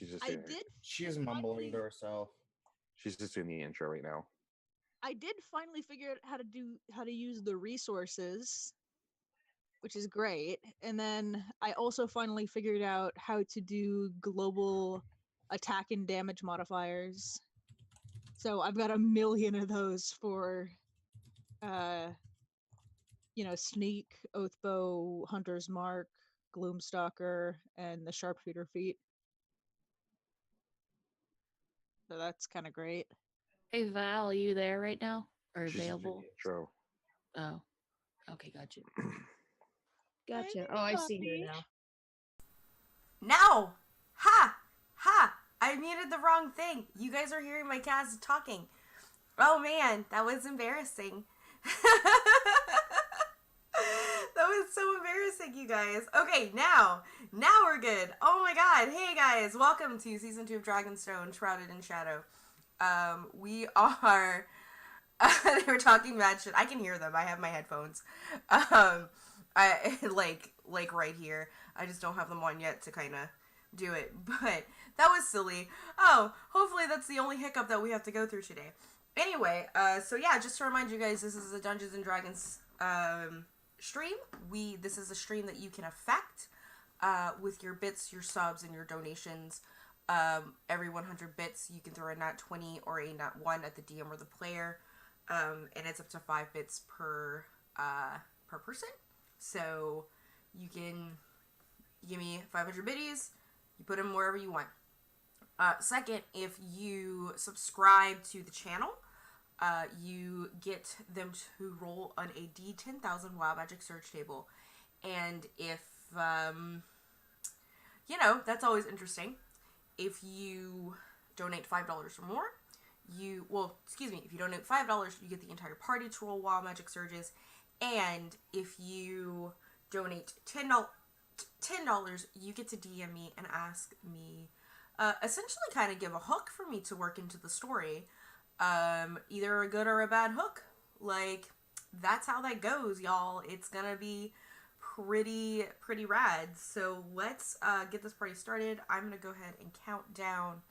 She's just I doing. did. She's mumbling to herself. She's just doing the intro right now. I did finally figure out how to use the resources, which is great. And then I also finally figured out how to do global attack and damage modifiers. So I've got a million of those for sneak, oathbow, hunter's mark, gloomstalker, and the sharpshooter feat. So that's kind of great. Hey Val, are you there right now? Or She's just doing available? the intro. Oh. Okay, gotcha. Gotcha. Oh, I see her now. No! Ha! Ha! I muted the wrong thing. You guys are hearing my cats talking. Oh man, that was embarrassing. That was so embarrassing, you guys. Okay, now we're good. Oh my god. Hey guys, welcome to Season 2 of Dragonstone, Shrouded in Shadow. We are... they were talking mad shit. I can hear them. I have my headphones. I like right here. I just don't have them on yet to kind of do it. But that was silly. Oh, hopefully that's the only hiccup that we have to go through today. Anyway, so yeah, just to remind you guys, this is a Dungeons and Dragons stream. This is a stream that you can affect with your bits, your subs, and your donations. Every 100 bits, you can throw a nat 20 or a nat 1 at the DM or the player. And it's up to 5 bits per person. So you can give me 500 biddies, you put them wherever you want. Second, if you subscribe to the channel, you get them to roll on a D10,000 Wild Magic Surge table. And if, that's always interesting. If you donate $5 or more, if you donate $5, you get the entire party to roll Wild Magic Surges. And if you donate $10, you get to DM me and ask me, essentially kind of give a hook for me to work into the story. Either a good or a bad hook. Like, that's how that goes, y'all. It's gonna be pretty rad. So let's get this party started. I'm gonna go ahead and count down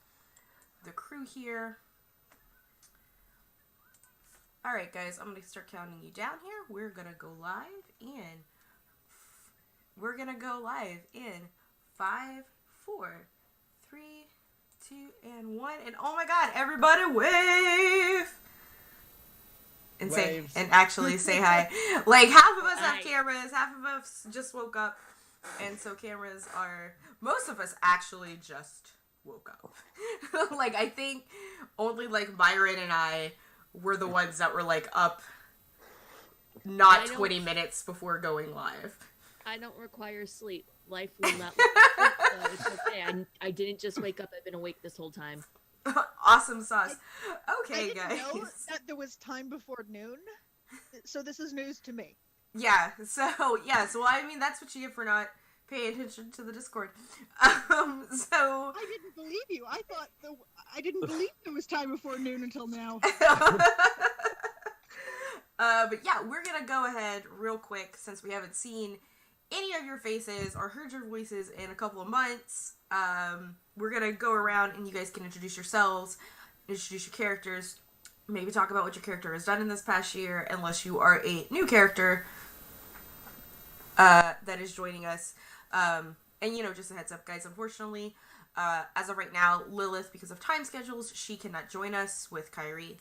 the crew here. Alright guys, I'm going to start counting you down here. We're going to go live in 5, 4, 3, 2, and 1. And oh my god, everybody wave! And Waves. say, and actually say hi. Like, half of us have cameras, half of us just woke up. And so cameras are, most of us actually just woke up. Like, I think only like Byron and I were the ones that were like up not 20 minutes before going live. I don't require sleep. Life will not let me sleep, so it's okay. I didn't just wake up. I've been awake this whole time. Awesome sauce. Okay, I guys. didn't know that there was time before noon, so this is news to me. Yeah, so I mean, that's what you get for not paying attention to the Discord. So I didn't believe you. I didn't believe there was time before noon until now. But yeah, we're gonna go ahead real quick since we haven't seen any of your faces or heard your voices in a couple of months. We're gonna go around and you guys can introduce yourselves, introduce your characters, maybe talk about what your character has done in this past year, unless you are a new character that is joining us. And just a heads up, guys, unfortunately, as of right now, Lilith, because of time schedules, she cannot join us with Kyrie.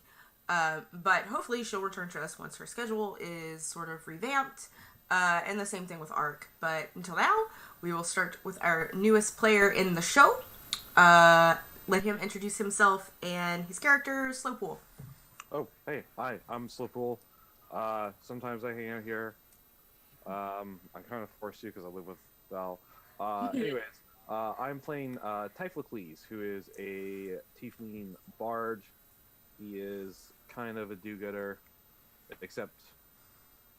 But hopefully she'll return to us once her schedule is sort of revamped. And the same thing with Ark. But until now, we will start with our newest player in the show. Let him introduce himself and his character, Slowpool. Oh, hey, hi, I'm Slowpool. Sometimes I hang out here. I'm kind of forced to because I live with Val. Anyways, I'm playing Typhloocles, who is a tiefling bard. He is kind of a do-gooder, except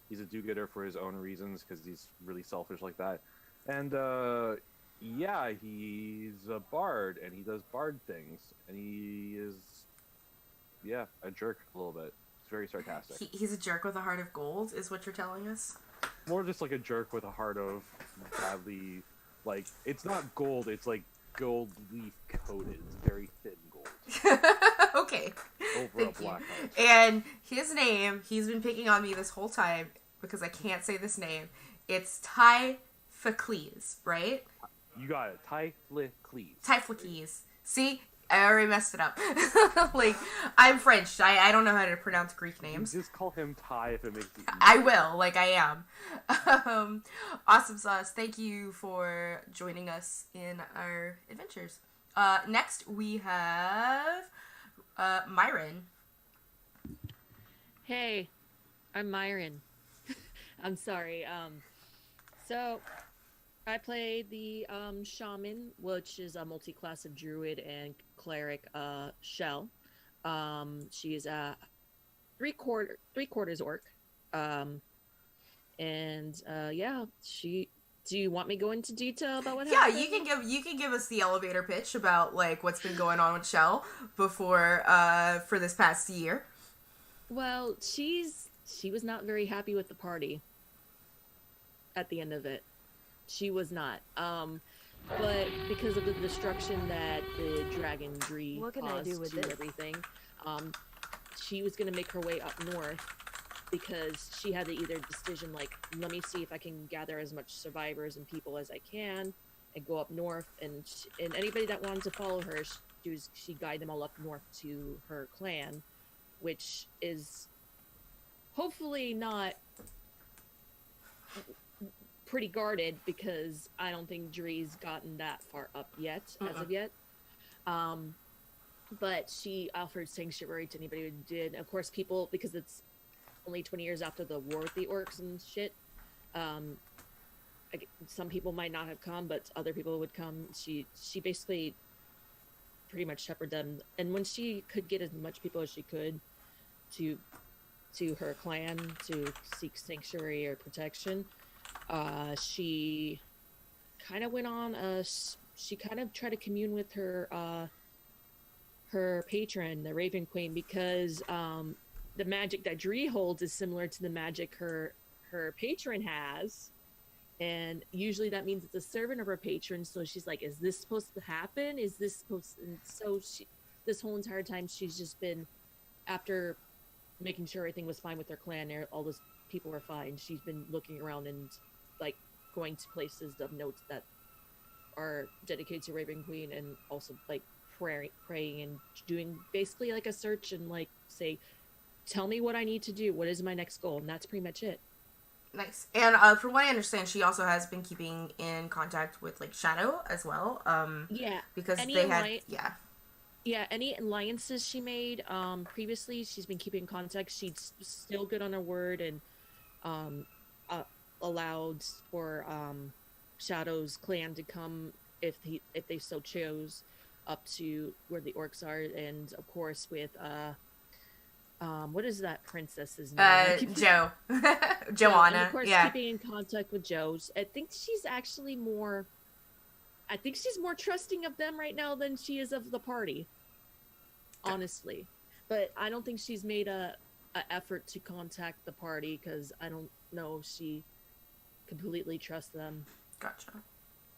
he's a do-gooder for his own reasons because he's really selfish like that. And yeah, he's a bard and he does bard things, and he is a jerk a little bit. It's very sarcastic. He's a jerk with a heart of gold, is what you're telling us? More just like a jerk with a heart of badly, like, it's not gold, it's like gold leaf coated. It's very thin gold Okay. over Thank a you. black house. And his name, he's been picking on me this whole time because I can't say this name. It's Typhocles, right? You got it. Typhocles. Typhocles. See? I already messed it up. Like, I'm French. I don't know how to pronounce Greek names. Just call him Ty if it makes it easier. I will, like I am. Awesome Sauce, thank you for joining us in our adventures. Next we have Myron. Hey, I'm Myron. I'm sorry. So I play the shaman, which is a multi-class of druid and cleric, Shell. She is a three-quarters orc. Yeah, do you want me to go into detail about what Yeah, happened? you can give us the elevator pitch about like what's been going on with Shell before for this past year. Well, she was not very happy with the party at the end of it. She was not. But because of the destruction that the dragon Dree What can I do caused with to this? everything, she was gonna make her way up north because she had the either decision like, let me see if I can gather as much survivors and people as I can and go up north, and anybody that wanted to follow her, she guide them all up north to her clan, which is hopefully not pretty guarded because I don't think Dree's gotten that far up yet, as of yet. But she offered sanctuary to anybody who did. Of course, people, because it's only 20 years after the war with the orcs and shit, some people might not have come, but other people would come. She basically pretty much shepherded them, and when she could get as much people as she could to her clan to seek sanctuary or protection, she kind of went on she kind of tried to commune with her patron, the Raven Queen, because the magic that Dree holds is similar to the magic her patron has, and usually that means it's a servant of her patron. So she's like, is this supposed to happen? Is this supposed to... And so this whole entire time she's just been, after making sure everything was fine with her clan, all those people were fine, she's been looking around and like going to places of notes that are dedicated to Raven Queen, and also like praying and doing basically like a search and like say, tell me what I need to do, what is my next goal, and that's pretty much it. Nice. And from what I understand, she also has been keeping in contact with like Shadow as well. Yeah, because any they had any alliances she made previously, she's been keeping in contact. She's still good on her word, and allowed for Shadow's clan to come if they so chose up to where the orcs are, and of course with what is that princess's name? Joe. Joanna. And Joanna. of course, Yeah. keeping in contact with Joe's. I think she's actually more trusting of them right now than she is of the party. Honestly. But I don't think she's made a effort to contact the party because I don't know if she completely trusts them. Gotcha.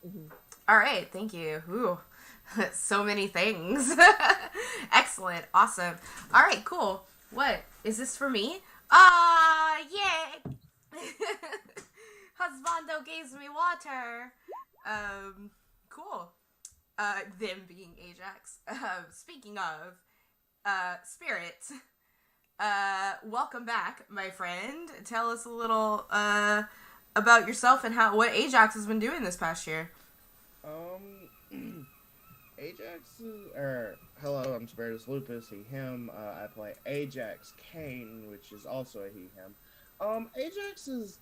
Mm-hmm. All right, thank you. Ooh, so many things. Excellent, awesome. All right, cool. What is this for me? Yeah. Husbando gives me water. Cool. Them being Ajax. Speaking of, Spirit. Welcome back, my friend. Tell us a little about yourself and what Ajax has been doing this past year. Hello, I'm Spiritus Lupus, he, him. I play Ajax Kane, which is also a he, him. Ajax has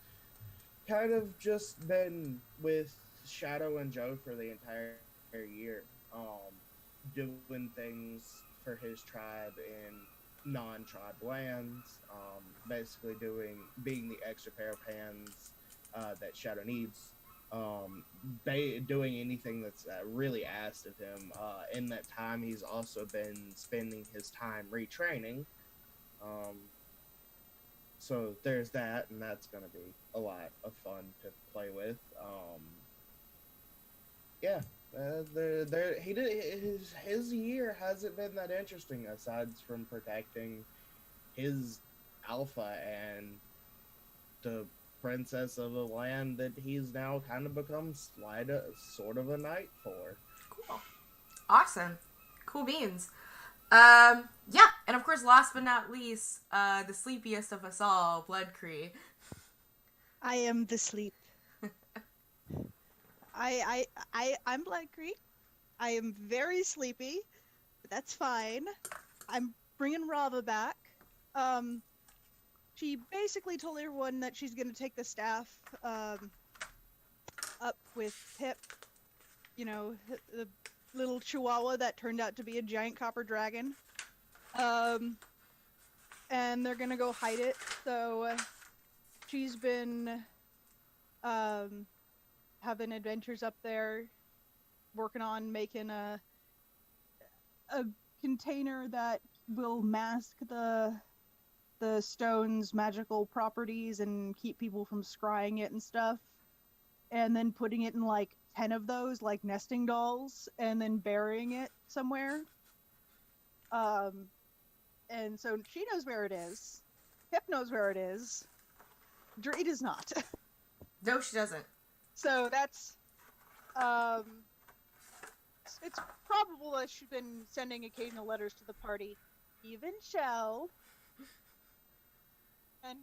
kind of just been with Shadow and Joe for the entire year, doing things for his tribe in non-tribe lands, basically being the extra pair of hands that Shadow needs, doing anything that's really asked of him. In that time, he's also been spending his time retraining. So there's that, and that's going to be a lot of fun to play with. Yeah, His year hasn't been that interesting aside from protecting his alpha and the princess of a land that he's now kind of become sort of a knight for. Cool. Awesome. Cool beans. Yeah, and of course, last but not least, the sleepiest of us all, Bloodcree. I am the sleep. I'm Bloodcree. I am very sleepy, but that's fine. I'm bringing Rava back. She basically told everyone that she's gonna take the staff up with Pip. You know, the little chihuahua that turned out to be a giant copper dragon. And they're gonna go hide it. So she's been having adventures up there, working on making a container that will mask the stone's magical properties and keep people from scrying it and stuff, and then putting it in like 10 of those like nesting dolls and then burying it somewhere. And so she knows where it is. Pip knows where it is. Dree does not. No, she doesn't. So that's it's probable that she's been sending occasional letters to the party, even Shell, and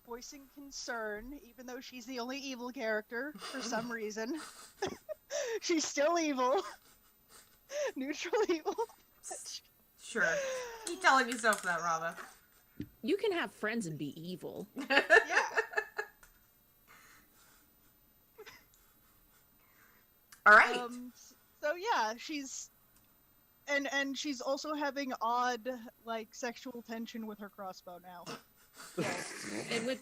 voicing concern, even though she's the only evil character for some reason. She's still evil. Neutral evil. Sure. Keep telling yourself that, Rava. You can have friends and be evil. Yeah. All right. So yeah, she's and she's also having odd like sexual tension with her crossbow now. So,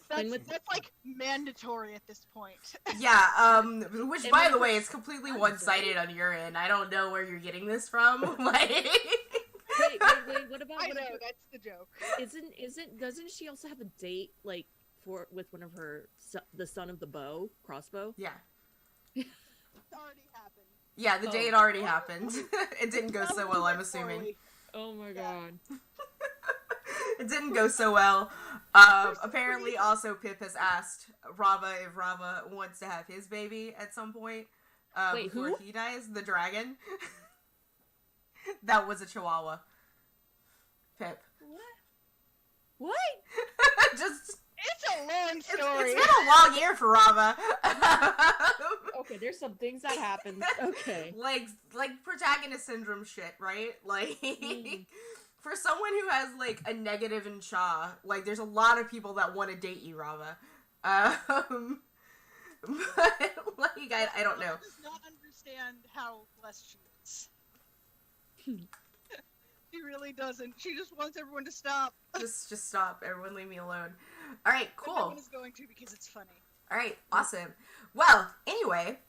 that's like mandatory at this point. Yeah, which by the way is completely one-sided on your end. I don't know where you're getting this from. Like Wait, what about I know, that's the joke. Doesn't she also have a date like with one of her the son of the bow crossbow? Yeah. It's already happened. Yeah, the date already happened. It didn't go so well, I'm assuming. Oh my god. It didn't go so well. Apparently, also, Pip has asked Rava if Rava wants to have his baby at some point. Wait, before who? he dies. The dragon. That was a chihuahua. Pip. What? Just... It's a long story. It's been a long year for Rava. Okay, there's some things that happened. Okay. Like protagonist syndrome shit, right? Like, for someone who has, like, a negative in Cha, like, there's a lot of people that want to date you, Rava. But, like, I don't know. Rava does not understand how blessed she is. She really doesn't. She just wants everyone to stop. Just stop. Everyone leave me alone. All right, But cool. no one is going to because it's funny. All right, awesome. Well, anyway,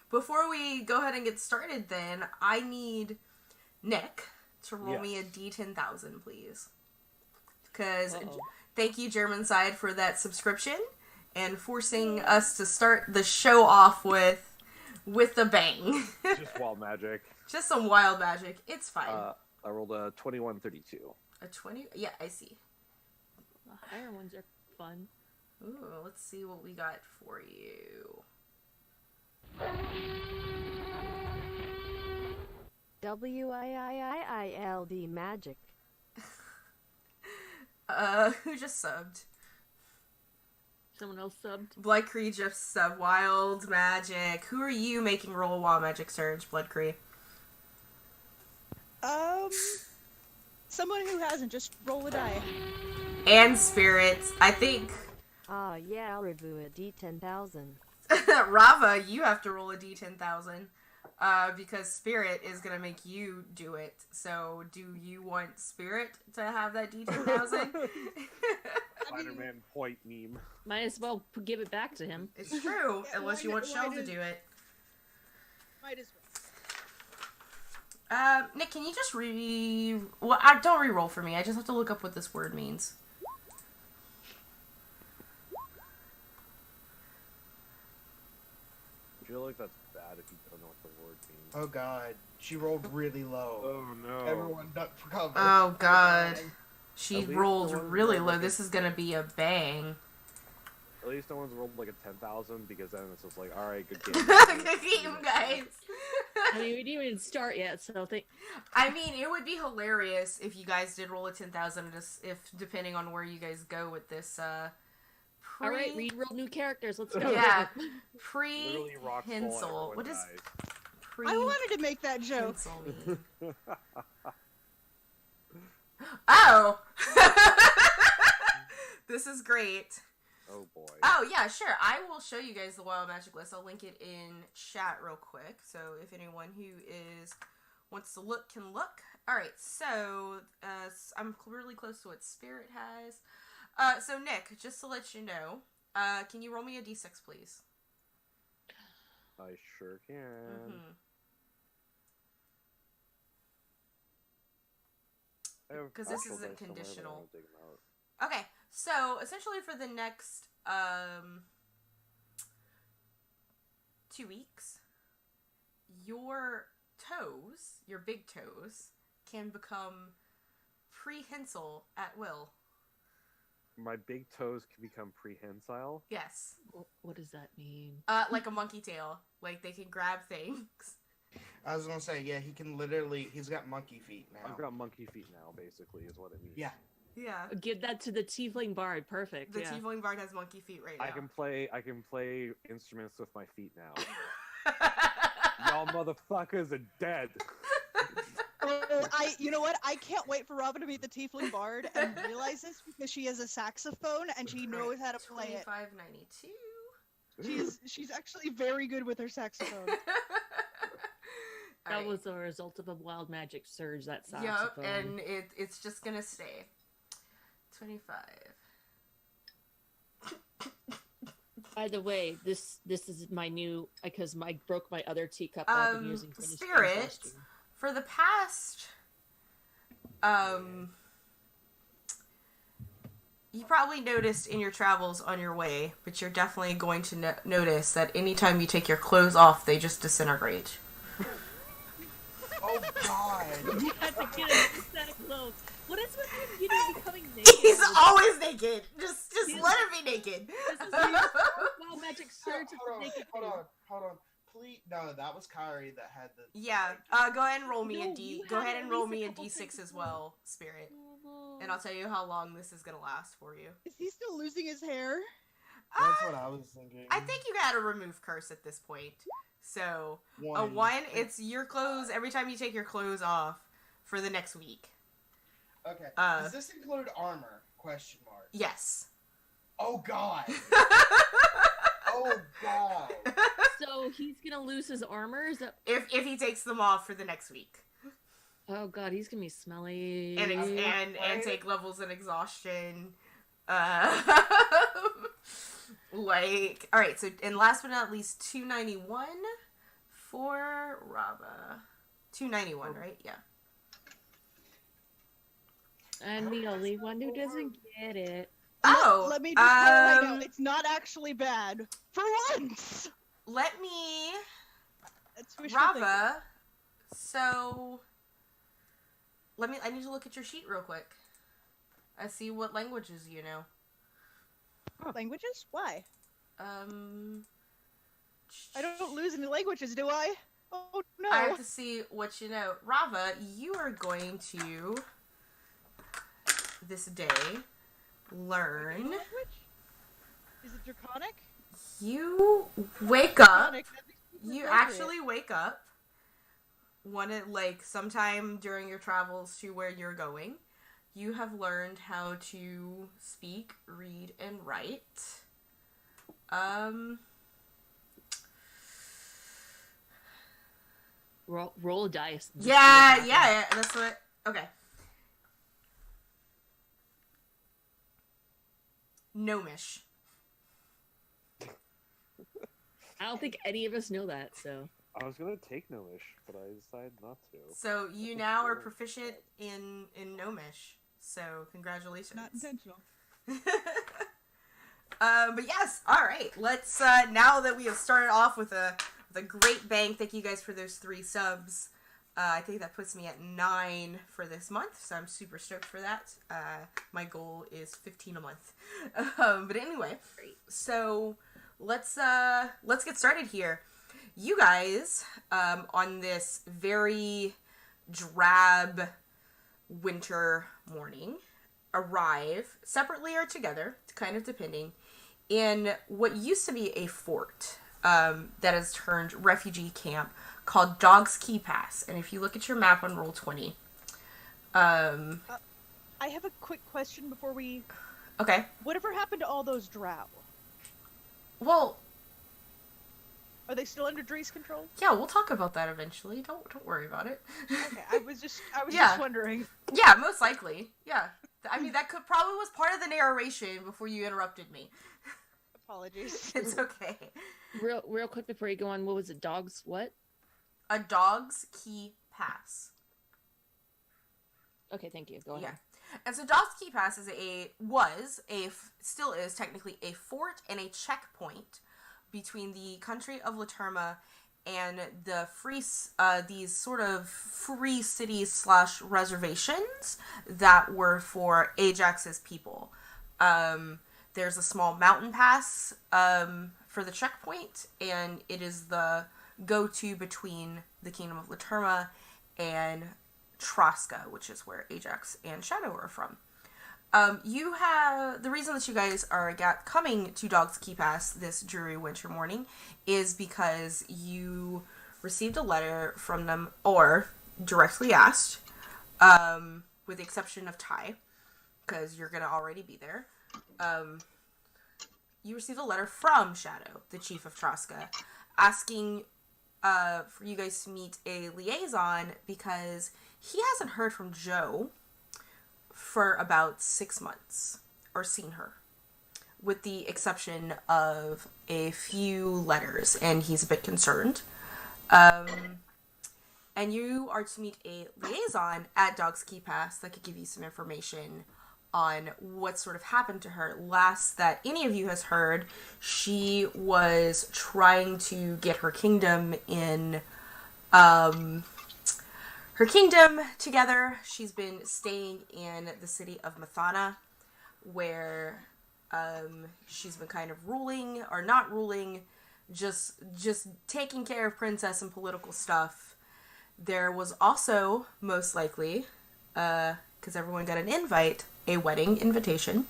before we go ahead and get started then, I need Nick to roll me a D10,000, please. Because thank you, German side, for that subscription and forcing us to start the show off with a bang. Just wild magic. Just some wild magic. It's fine. I rolled a 2132. A 20? Yeah, I see. The higher ones are fun. Ooh, let's see what we got for you. WIIIILD magic. Who just subbed? Someone else subbed? Bloodcree just subbed. Wild magic. Who are you making roll a wild magic surge, Bloodcree? Someone who hasn't, just roll a die. And spirits. I think Yeah, I'll review a D10,000. Rava, you have to roll a D10,000. Because Spirit is gonna make you do it. So, do you want Spirit to have that D10,000? Spider-Man point meme. Might as well give it back to him. It's true, Yeah, unless you want Shell to do it. Might as well. Nick, can you just don't re-roll for me. I just have to look up what this word means. Would you feel like that's bad if you don't know what the word means. Oh god, she rolled really low. Oh no. Everyone duck for cover. Oh god. She At least rolled the ones really that, low. like, This is gonna be a bang. At least no one's rolled like a 10,000 because then it's just like, all right, good game. Good game, guys. I mean, we didn't even start yet, so think. I mean, it would be hilarious if you guys did roll a 10,000, just if depending on where you guys go with this. All right, read real new characters. Let's go. Yeah, Literally rock fall, pre-Hensel. everyone What is dies. pre? I wanted to make that joke. Hensel mean? Oh, this is great. Oh boy. Oh yeah, sure. I will show you guys the wild magic list. I'll link it in chat real quick, so if anyone who wants to look can look. All right, so I'm really close to what Spirit has. So Nick, just to let you know, can you roll me a d6, please? I sure can. Because this isn't conditional. Okay, so essentially for the next 2 weeks, your toes, your big toes, can become prehensile at will. My big toes can become prehensile. Yes. What does that mean? Like a monkey tail. Like they can grab things. I was gonna say, yeah, he's got monkey feet now. I've got monkey feet now, basically, is what it means. Yeah. Yeah. Give that to the Tiefling Bard. Perfect. The yeah. Tiefling Bard has monkey feet right now. I can play instruments with my feet now. Y'all motherfuckers are dead. Oh, you know what? I can't wait for Robin to meet the Tiefling Bard and realize this because she has a saxophone and she knows how to play it. 2592. She's actually very good with her saxophone. That was a result of a wild magic surge. That Yep, saxophone. and it's just gonna stay. 25. By the way, this is my new because I broke my other teacup I've been using for the Spirit. For the past, you probably noticed in your travels on your way, but you're definitely going to notice that anytime you take your clothes off, they just disintegrate. Oh god. You had to get a new set of clothes. What is with him becoming naked? He's always naked. Just let him be naked. This is wild magic surge of naked. Hold on. Please, no, that was Kyrie that had the. Yeah. Go ahead and roll me a D. Go ahead and roll me a D6 as well, Spirit. And I'll tell you how long this is gonna last for you. Is he still losing his hair? That's what I was thinking. I think you gotta remove curse at this point. So a 1, it's your clothes every time you take your clothes off for the next week. Okay. Does this include armor? Question mark. Yes. Oh god. Oh god. So he's gonna lose his armor? Is that... If he takes them off for the next week. Oh god, he's gonna be smelly. And take levels in exhaustion. Like, alright, so, and last but not least, 291 for Rava. 291, right? Yeah. I'm the only one who doesn't get it. Oh! Let me just right now, it's not actually bad. For once! Let me... That's wishful thinking. Rava, so... I need to look at your sheet real quick. I see what languages you know. Languages? Why? I I don't lose any languages, do I? Oh no. I have to see what you know. Rava, you are going to, this day, learn. Language? Is it Draconic? You wake up. Draconic, that'd be super You appropriate. actually wake up sometime during your travels to where you're going. You have learned how to speak, read, and write. Roll a dice. Yeah, that's what. Okay. Gnomish. I don't think any of us know that, so. I was gonna take Gnomish, but I decided not to. So you now are proficient in Gnomish. So congratulations. Not intentional. But yes, all right. Let's now that we have started off with a the Great Bank. Thank you guys for those 3 subs. I think that puts me at 9 for this month, so I'm super stoked for that. My goal is 15 a month. But anyway, so let's get started here. You guys, on this very drab winter morning, arrive separately or together, kind of depending, in what used to be a fort that has turned refugee camp called Dog's Key Pass. And if you look at your map on Roll20, I have a quick question before we. Okay. Whatever happened to all those drow? Well, Are they still under Dree's control? yeah, we'll talk about that eventually. Don't worry about it. Okay, I was just Yeah. just wondering. Yeah, most likely. Yeah. I mean, that probably was part of the narration before you interrupted me. Apologies. It's okay. Real quick before you go on, what was it? Dogs what? A Dog's Key Pass. Okay, thank you. Go ahead. Yeah. And so Dog's Key Pass still is technically a fort and a checkpoint between the country of Laterma and the these sort of free cities / reservations that were for Ajax's people. There's a small mountain pass for the checkpoint, and it is the go-to between the Kingdom of Laterma and Traska, which is where Ajax and Shadow are from. The reason that you guys are coming to Dog's Key Pass this dreary winter morning is because you received a letter from them, or directly asked, with the exception of Ty, because you're going to already be there. You received a letter from Shadow, the chief of Traska, asking for you guys to meet a liaison because he hasn't heard from Joe for about 6 months, or seen her, with the exception of a few letters, and he's a bit concerned. And you are to meet a liaison at Dog's Key Pass that could give you some information on what sort of happened to her. Last that any of you has heard, she was trying to get her kingdom together. She's been staying in the city of Mathana, where she's been kind of ruling, or not ruling, just taking care of princess and political stuff. There was also, most likely, because everyone got an invite, a wedding invitation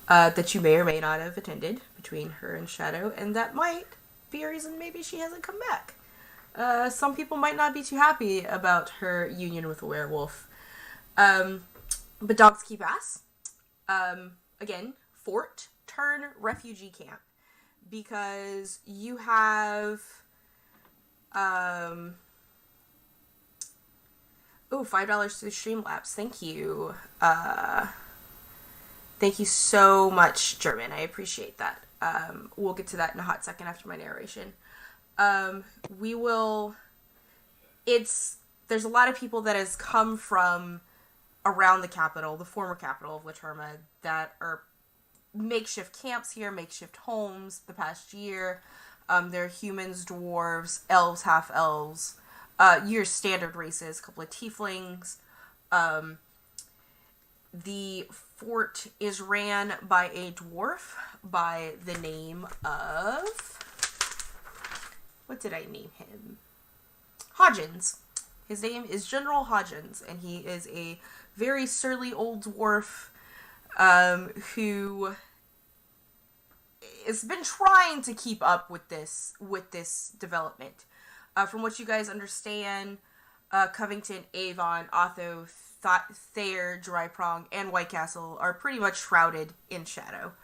that you may or may not have attended between her and Shadow, and that might be a reason maybe she hasn't come back. Some people might not be too happy about her union with a werewolf. But Dog's Key Pass, again, fort turn refugee camp, because you have, $5 to the Streamlabs. Thank you. Thank you so much, German. I appreciate that. We'll get to that in a hot second after my narration. There's a lot of people that has come from around the capital, the former capital of Laterma, that are makeshift camps here, makeshift homes the past year. There are humans, dwarves, elves, half-elves, your standard races, a couple of tieflings. The fort is ran by a dwarf by the name of... What did I name him? Hodgins. His name is General Hodgins, and he is a very surly old dwarf who has been trying to keep up with this development. From what you guys understand, Covington, Avon, Otho, Thayer, Dryprong, and White Castle are pretty much shrouded in shadow.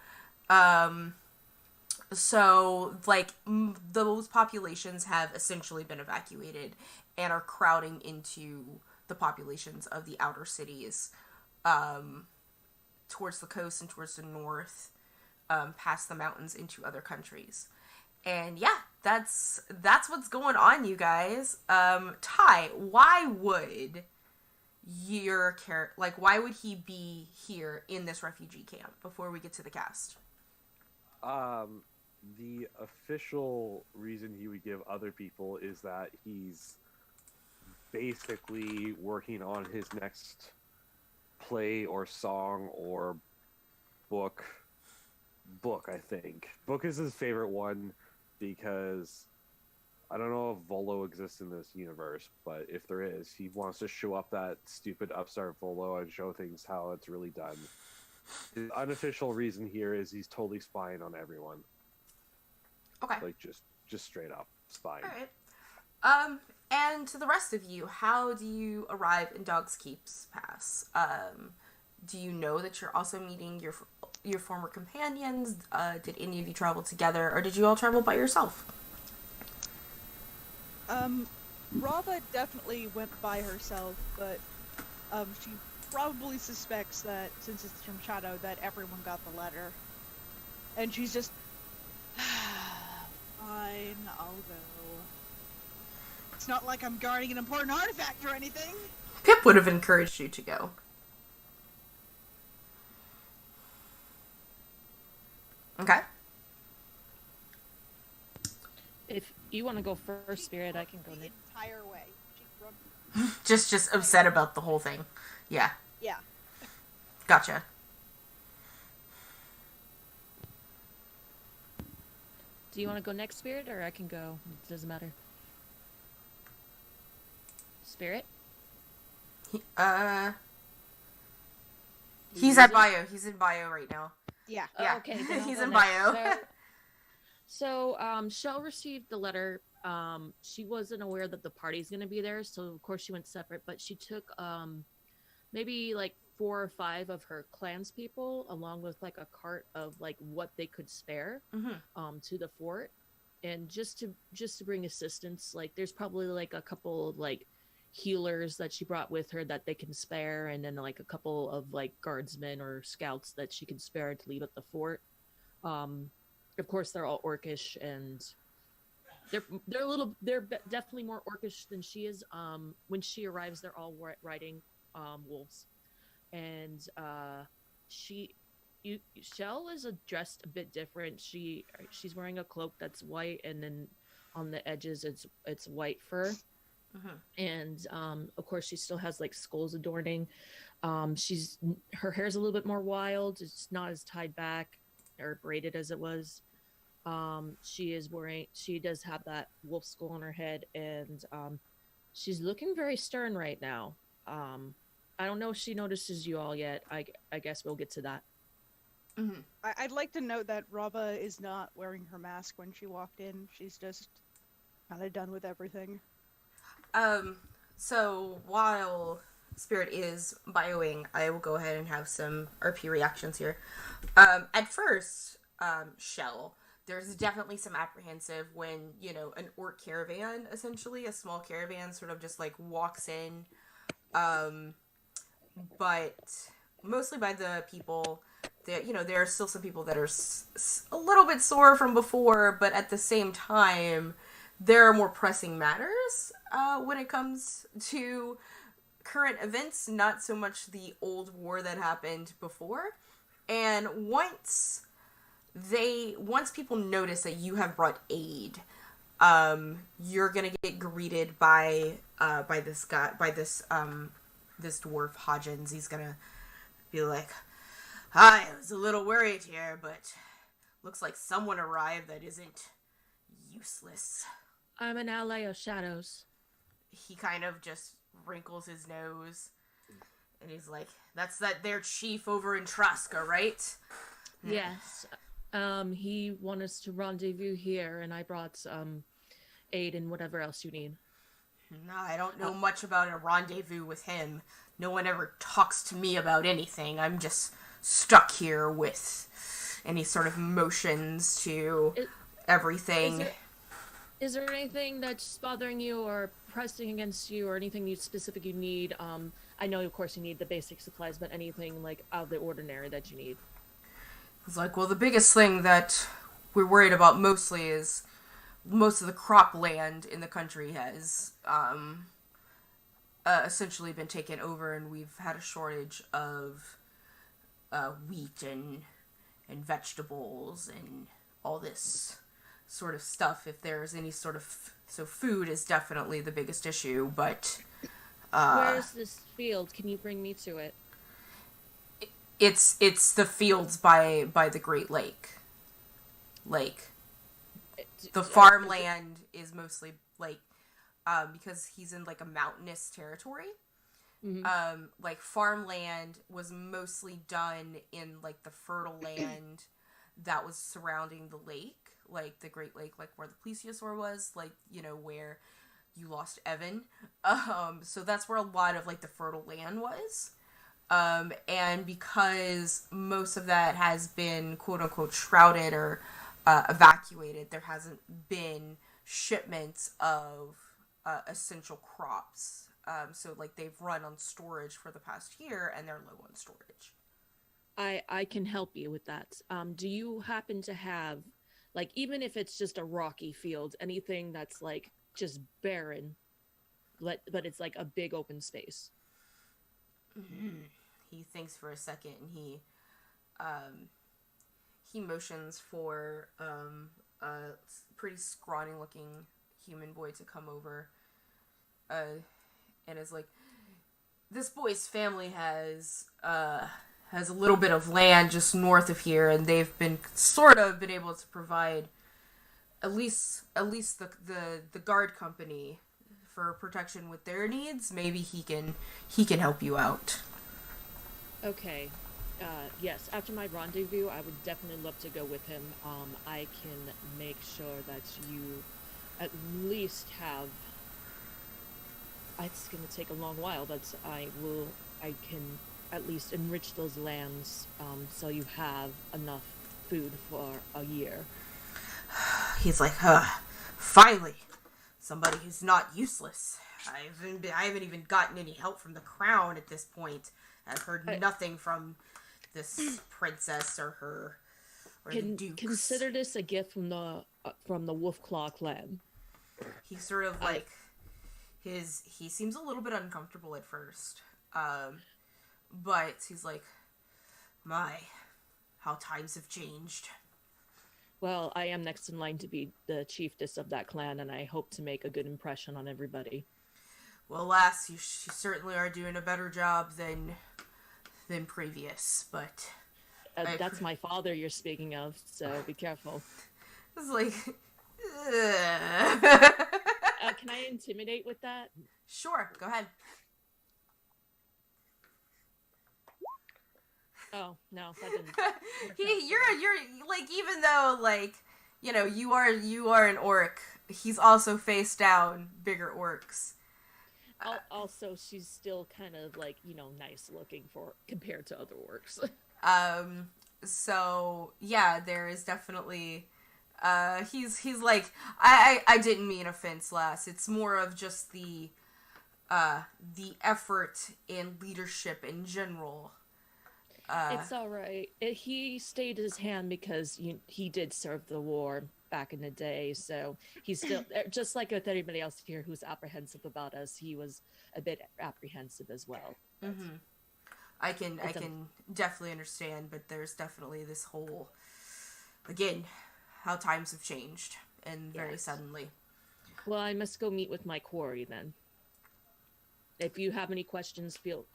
So, those populations have essentially been evacuated and are crowding into the populations of the outer cities, towards the coast and towards the north, past the mountains into other countries. And yeah, that's what's going on, you guys. Ty, why would why would he be here in this refugee camp before we get to the cast? the official reason he would give other people is that he's basically working on his next play or song or book. I think book is his favorite one because I don't know if Volo exists in this universe, but if there is, he wants to show up that stupid upstart Volo and show things how it's really done. The unofficial reason here is he's totally spying on everyone. Okay. Like just straight up spying. All right. And to the rest of you, how do you arrive in Dog's Keep's Pass? Do you know that you're also meeting your former companions? Did any of you travel together, or did you all travel by yourself? Rava definitely went by herself, but she probably suspects that since it's from Shadow that everyone got the letter. And she's just fine, I'll go. It's not like I'm guarding an important artifact or anything. Pip would have encouraged you to go. Okay. If you want to go first, Spirit, I can go The next. entire way. She run- Just upset about the whole thing. Yeah. Yeah. Gotcha. Do you want to go next, Spirit, or I can go? It doesn't matter. Spirit? He's at bio. He's in bio right now. Yeah. Yeah. Okay. then I'll He's go in next. bio. So, Shell received the letter. She wasn't aware that the party's going to be there, so of course she went separate, but she took maybe like 4 or 5 of her clans people along with like a cart of like what they could spare to the fort, and just to bring assistance. Like there's probably like a couple of like healers that she brought with her that they can spare, and then like a couple of like guardsmen or scouts that she can spare to leave at the fort. Of course they're all orcish, and they're definitely more orcish than she is. When she arrives, they're all riding wolves, and Shell is dressed a bit different. She's wearing a cloak that's white, and then on the edges it's white fur. And of course she still has like skulls adorning. Her hair's a little bit more wild. It's not as tied back or braided as it was. She does have that wolf skull on her head, and she's looking very stern right now. I don't know if she notices you all yet. I guess we'll get to that. I'd like to note that Rava is not wearing her mask when she walked in. She's just kind of done with everything. So while Spirit is bioing, I will go ahead and have some RP reactions here. At first, Shell, there's definitely some apprehensive when, an orc caravan, essentially, a small caravan sort of just like walks in. But mostly by the people that, there are still some people that are a little bit sore from before, but at the same time, there are more pressing matters when it comes to current events, not so much the old war that happened before. And once people notice that you have brought aid, you're gonna get greeted by this guy, this dwarf Hodgins. He's gonna be like, "Hi, I was a little worried here, but looks like someone arrived that isn't useless." I'm an ally of Shadows. He kind of just wrinkles his nose, and he's like, "That's their chief over in Traska, right?" Yes. He wanted us to rendezvous here, and I brought aid and whatever else you need. No, I don't know much about a rendezvous with him. No one ever talks to me about anything. I'm just stuck here with any sort of motions to everything. Is there anything that's bothering you or pressing against you or anything specific you need? I know, of course, you need the basic supplies, but anything like out of the ordinary that you need? It's like, well, the biggest thing that we're worried about mostly is most of the cropland in the country has essentially been taken over, and we've had a shortage of wheat and vegetables and all this sort of stuff. If there's any sort of so food is definitely the biggest issue, but Where's this field? Can you bring me to it? it's the fields by the Great Lake. The farmland is mostly like because he's in like a mountainous territory. Mm-hmm. Like farmland was mostly done in like the fertile land that was surrounding the lake, like the Great Lake, like where the plesiosaur was, like, you know, where you lost Evan. So that's where a lot of like the fertile land was. And because most of that has been quote unquote shrouded or evacuated, there hasn't been shipments of essential crops. So like they've run on storage for the past year and they're low on storage. I can help you with that. Do you happen to have, like, even if it's just a rocky field, anything that's like just barren, but it's like a big open space? Mm-hmm. He thinks for a second and he motions for a pretty scrawny looking human boy to come over and is like, this boy's family has a little bit of land just north of here, and they've been able to provide at least the guard company for protection with their needs. Maybe he can help you out. Okay. Yes, after my rendezvous, I would definitely love to go with him. I can make sure that you at least have... It's going to take a long while, but I can at least enrich those lands so you have enough food for a year. He's like, finally, somebody who's not useless. I haven't even gotten any help from the crown at this point. I've heard nothing from this princess or the dukes. Consider this a gift from the Wolfclaw clan. He's sort of like he seems a little bit uncomfortable at first, but he's like, my, how times have changed. Well, I am next in line to be the chiefess of that clan, and I hope to make a good impression on everybody. Well, lass, you certainly are doing a better job than previous, but... that's my father you're speaking of, so be careful. It's like... Can I intimidate with that? Sure, go ahead. Oh, no, that didn't... You're, like, even though, like, you know, you are an orc, he's also faced down bigger orcs. Also, she's still kind of, like, you know, nice looking for compared to other orcs. So, yeah, there is definitely, he's like, I didn't mean offense, lass. It's more of just the effort and leadership in general. It's all right. He stayed his hand because he did serve the war back in the day, so he's still just like with everybody else here who's apprehensive about us. He was a bit apprehensive as well. Mm-hmm. I can definitely understand, but there's definitely this whole, again, how times have changed and very suddenly. Well, I must go meet with my quarry then. If you have any questions, feel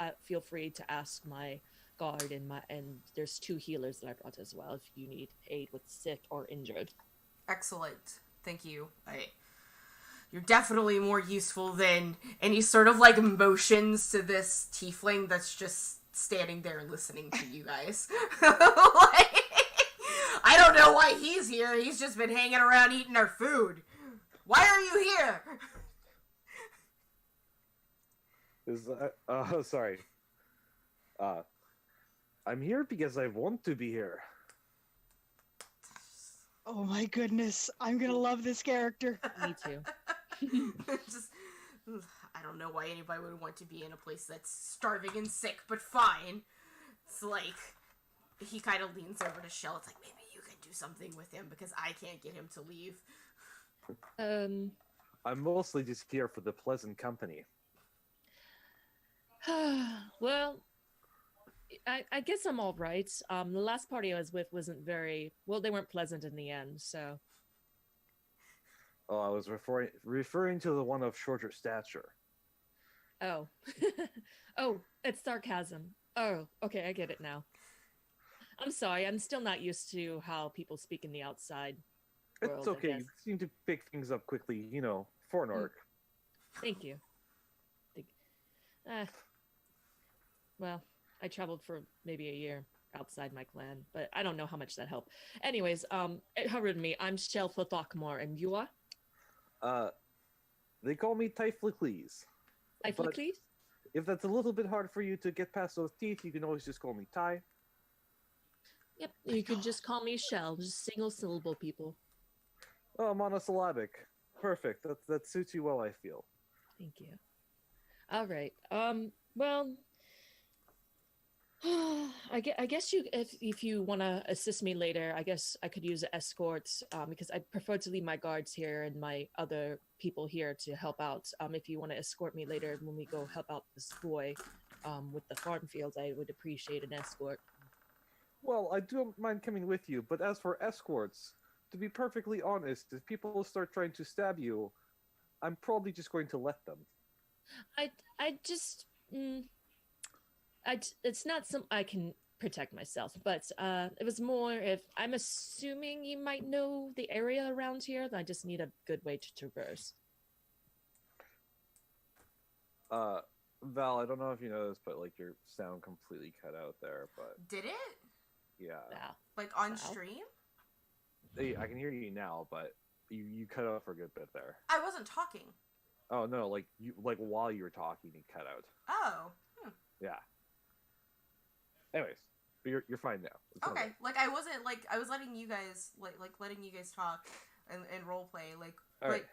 free to ask my guard and there's 2 healers that I brought as well if you need aid with sick or injured. Excellent. Thank you. You're definitely more useful than... And he sort of, like, motions to this tiefling that's just standing there listening to you guys. Like, I don't know why he's here. He's just been hanging around eating our food. Why are you here? Sorry. I'm here because I want to be here. Oh my goodness, I'm gonna love this character. Me too. Just, I don't know why anybody would want to be in a place that's starving and sick, but fine. It's like, he kind of leans over to Shell. It's like, maybe you can do something with him because I can't get him to leave. I'm mostly just here for the pleasant company. Well, I guess I'm all right. The last party I was with wasn't very well. They weren't pleasant in the end. So, Oh, I was referring to the one of shorter stature. oh, oh, it's sarcasm. Oh, okay, I get it now. I'm sorry. I'm still not used to how people speak in the outside world. It's I okay. guess. You seem to pick things up quickly, for an orc. Thank you. Well, I traveled for maybe a year outside my clan, but I don't know how much that helped. Anyways, pardon me. I'm Shell Thokmore, and you are? They call me Typhlicles. Typhlicles? If that's a little bit hard for you to get past those teeth, you can always just call me Ty. Yep, you could just call me Shell. Just single syllable, people. Oh, monosyllabic. Perfect. That suits you well, I feel. Thank you. All right. Well, I guess you if you want to assist me later, I guess I could use an escort because I prefer to leave my guards here and my other people here to help out. If you want to escort me later when we go help out this boy with the farm fields, I would appreciate an escort. Well, I don't mind coming with you, but as for escorts, to be perfectly honest, if people start trying to stab you, I'm probably just going to let them. It's not some I can protect myself, but it was more if I'm assuming you might know the area around here. I just need a good way to traverse. Val, I don't know if you know this, but like your sound completely cut out there. But Did it? yeah, Wow. Like on Wow. stream? Hey, I can hear you now, but you cut out for a good bit there. I wasn't talking. Oh no, like while you were talking, it cut out. Oh. Yeah. Anyways, but you're fine now. It's all Okay. good. Like I wasn't like I was letting you guys letting you guys talk and role play All right.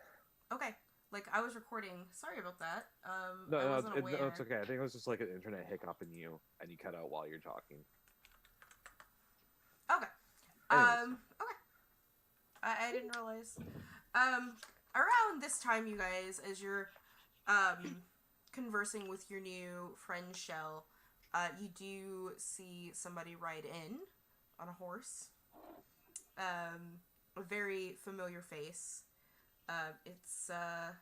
okay. Like I was recording. Sorry about that. No, I wasn't no, aware. it's okay. I think it was just like an internet hiccup in you, and you cut out while you're talking. Okay. Anyways. Okay. I didn't realize. Around this time, you guys, as you're conversing with your new friend Shell, you do see somebody ride in on a horse. A very familiar face. It's a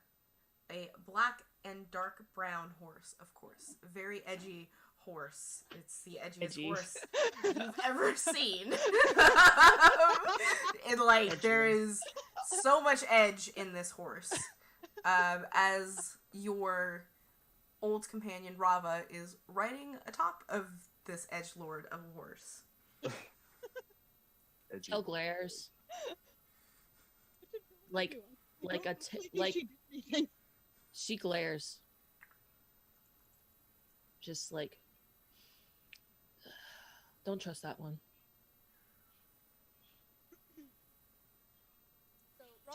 black and dark brown horse, of course. A very edgy horse. It's the edgiest Edgy. horse you've ever seen. And like there is so much edge in this horse. As your old companion Rava is riding atop of this edgelord of a horse. Edgy. Shell glares like she glares, just like don't trust that one.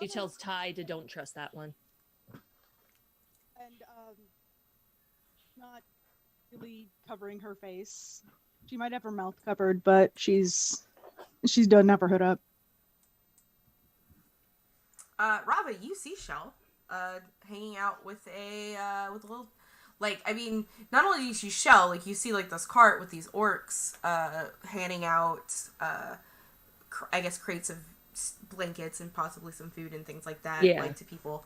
She tells Ty to don't trust that one. And not really covering her face. She might have her mouth covered, but she doesn't have her hood up. Rava, you see Shell hanging out with a little, like, I mean, not only do you see Shell, like you see like this cart with these orcs handing out I guess crates of blankets and possibly some food and things like that, Yeah. like to people.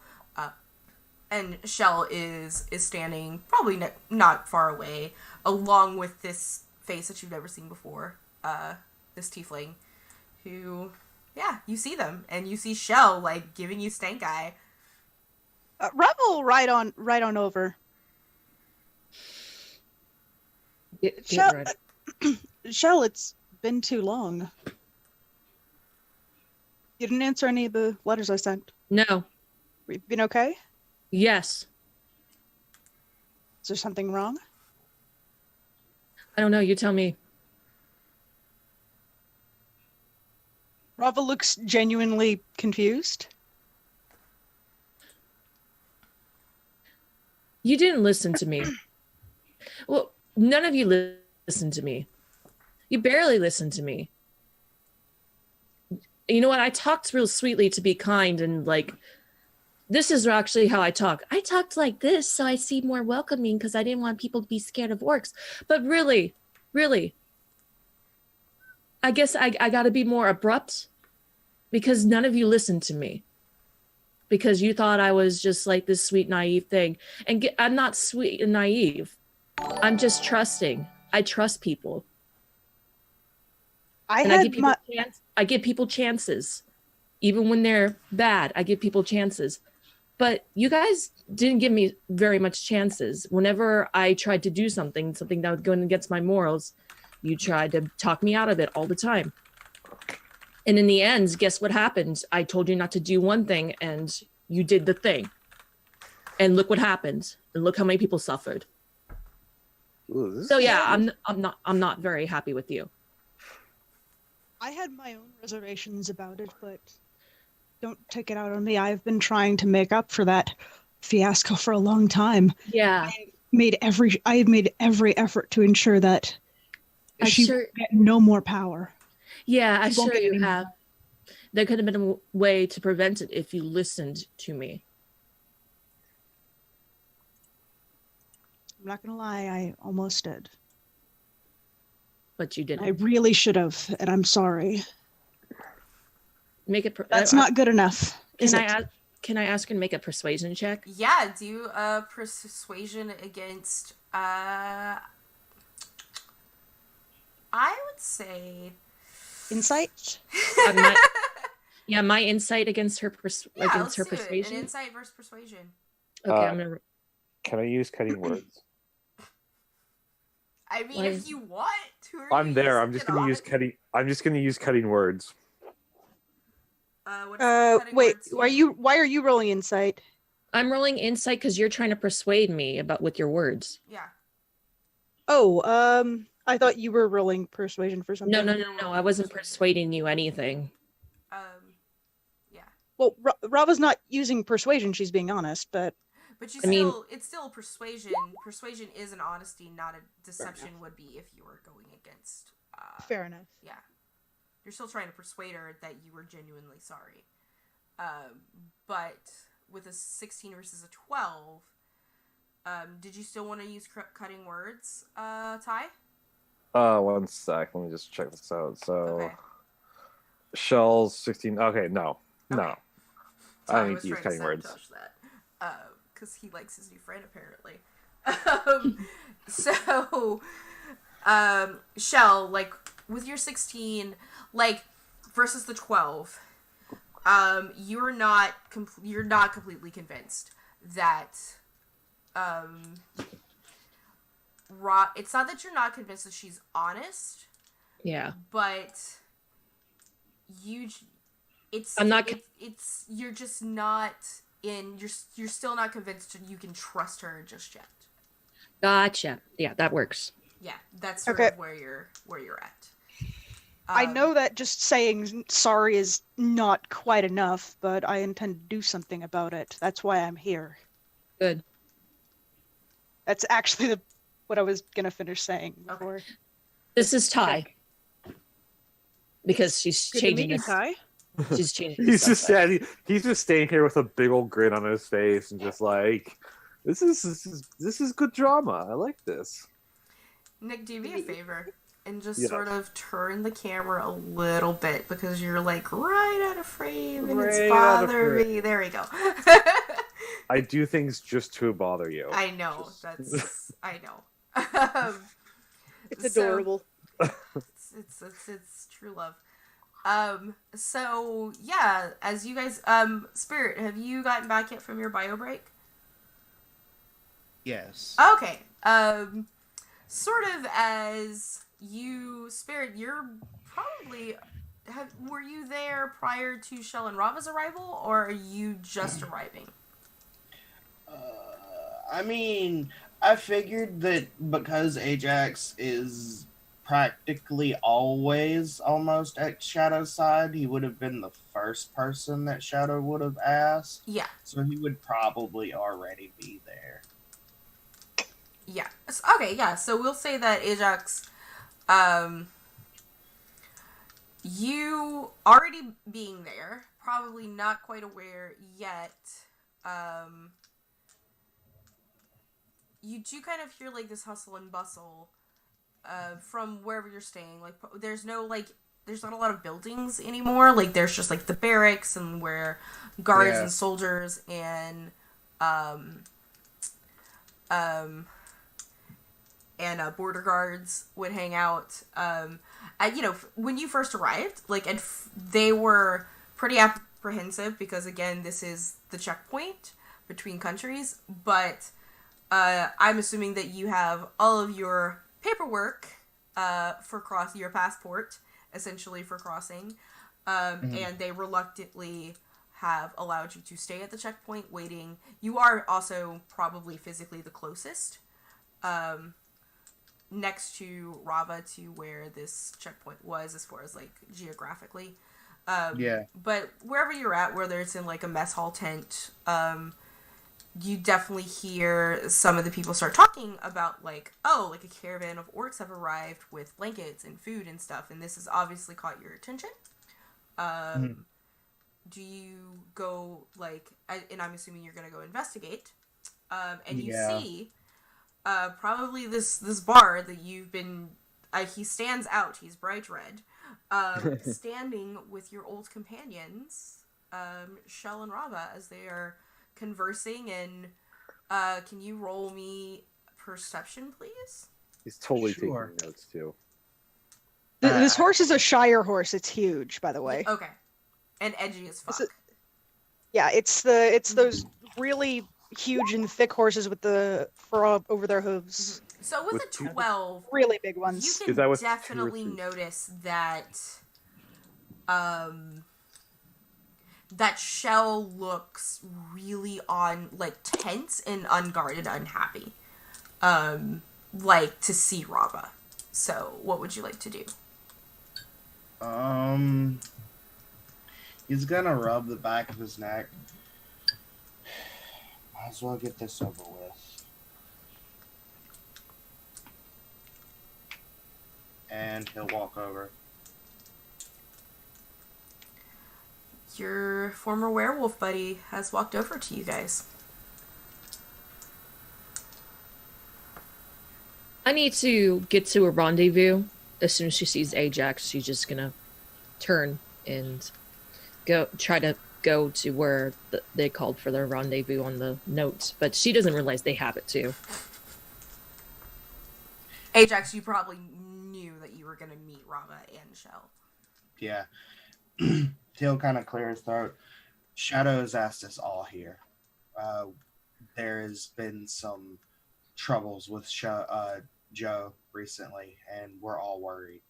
And Shell is standing probably not far away, along with this face that you've never seen before, this tiefling, who, yeah, you see them, and you see Shell like giving you stank eye. Rebel, right on over. Get Shell, ready. Shell, it's been too long. You didn't answer any of the letters I sent. No. We've been okay? Yes. Is there something wrong? I don't know. You tell me. Rava looks genuinely confused. You didn't listen to me. Well, none of you listened to me. You barely listened to me. You know what? I talked real sweetly to be kind and like, this is actually how I talk. I talked like this so I seem more welcoming because I didn't want people to be scared of orcs. But really, Really. I guess I got to be more abrupt because none of you listened to me. Because you thought I was just like this sweet, naive thing. And I'm not sweet and naive. I'm just trusting. I trust people. I And I give had people my I give people chances. Even when they're bad, I give people chances. But you guys didn't give me very much chances. Whenever I tried to do something that was going against my morals, you tried to talk me out of it all the time. And in the end, guess what happened? I told you not to do one thing and you did the thing. And look what happened. And look how many people suffered. Ooh, So yeah, I'm not very happy with you. I had my own reservations about it, but don't take it out on me. I've been trying to make up for that fiasco for a long time. Yeah. I have made every effort to ensure that she will get no more power. Yeah, I She won't sure get you any more. have. There could have been a way to prevent it if you listened to me. I'm not gonna lie, I almost did. But you didn't. I really should have, and I'm sorry. Make it. That's not good enough. Can I ask you to make a persuasion check? Yeah, do a persuasion against I would say Insight? My insight against her let's do persuasion. An insight versus persuasion. Okay, I'm gonna. Can I use cutting words? I mean, if you want, I'm there. I'm just gonna use cutting. I'm just gonna use cutting words. Wait. Why are you rolling insight? I'm rolling insight because you're trying to persuade me with your words. Yeah. Oh, I thought you were rolling persuasion for something. No. I wasn't persuading you anything. Yeah. Well, Rava's not using persuasion. She's being honest, but. But it's still persuasion. Persuasion is an honesty, not a deception would be if you were going against. Fair enough. Yeah. You're still trying to persuade her that you were genuinely sorry. But with a 16 versus a 12, did you still want to use cutting words, Ty? 1 sec. Let me just check this out. So, Okay. Shell's 16. Okay, no. Okay. No. I don't need to use cutting words. That. Because he likes his new friend, apparently. Shell, like, with your 16, like, versus the 12, you're not completely convinced that, it's not that you're not convinced that she's honest. Yeah. But you're just not you're still not convinced you can trust her just yet. Gotcha. Yeah, that works. Yeah, that's sort of where you're at. I know that just saying sorry is not quite enough, but I intend to do something about it. That's why I'm here. Good. That's actually what I was gonna finish saying before. This is Ty. Because she's changing this. Ty. She's changing. He's just staying here with a big old grin on his face and just like, this is good drama. I like this. Nick, do me a favor and just sort of turn the camera a little bit because you're like right out of frame and it's bothering me. There we go. I do things just to bother you. I know. I know. It's adorable. It's true love. So yeah, as you guys, Spirit, have you gotten back yet from your bio break? Yes. Okay. Sort of as you, Spirit, you're probably, were you there prior to Shell and Rava's arrival, or are you just arriving? I mean, I figured that because Ajax is practically always almost at Shadow's side, he would have been the first person that Shadow would have asked. Yeah. So he would probably already be there. Yeah. Okay, yeah. So we'll say that Ajax, you already being there, probably not quite aware yet, you do kind of hear like this hustle and bustle from wherever you're staying, like there's not a lot of buildings anymore. Like there's just like the barracks and where guards and soldiers and border guards would hang out. When you first arrived, they were pretty apprehensive because again, this is the checkpoint between countries. But I'm assuming that you have all of your paperwork for your passport, essentially for crossing, and they reluctantly have allowed you to stay at the checkpoint waiting. You are also probably physically the closest next to Rava to where this checkpoint was as far as like geographically. But wherever you're at, whether it's in like a mess hall tent, you definitely hear some of the people start talking about like, oh, like a caravan of orcs have arrived with blankets and food and stuff, and this has obviously caught your attention. Do you go and I'm assuming you're gonna go investigate, and you see probably this bar that you've been. He stands out. He's bright red, standing with your old companions, Shell and Rava, as they are conversing. And can you roll me perception, please? He's totally Sure. taking notes too. This horse is a Shire horse. It's huge, by the way. Okay, and edgy as fuck. Yeah, it's those really huge and thick horses with the fur over their hooves. So with a 12, Really big you ones. can Is that with 2 or definitely 3? notice that that Shell looks really tense and unguarded, unhappy. To see Rava. So what would you like to do? He's gonna rub the back of his neck. Might as well get this over with. And he'll walk over. Your former werewolf buddy has walked over to you guys. I need to get to a rendezvous. As soon as she sees Ajax, she's just gonna turn and try to go to where they called for their rendezvous on the note. But she doesn't realize they have it too. Ajax, you probably knew that you were going to meet Rava and Shell. Yeah. He'll kind of clear his throat. Shadow has asked us all here. There's been some troubles with Joe recently, and we're all worried.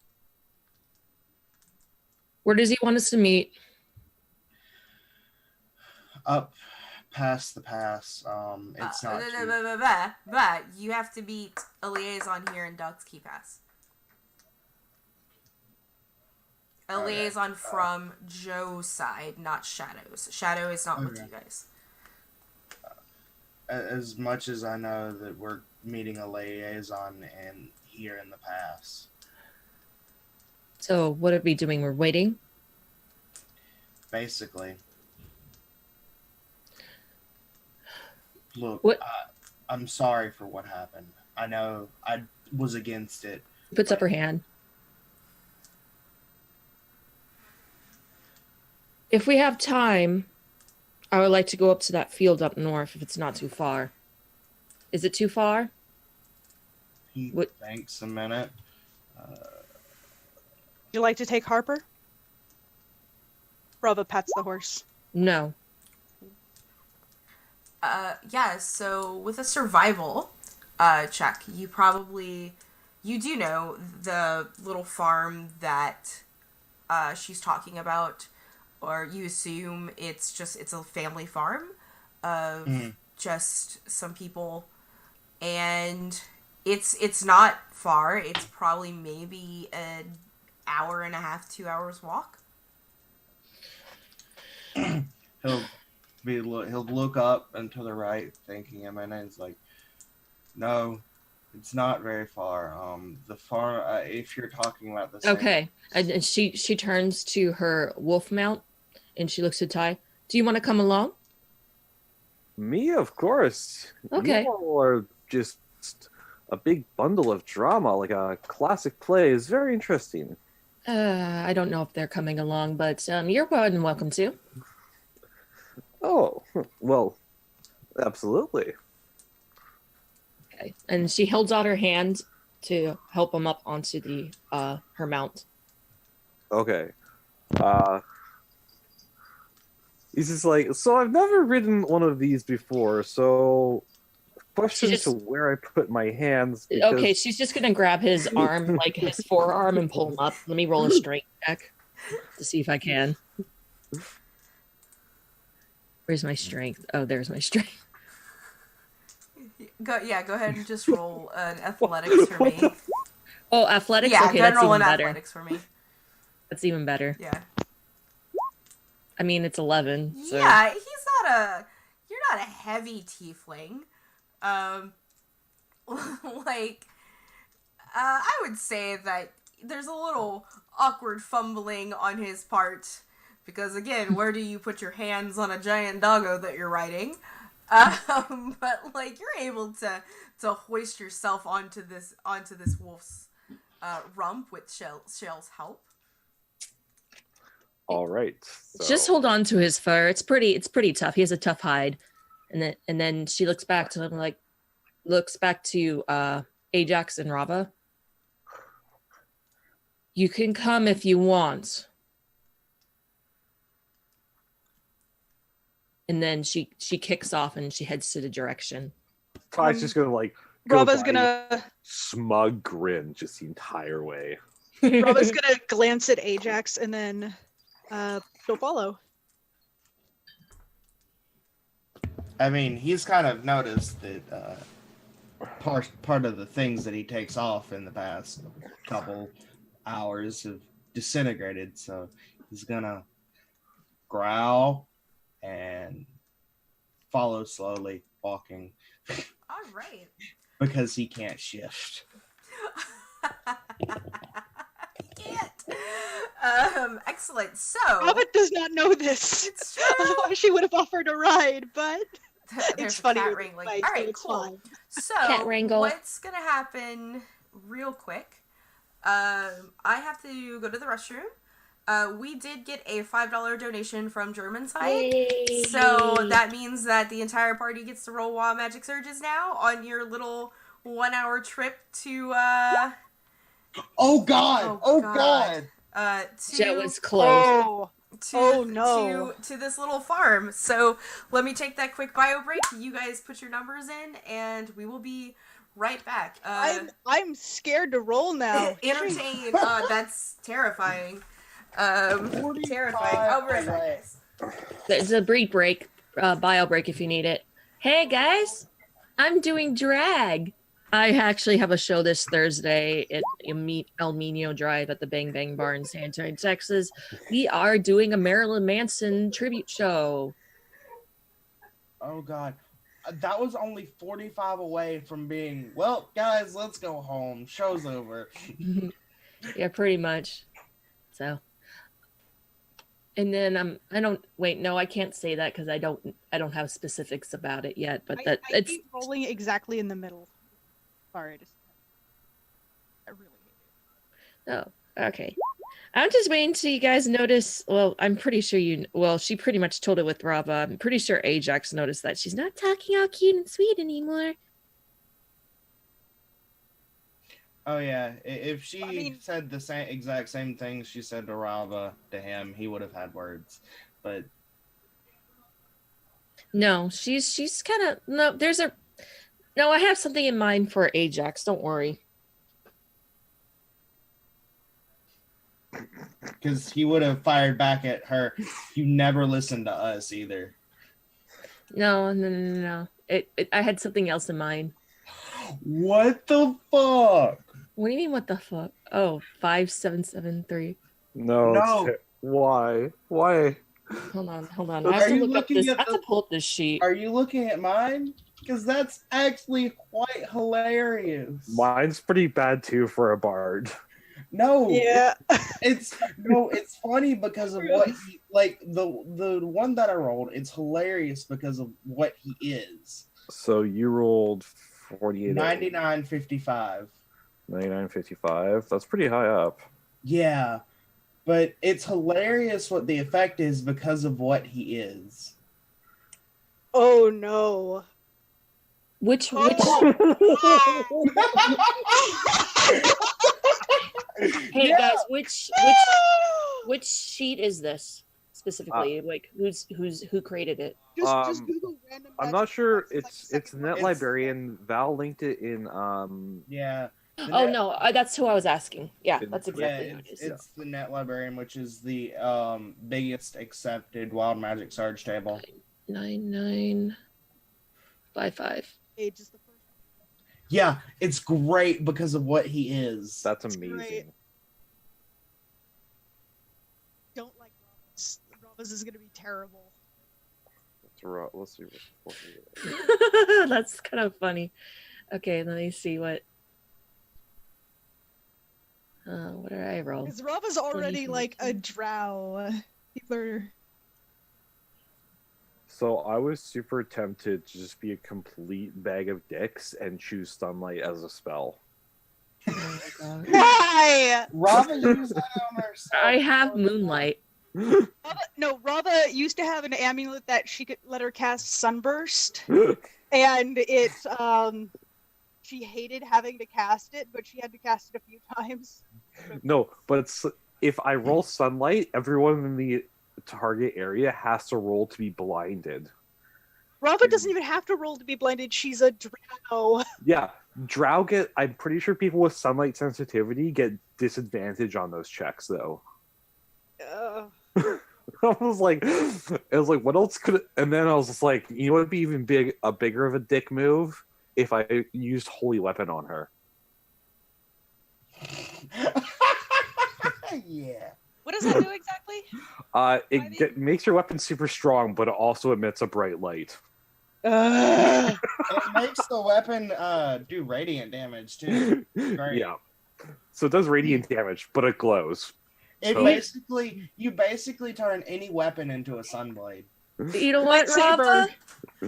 Where does he want us to meet? Up past the pass. It's not But you have to beat a liaison here in Duck's Key Pass. A liaison from Joe's side, not Shadow's. Shadow is not with you guys. As much as I know that we're meeting a liaison here in the pass. So what are we doing? We're waiting? Basically. Look, What? I'm sorry for what happened. I know I was against it. Puts up her hand. If we have time, I would like to go up to that field up north if it's not too far. Is it too far? He What- thinks a minute. Would you like to take Harper? Rava pats the horse. No. Yeah, so with a survival check, you do know the little farm that she's talking about, or you assume it's a family farm of just some people, and it's not far. It's probably maybe an hour and a half, 2 hours walk. He'll look up and to the right, thinking in my name. He's like, no, it's not very far. The farm. If you're talking about the same. Okay. And she turns to her wolf mount and she looks at Ty. Do you want to come along? Me, of course. Okay. You all are just a big bundle of drama, like a classic play, is very interesting. I don't know if they're coming along, but you're more than welcome to. Oh, well, absolutely. Okay. And she holds out her hand to help him up onto the her mount. Okay. He's just like, so I've never ridden one of these before, so question Just- to where I put my hands. Okay, she's just gonna grab his arm, like his forearm, and pull him up. Let me roll a strength check to see if I can. Where's my strength? Oh, there's my strength. Go ahead and just roll an athletics for me. Oh, athletics. Yeah, Okay, go ahead that's and roll even an better. athletics for me. That's even better. Yeah. I mean, it's 11. So. Yeah, you're not a heavy tiefling. Like, I would say that there's a little awkward fumbling on his part because, again, where do you put your hands on a giant doggo that you're riding? But like you're able to hoist yourself onto this wolf's rump with Shell's help. All right. Just so- hold on to his fur. It's pretty tough. He has a tough hide. And then she looks back to him, like looks back to Ajax and Rava. You can come if you want. And then she kicks off and she heads to the direction. Ty's just gonna like go Rava's by gonna smug grin just the entire way. Rava's gonna glance at Ajax and then she'll follow. I mean, he's kind of noticed that part of the things that he takes off in the past couple hours have disintegrated, so he's gonna growl and follow slowly, walking All right. because he can't shift. Can't. Excellent. So Rava does not know this. it's true. Otherwise, she would have offered a ride, but There's it's a funny. cat with wrangling. advice, All so right, it's cool. fine. So Cat wrangle. what's gonna happen real quick? I have to go to the restroom. We did get a $5 donation from German side. So that means that the entire party gets to roll Wild Magic Surges now on your little 1 hour trip to Oh God! Oh, Oh God. God! That to was close. Oh no. to this little farm. So let me take that quick bio break. You guys put your numbers in and we will be right back. I'm scared to roll now. Entertain. That's terrifying. Terrifying. I'll be right back, guys. There's a break, bio break if you need it. Hey guys, I'm doing drag. I actually have a show this Thursday at El Mino Drive at the Bang Bang Bar in San Antonio, Texas. We are doing a Marilyn Manson tribute show. Oh God! That was only 45 away from being. Well, guys, let's go home. Show's over. Yeah, pretty much. So, and then I don't wait. No, I can't say that because I don't have specifics about it yet. But I it's keep rolling exactly in the middle. Sorry, I really hate it. oh okay. I'm just waiting till you guys notice. Well, I'm pretty sure she pretty much told it with Rava. I'm pretty sure Ajax noticed that she's not talking all cute and sweet anymore. Oh yeah, if she said the exact same thing she said to Rava to him, he would have had words. But No, she's kind of no. I have something in mind for Ajax. Don't worry. because he would have fired back at her, you never listened to us either. No. I had something else in mind. What the fuck? What do you mean? What the fuck? Oh, 5773. No. No. Why? Hold on. Are I have to you look up looking this. at I have to the- pull up this sheet. Are you looking at mine? Because that's actually quite hilarious. Mine's pretty bad too for a bard. No. Yeah. It's funny because of what he, like the one that I rolled, it's hilarious because of what he is. So you rolled 48. 99.55. 99.55. That's pretty high up. Yeah, but it's hilarious what the effect is because of what he is. Oh no. Which hey Yeah. guys, which sheet is this specifically? Like who created it? Just Google random. I'm magic not sure. effects, like, It's second Net one. Librarian. Val linked it in Yeah. The Oh net- no, that's who I was asking. Yeah, Didn't- that's Yeah, exactly who it is. it's the Net Librarian, which is the biggest accepted Wild Magic Surge table. 9955. Age is the first. Yeah, it's great because of what he is. That's It's amazing. great. Don't like Ravas. Ravas is gonna be terrible. Let's see. That's kind of funny. Okay, let me see what did I roll? Because Rava's already 20, like a drow. People are. So I was super tempted to just be a complete bag of dicks and choose Sunlight as a spell. Oh my God. Why? Rava used that on herself. I have Moonlight. Rava used to have an amulet that she could let her cast Sunburst, and it she hated having to cast it, but she had to cast it a few times. No, but if I roll Sunlight, everyone in the target area has to roll to be blinded. Rava doesn't even have to roll to be blinded. She's a drow. Yeah, Drow get. I'm pretty sure people with Sunlight sensitivity get disadvantage on those checks, though. I was like, what else could? And then I was just like, you know, what would be even bigger of a dick move if I used Holy Weapon on her. Yeah. What does that do exactly? It makes your weapon super strong, but it also emits a bright light. It makes the weapon do radiant damage too. Great. Yeah. So it does radiant damage, but it glows. You basically turn any weapon into a sunblade. You know what, Lightsaber.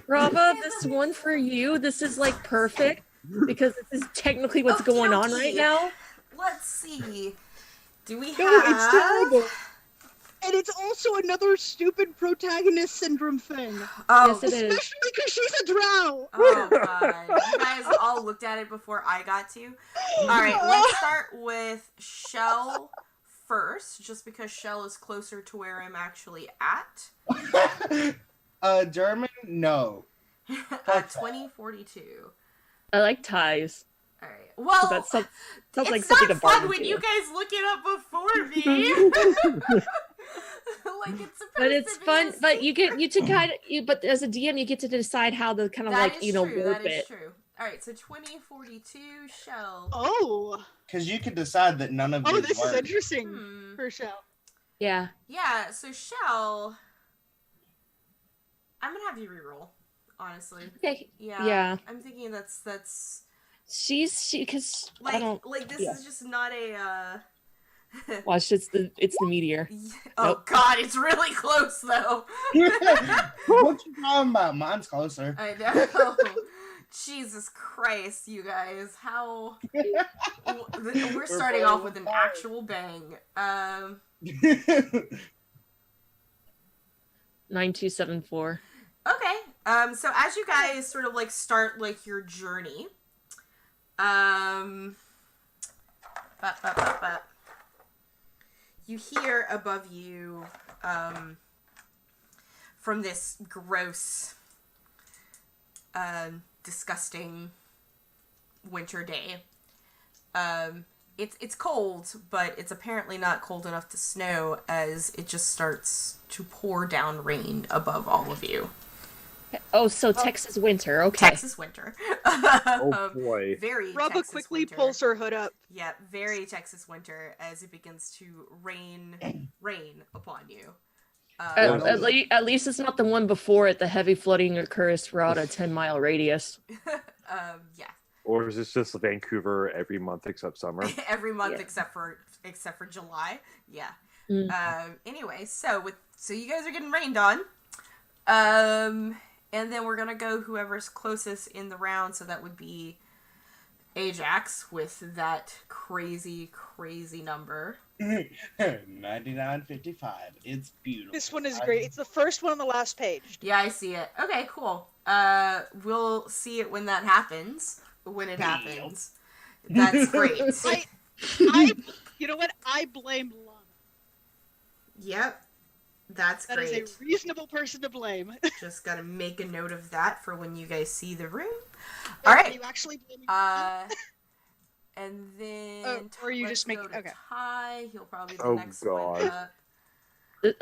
Rava, this one for you. This is like perfect because this is technically what's going on right now. Let's see. Do we have? No, it's terrible. And it's also another stupid protagonist syndrome thing. Oh, Yes, it is. Especially because she's a drow. oh God! You guys all looked at it before I got to. All right, let's start with Shell first, just because Shell is closer to where I'm actually at. German? No. 2042. I like ties. All right. Well, So that sounds like it's something not a fun Barbie when do. you guys look it up before me. Like it's supposed But it's to be fun. a But you secret. get to kind of but as a DM you get to decide how to kind of That like is warp true. That is it. true. All right, so 2042 Shell. Oh. Because you could decide that none of Oh, these this is work. interesting Hmm. for Shell. Yeah. Yeah, so Shell. I'm gonna have you reroll, honestly. Okay. Yeah. Yeah. I'm thinking that's She because I like don't this yeah. is just not a watch. It's the meteor. Oh Nope. God, it's really close though. What you talking about? Mine's closer. I know. Jesus Christ, you guys! How we're starting off with an actual bang. 9274. Okay. So as you guys sort of like start like your journey, you hear above you, from this gross, disgusting winter day. It's cold, but it's apparently not cold enough to snow, as it just starts to pour down rain above all of you. Oh, so Texas winter. Okay. Texas winter. Oh boy. Very Rava Texas quickly winter. pulls her hood up. Yeah, very Texas winter as it begins to rain upon you. At least it's not the one before it. The heavy flooding occurs throughout a 10-mile radius. Yeah. Or is this just Vancouver every month except summer? Every month Yeah. except for July. Yeah. Mm. Anyway, so you guys are getting rained on. And then we're gonna go whoever's closest in the round, so that would be Ajax with that crazy, crazy number. 99.55. It's beautiful. This one is great. It's the first one on the last page. Yeah, I see it. Okay, cool. We'll see it when that happens. When it happens. That's great. I you know what? I blame Lana. Yep. That's That great. is a reasonable person to blame. Just gotta make a note of that for when you guys see the room. Are Alright. you actually blaming Lana? And then or are you let's just making go to okay? Ty. He'll probably be the Oh, next God. one up.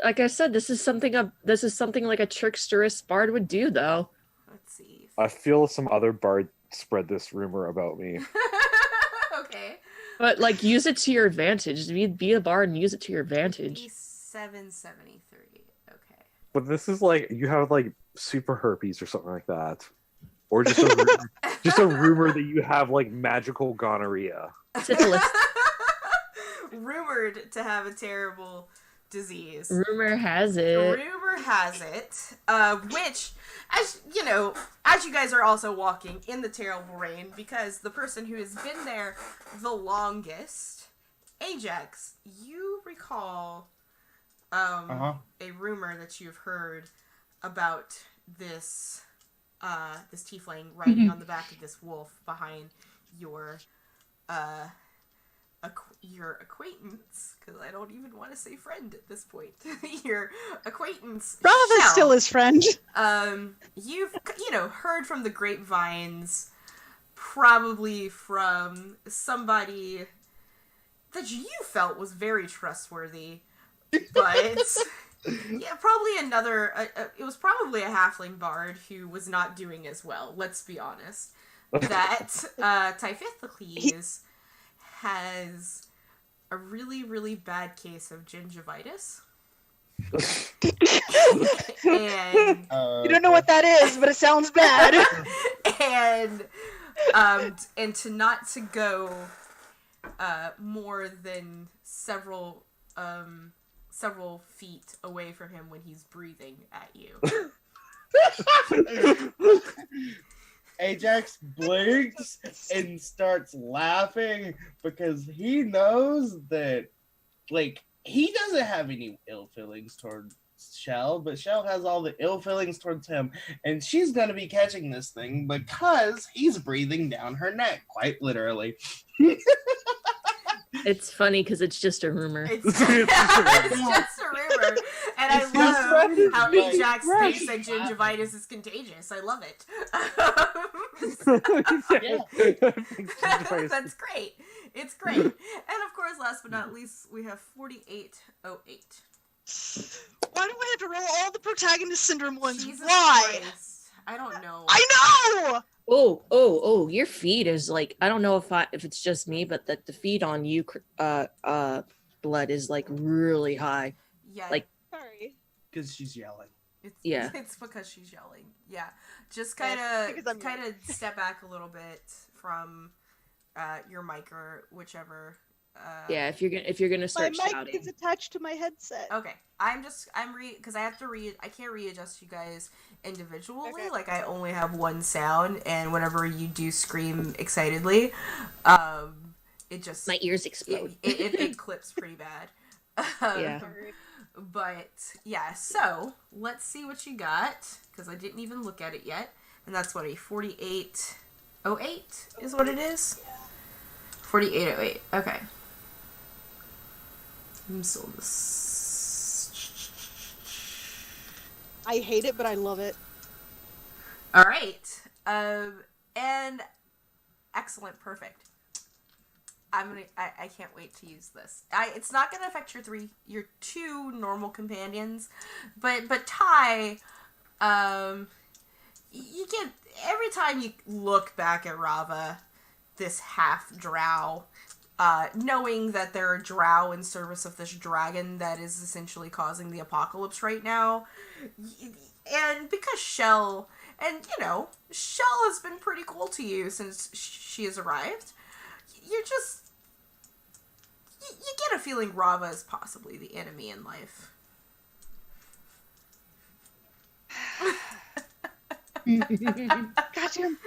Like I said, this is something like a tricksterous bard would do, though. Let's see. I feel some other bard spread this rumor about me. Okay. But like, use it to your advantage. Be a bard and use it to your advantage. He's 773. Okay. But this is like you have like super herpes or something like that, or just a rumor, just a rumor that you have like magical gonorrhea. Syphilis. Rumored to have a terrible disease. Rumor has it. Rumor has it, which, as you know, as you guys are also walking in the terrible rain, because the person who has been there the longest, Ajax, you recall a rumor that you've heard about this this tiefling riding on the back of this wolf behind your your acquaintance, because I don't even want to say friend at this point. Your acquaintance Rava's Shell. still his friend. You've heard from the grapevines, probably from somebody that you felt was very trustworthy, but yeah, probably another. It was probably a halfling bard who was not doing as well. Let's be honest. That Typhithocles has a really, really bad case of gingivitis. And You don't know what that is, but it sounds bad. and to not to go more than several feet away from him when he's breathing at you. Ajax blinks and starts laughing because he knows that, like, he doesn't have any ill feelings towards Shell, but Shell has all the ill feelings towards him, and she's gonna be catching this thing because he's breathing down her neck, quite literally. It's funny because it's just a rumor. It's just a rumor. And I love how Ajax thinks that gingivitis is contagious. I love it. That's great. It's great. And of course, last but not least, we have 4808. Why do I have to roll all the protagonist syndrome ones? Jesus Why? Christ. I don't know. I know! Oh, your feed is like, I don't know if it's just me, but the feed on you, blood is like really high. Yeah. Like, Sorry. Because she's yelling. It's because she's yelling. Yeah. Just kind of step back a little bit from your mic or whichever. Yeah, if you're gonna My start mic shouting. is attached to my headset. Okay. Because I have to I can't readjust you guys individually. Okay. Like, I only have one sound, and whenever you do scream excitedly, it just My ears explode. it clips pretty bad. Yeah. But yeah, so let's see what you got, because I didn't even look at it yet, and that's what a 4808 is what it is. 4808. Okay. So this. I hate it, but I love it. All right. And excellent, perfect. I can't wait to use this. It's not gonna affect your two normal companions, but Ty, you get, every time you look back at Rava, this half drow, knowing that there are drow in service of this dragon that is essentially causing the apocalypse right now, and because Shell has been pretty cool to you since she has arrived. You get a feeling Rava is possibly the enemy in life. Goddamn.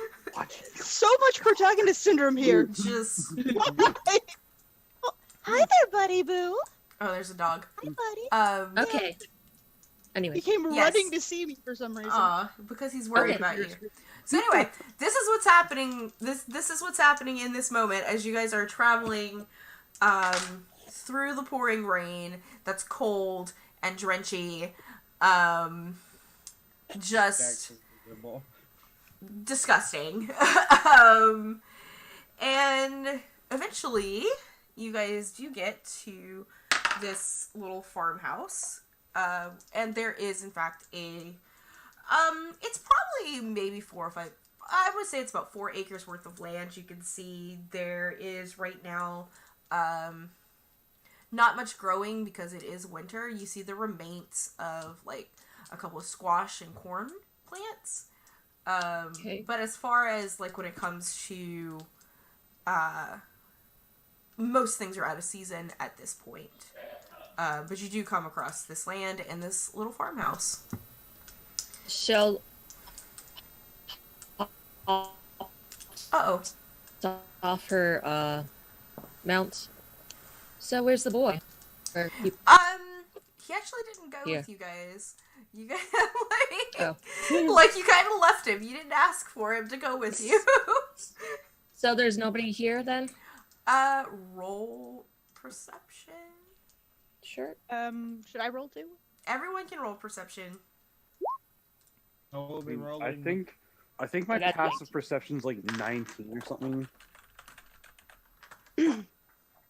So much protagonist syndrome here. Just Hi there, buddy boo. oh, there's a dog. Hi, buddy. Okay. Anyway. He came Yes. running to see me for some reason. Because he's worried Okay. about you. So anyway, this is what's happening. This is what's happening in this moment as you guys are traveling through the pouring rain that's cold and drenchy. Just Jackson's miserable. disgusting. And eventually you guys do get to this little farmhouse. And there is in fact a it's probably maybe 4 or 5, I would say it's about 4 acres worth of land. You can see there is right now not much growing because it is winter. You see the remains of like a couple of squash and corn plants. Okay. But as far as like when it comes to most things are out of season at this point. But you do come across this land and this little farmhouse. Shell Uh-oh. off her mount. So where's the boy? Or he- He actually didn't go Here. with you guys. You guys Oh. like you kind of left him. You didn't ask for him to go with you. So there's nobody here then? Roll perception. Sure. Should I roll too? Everyone can roll perception. I will be rolling. I think my I got passive 19. perception's like 19 or something.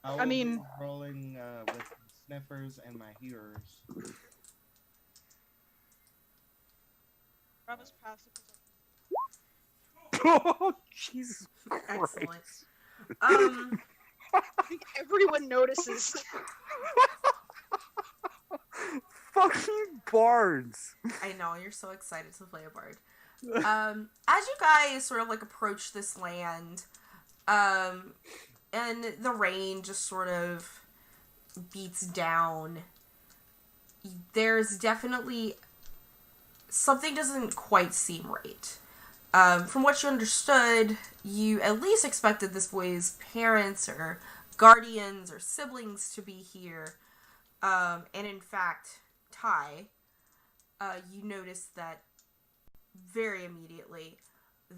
I mean- be rolling with sniffers and my hearers. Bravo's passive. Oh, Jesus Excellent. Christ. I think everyone notices. Fucking bards. I know, you're so excited to play a bard. As you guys sort of like approach this land, and the rain just sort of beats down, there's definitely something doesn't quite seem right. From what you understood, you at least expected this boy's parents or guardians or siblings to be here. And in fact, Ty, you noticed that very immediately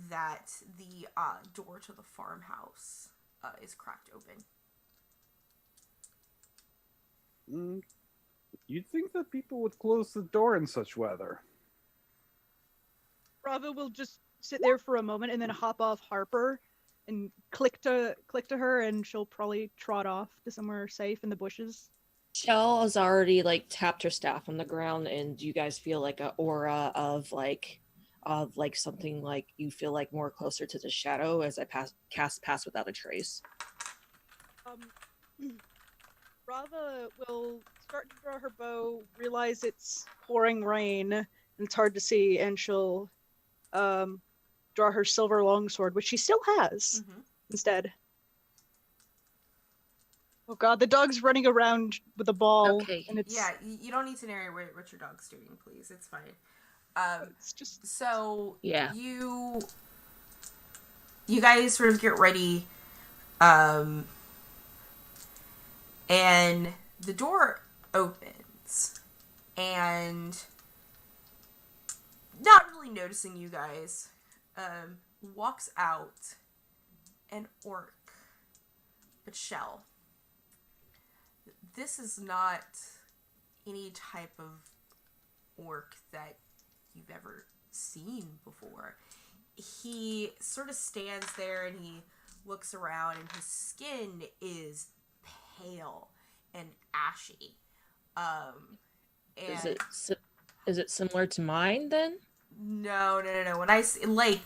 that the door to the farmhouse is cracked open. You'd think that people would close the door in such weather. Bravo will just sit there for a moment and then hop off Harper and click to her, and she'll probably trot off to somewhere safe in the bushes. Shell has already like tapped her staff on the ground, and you guys feel like an aura of like something like you feel like more closer to the shadow as I cast Pass Without a Trace. Brava will start to draw her bow, realize it's pouring rain and it's hard to see, and she'll draw her silver longsword, which she still has, instead. Oh god, the dog's running around with a ball. Okay. And it's, Yeah, you don't need to narrate what your dog's doing, please. It's fine. it's just So Yeah. you guys sort of get ready, and the door opens, and not really noticing you guys, walks out an orc, but Shell. This is not any type of orc that you've ever seen before. He sort of stands there and he looks around, and his skin is pale and ashy. And Is it similar to mine then? no. When I say like,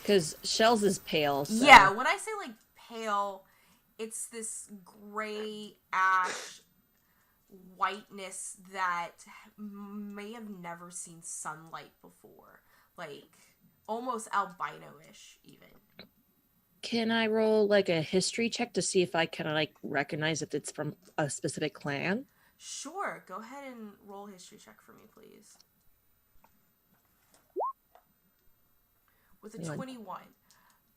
Because Shell's is pale. So. yeah, when I say like pale, it's this gray ash whiteness that may have never seen sunlight before, like almost albino-ish even. Can I roll like a history check to see if I can like recognize if it's from a specific clan? Sure, go ahead and roll a history check for me, please. with a Yeah. 21.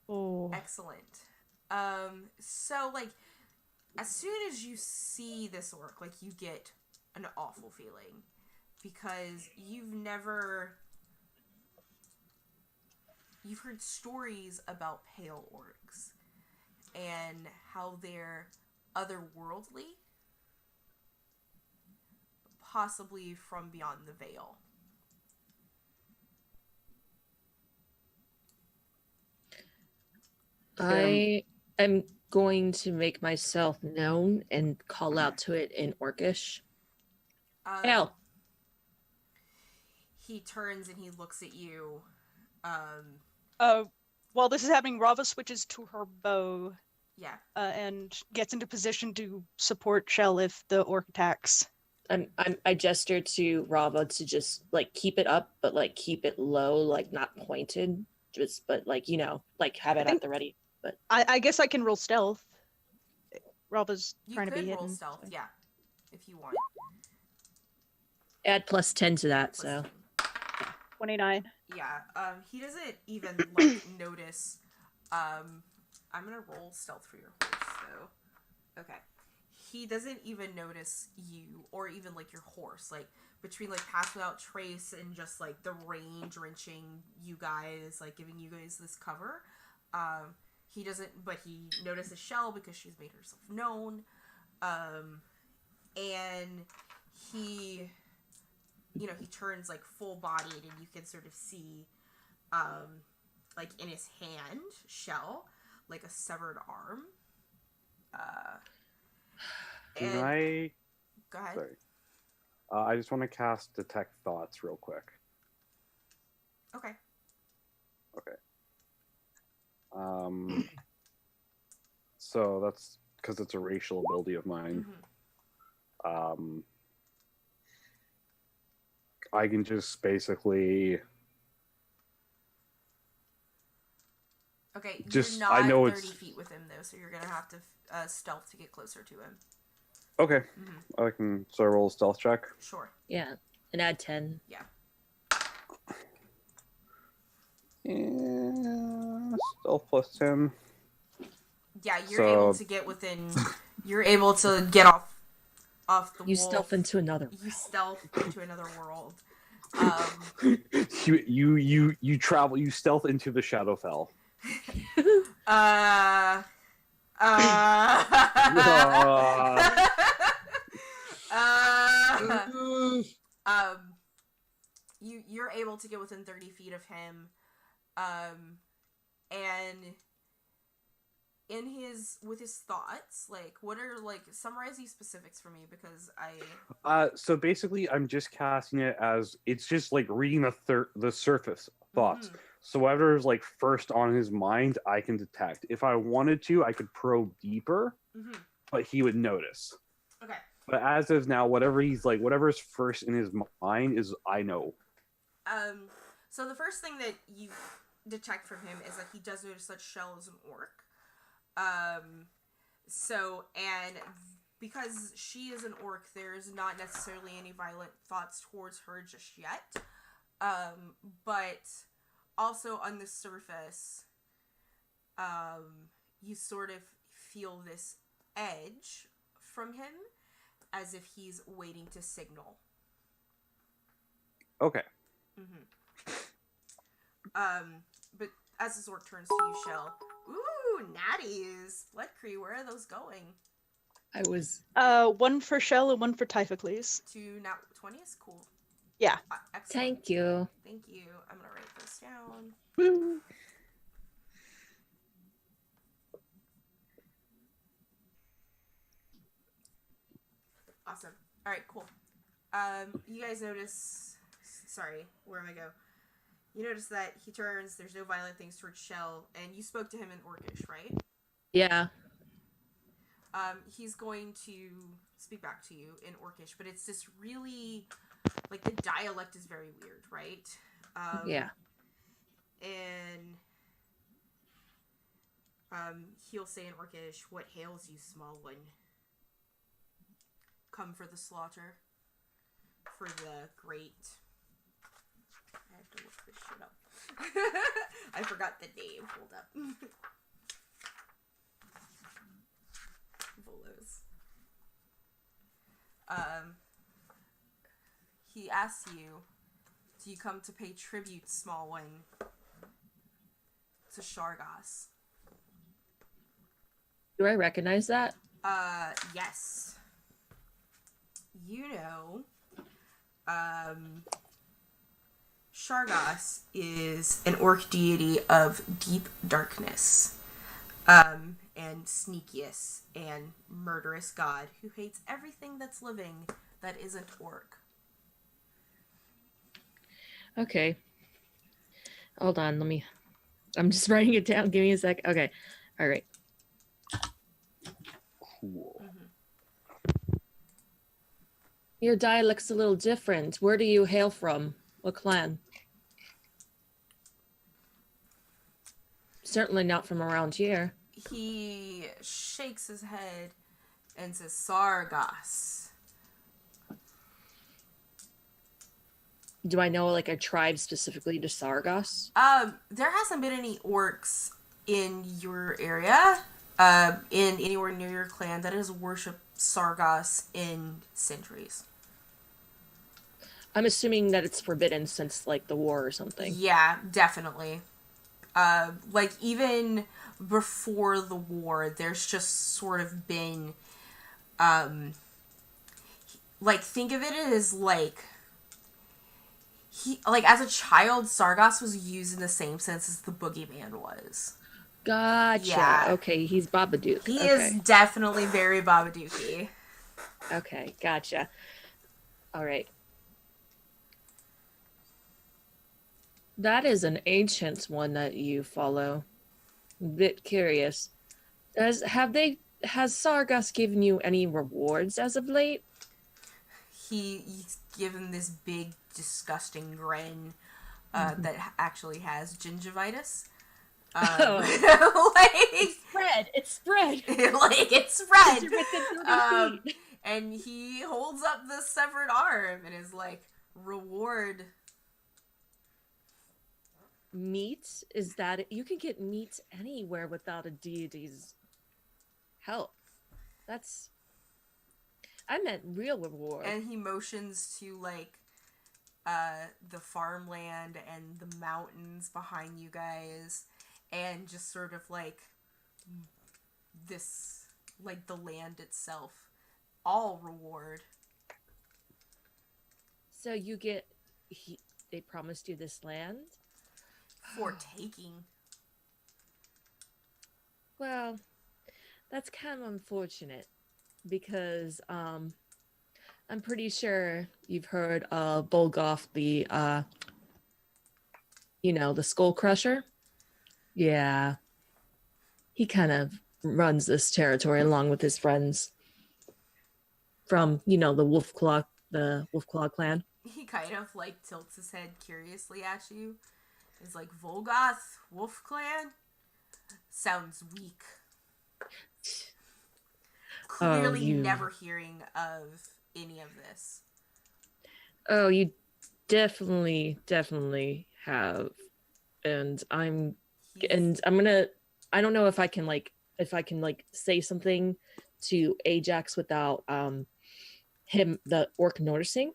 Oh. Excellent. So like, as soon as you see this orc, like, you get an awful feeling because you've heard stories about pale orcs and how they're otherworldly, possibly from beyond the veil. I am going to make myself known and call out to it in Orcish. Hell. He turns and he looks at you. While this is happening, Rava switches to her bow Yeah. and gets into position to support Shell if the orc attacks. I gesture to Rava to just like keep it up, but like keep it low, like not pointed, but like like have it at the ready. But I guess I can roll stealth. Rava's trying to be You could roll hidden. stealth, so. yeah, if you want. add +10 to that. Plus So 10. 29. Yeah. He doesn't even like notice. I'm gonna roll stealth for your horse though. Okay. He doesn't even notice you or even like your horse. Like between like Pass Without Trace and just like the rain drenching you guys, like giving you guys this cover. He doesn't, but he notices Shell because she's made herself known. And he, he turns like full bodied and you can sort of see, like in his hand, Shell, like a severed arm. Can and- I? Go ahead. Sorry. I just want to cast Detect Thoughts real quick. Okay. So that's because it's a racial ability of mine. Mhm. I can just basically Okay, Just- you're I not know 30 it's- feet with him though, so you're gonna have to stealth to get closer to him. okay. Mhm. I can roll a stealth check. Sure. yeah, and add 10. Yeah. Yeah, stealth +10. Yeah, you're able to get within. You're able to get off the You wolf. stealth into another. You stealth into another world. You travel. You stealth into the Shadowfell. You're able to get within 30 feet of him, and with his thoughts, like, what are, like, summarize these specifics for me, because So basically, I'm just casting it as it's just like reading the surface thoughts. Mhm. So whatever's like first on his mind, I can detect. If I wanted to, I could probe deeper, Mhm. but he would notice. Okay. But as of now, whatever's first in his mind is I know. So the first thing that you detect from him is that he does notice that Shell is an orc. And because she is an orc, there's not necessarily any violent thoughts towards her just yet. But also on the surface, you sort of feel this edge from him as if he's waiting to signal. Okay. But as this orc turns to you, Shell, ooh, natties! Blood Cree, where are those going? I was. One for Shell and one for Typhocles. To nat 20s? Cool. Yeah. Excellent. Thank you. Thank you. I'm gonna write this down. Woo. Awesome. All right, cool. You guys notice? Sorry, where am I go? You notice that he turns. There's no violent things towards Shell, and you spoke to him in Orcish, right? Yeah. He's going to speak back to you in Orcish, but it's this really, like, the dialect is very weird, right? Yeah. And he'll say in Orcish, "What hails you, small one? Come for the slaughter, for the great." I have to look this shit up. I forgot the name. Hold up. Volos. He asks you, do you come to pay tribute, small one, to Shargas? Do I recognize that? Yes. You know, Shargas is an orc deity of deep darkness, and sneakiest and murderous god who hates everything that's living that isn't orc. Okay. Hold on, I'm just writing it down. Give me a sec. Okay. All right. Cool. Your dialect's a little different. Where do you hail from? What clan? Certainly not from around here. He shakes his head and says, Sargas. Do I know like a tribe specifically to Sargas? There hasn't been any orcs in your area, in anywhere near your clan that has worshipped Sargas in centuries. I'm assuming that it's forbidden since like the war or something. Yeah, definitely. Like even before the war, there's just sort of been, like think of it as like, as a child, Sargas was used in the same sense as the boogeyman was. Gotcha. Yeah. Okay, he's Babadook. He okay. is definitely very Babadooky. Okay, gotcha. All right. That is an ancient one that you follow. Bit curious. Has Sargas given you any rewards as of late? He's given this big, disgusting grin that actually has gingivitis. It's spread. It's spread. Like, it's spread. It's within 30 feet. And he holds up the severed arm and is like, reward. Meat? Is that you can get meat anywhere without a deity's help. That's I meant real reward. And he motions to like the farmland and the mountains behind you guys, and just sort of like this, like the land itself, all reward. So you get they promised you this land For taking. Well, that's kind of unfortunate because I'm pretty sure you've heard of Bolgoth, the the Skull Crusher. Yeah, he kind of runs this territory along with his friends from the Wolfclaw clan. He kind of like tilts his head curiously at you. He's like, Volgoth, Wolf Clan? Sounds weak. Clearly never hearing of any of this. Oh, you definitely have. And I'm gonna, I don't know if I can say something to Ajax without him, the orc, noticing.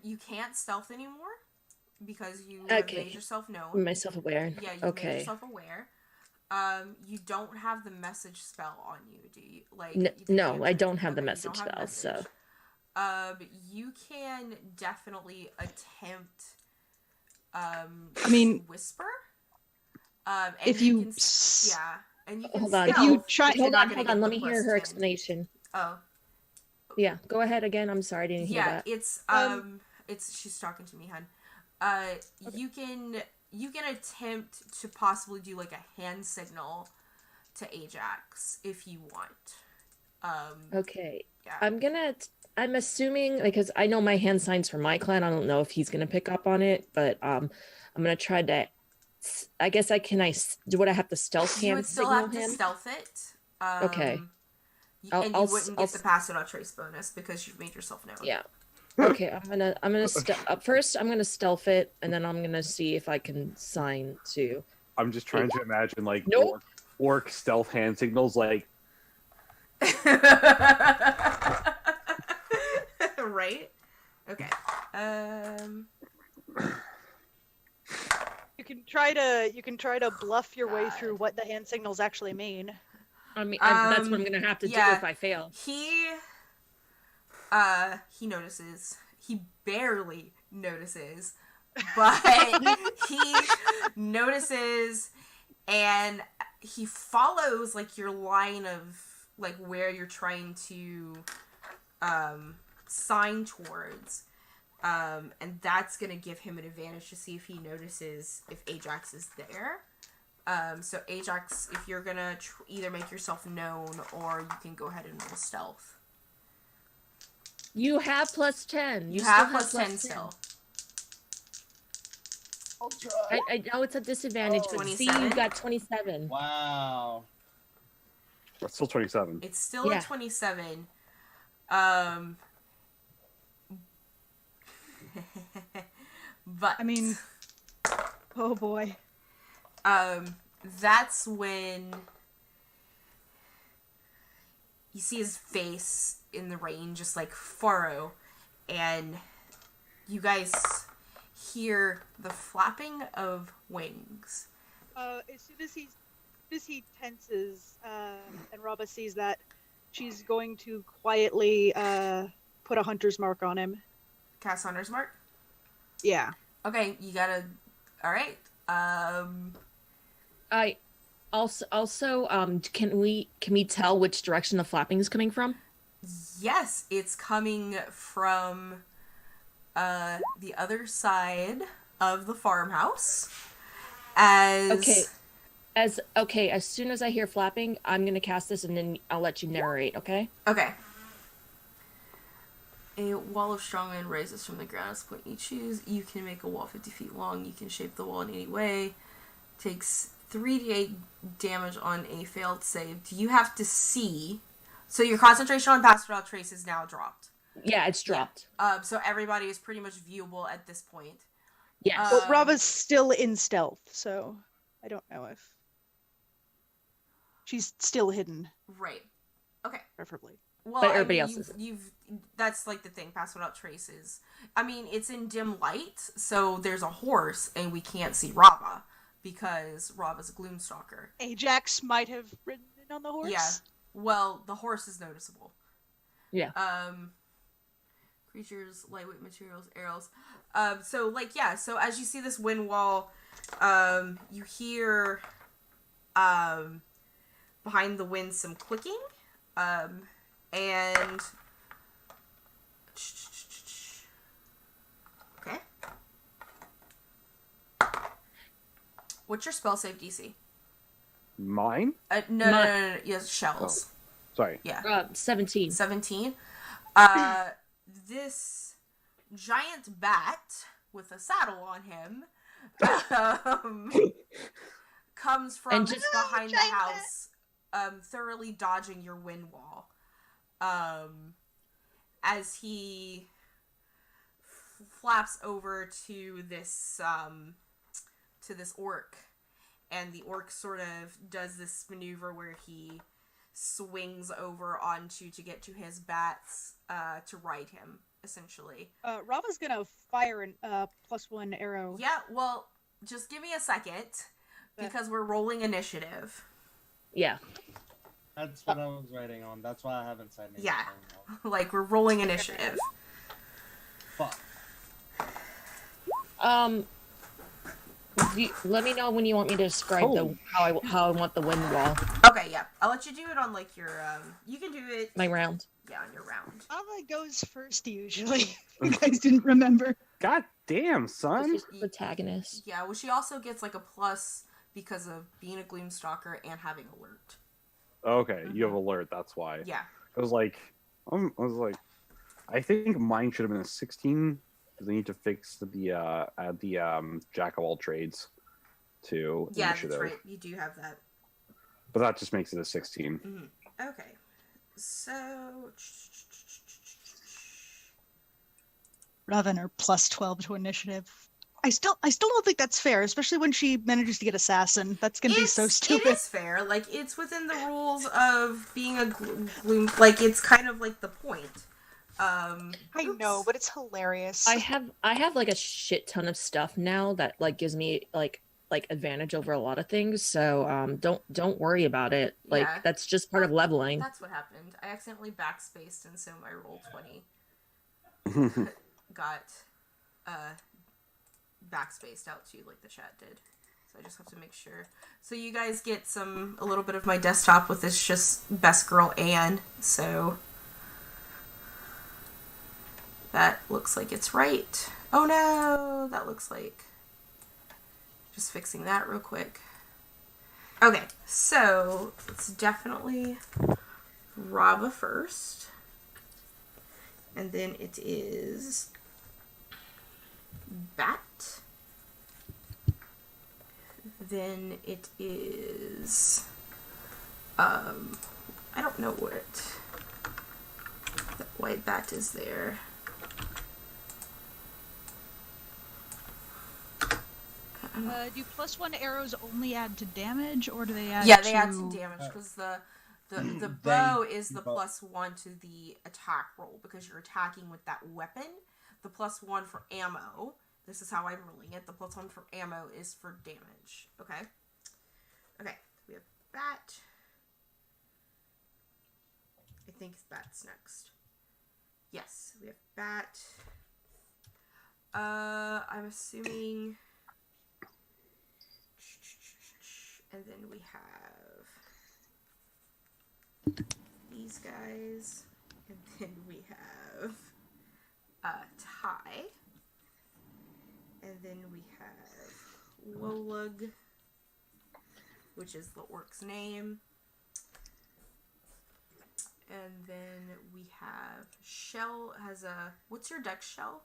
You can't stealth anymore because you have made yourself known. Myself aware. Yeah, you made yourself aware. You don't have the message spell on you, do you? Like no, I don't have the message spell, so you can definitely attempt whisper. And if you you can, and you can hold on. If you try, hold on. Let me hear her explanation. Oh. Yeah, go ahead again. I'm sorry, I didn't hear that. It's she's talking to me, hun. You can attempt to possibly do like a hand signal to Ajax if you want. Okay. Yeah. I'm assuming, because I know my hand signs for my clan. I don't know if he's gonna pick up on it, but I'm gonna try to. I guess would I have to stealth hand? You would still have to stealth it. Okay. You wouldn't get the pass without trace bonus because you've made yourself known. Yeah. Okay, first I'm gonna stealth it, and then I'm gonna see if I can sign to. I'm just trying to imagine like Nope. orc stealth hand signals, like Right? Okay. You can try to bluff your way through what the hand signals actually mean. I mean, that's what I'm gonna have to do if I fail. He notices. He barely notices, but he notices, and he follows like your line of like where you're trying to sign towards, and that's gonna give him an advantage to see if he notices if Ajax is there. So Ajax, if you're gonna either make yourself known or you can go ahead and roll stealth. You have +10. You have +10 still. I'll try. I know it's a disadvantage, but see, 27? you got 27. Wow. it's still 27. It's still Yeah. a 27. But I mean, oh boy. that's when you see his face in the rain just like furrow, and you guys hear the flapping of wings. As soon as he tenses, and Raba sees that, she's going to quietly put a hunter's mark on him. Cast Hunter's Mark. Yeah. Okay, you gotta. All right. I also can we tell which direction the flapping is coming from? Yes, it's coming from the other side of the farmhouse. As As soon as I hear flapping, I'm gonna cast this, and then I'll let you narrate. Okay. Okay. A wall of strong wind rises from the ground at the point you choose. You can make a wall 50 feet long. You can shape the wall in any way. Takes 3d8 damage on a failed save. Do you have to see? So your concentration on Pass Without Trace is now dropped. Yeah, it's dropped. So everybody is pretty much viewable at this point. Yes. Well, Rava's still in stealth, so I don't know if she's still hidden, Right. Okay. preferably. Well, But everybody else you've, isn't. you've that's like the thing. Pass Without Trace is. I mean, it's in dim light, so there's a horse, and we can't see Rava because Rava's a Gloomstalker. Ajax might have ridden in on the horse. Yeah. Well, the horse is noticeable. Yeah. Creatures, lightweight materials, arrows. So as you see this wind wall, you hear behind the wind some clicking. And okay. What's your spell save DC? Mine? No. Yes, shells. Sorry. Yeah. 17. 17. This giant bat with a saddle on him comes from And just- behind the giant house, thoroughly dodging your wind wall. As he flaps over to this orc, and the orc sort of does this maneuver where he swings over onto to get to his bats to ride him, essentially. Rava's gonna fire an +1 arrow. Yeah, well, just give me a second because we're rolling initiative. Yeah. That's what I was writing on. That's why I haven't signed anything. Yeah. Like, we're rolling initiative. Fuck. Let me know when you want me to describe how I want the wind wall. Okay, yeah. I'll let you do it on, like, your, you can do it, My round. yeah, on your round. Rava goes first usually. You guys didn't remember. God damn, son. This is the protagonist. Yeah, well, she also gets, like, a plus because of being a Gloomstalker and having alert. Okay, you have alert. That's why. Yeah. I was like, I think mine should have been a 16 because I need to fix the add the jack of all trades to Yeah, initiative. that's right. You do have that. But that just makes it a 16. Okay. So rather than her plus 12 to initiative. I still don't think that's fair, especially when she manages to get assassin. That's gonna be so stupid. It is fair. Like, it's within the rules of being a gloom. Like, it's kind of like the point. I know, but it's hilarious. I have like a shit ton of stuff now that like gives me like advantage over a lot of things. So don't worry about it. Like Yeah. that's just part of leveling. That's what happened. I accidentally backspaced, and so my roll 20 got backspaced out too, like the chat did. So I just have to make sure. So you guys get a little bit of my desktop with this just best girl Anne. So that looks like it's right. Oh no, that looks like. Just fixing that real quick. Okay, so it's definitely Rava first. And then it is Bat. Then it is I don't know what why Bat is there. Do +1 arrows only add to damage, or do they add? Yeah, they add to damage because the bow is the both. +1 to the attack roll because you're attacking with that weapon. The +1 for ammo. This is how I'm rolling it. The +1 for ammo is for damage. Okay. Okay. We have Bat. I think Bat's next. Yes, we have Bat. I'm assuming. And then we have these guys. And then we have Ty. And then we have Wolug, which is the orc's name. And then we have Shell has a... What's your dex, Shell?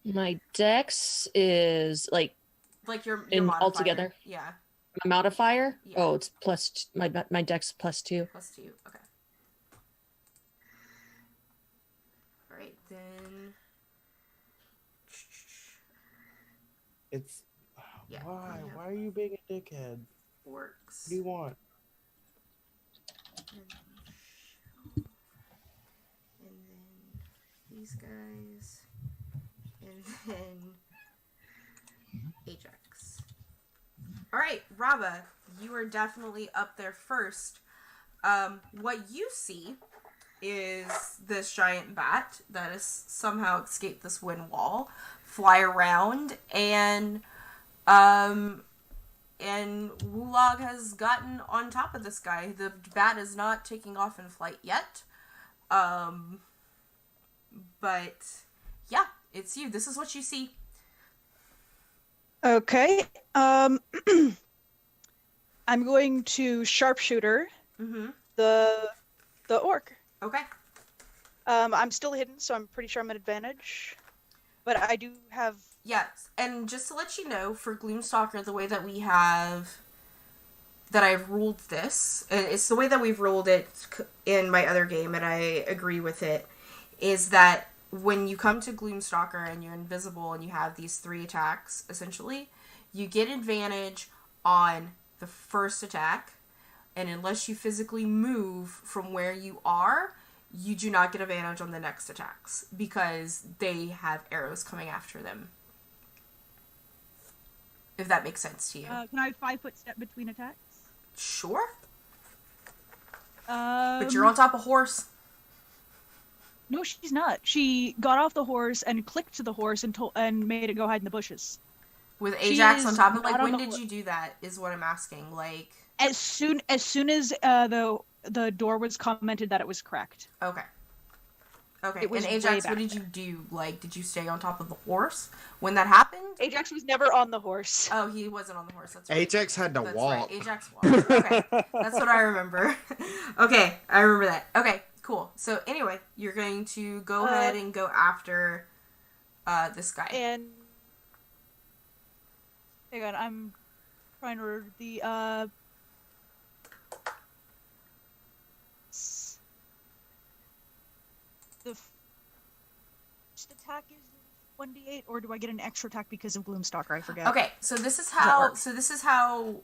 My dex is like your in modifier. altogether. Yeah. My modifier? Yeah. Oh, it's my dex +2. +2. Okay. All right, then. It's Yeah. why? Yeah. Why are you being a dickhead? Works. What do you want? And then these guys. And then Ajax. Alright, Rava, you are definitely up there first. What you see is this giant bat that has somehow escaped this wind wall, fly around, and Wulog has gotten on top of this guy. The bat is not taking off in flight yet. But yeah, it's you. This is what you see. Okay. I'm going to sharpshooter Mm-hmm. the orc. Okay. I'm still hidden, so I'm pretty sure I'm at advantage. But I do have. Yes, and just to let you know, for Gloomstalker, the way that I've ruled this, and it's the way that we've ruled it in my other game, and I agree with it, is that when you come to Gloomstalker and you're invisible and you have these 3 attacks, essentially, you get advantage on the first attack, and unless you physically move from where you are, you do not get advantage on the next attacks, because they have arrows coming after them. If that makes sense to you. Can I 5-foot step between attacks? Sure. But you're on top of horse. No, she's not. She got off the horse and clicked to the horse and made it go hide in the bushes. With She Ajax on is top of, like, not on when the did you do that, is what I'm asking. Like, As soon as the door was commented that it was correct. okay. Okay, It was and way Ajax, back what did you do? Like, did you stay on top of the horse when that happened? Ajax was never on the horse. Oh, he wasn't on the horse. That's right. Ajax had to That's walk. right. Ajax walked. Okay, that's what I remember. Okay, I remember that. Okay, cool. So anyway, you're going to go ahead and go after this guy. And hang on, I'm trying to remember the first attack is 1d8, or do I get an extra attack because of Gloomstalker? I forget. Okay, so this is that how. work? So this is how.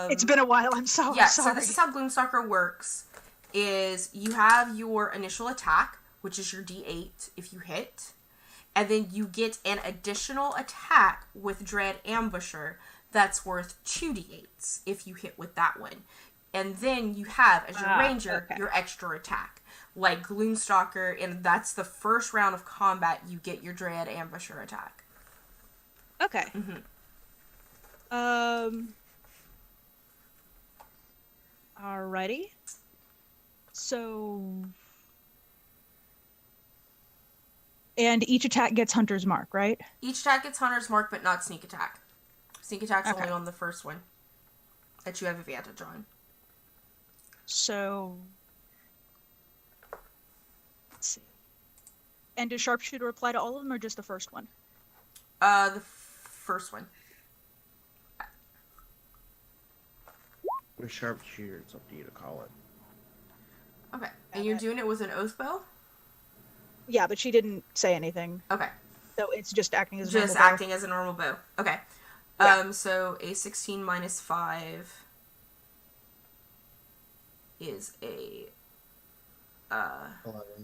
It's been a while. I'm so Yeah. sorry. So this is how Gloomstalker works. Is you have your initial attack, which is your D8 if you hit, and then you get an additional attack with Dread Ambusher that's worth 2d8s if you hit with that one, and then you have as your ranger your extra attack. Like Gloomstalker, and that's the first round of combat you get your Dread Ambusher attack. Okay. Alrighty. So, and each attack gets Hunter's Mark, right? Each attack gets Hunter's Mark, but not Sneak Attack. Sneak Attack's Okay. only on the first one that you have advantage on. So, let's see. And does Sharpshooter apply to all of them, or just the first one? The first one. With sharpshooter, it's up to you to call it. Okay. And you're doing it with an oath bow? Yeah, but she didn't say anything, Okay. so it's just acting as a Just normal bow. acting as a normal bow. Okay. Yeah. So a 16 minus 5 is a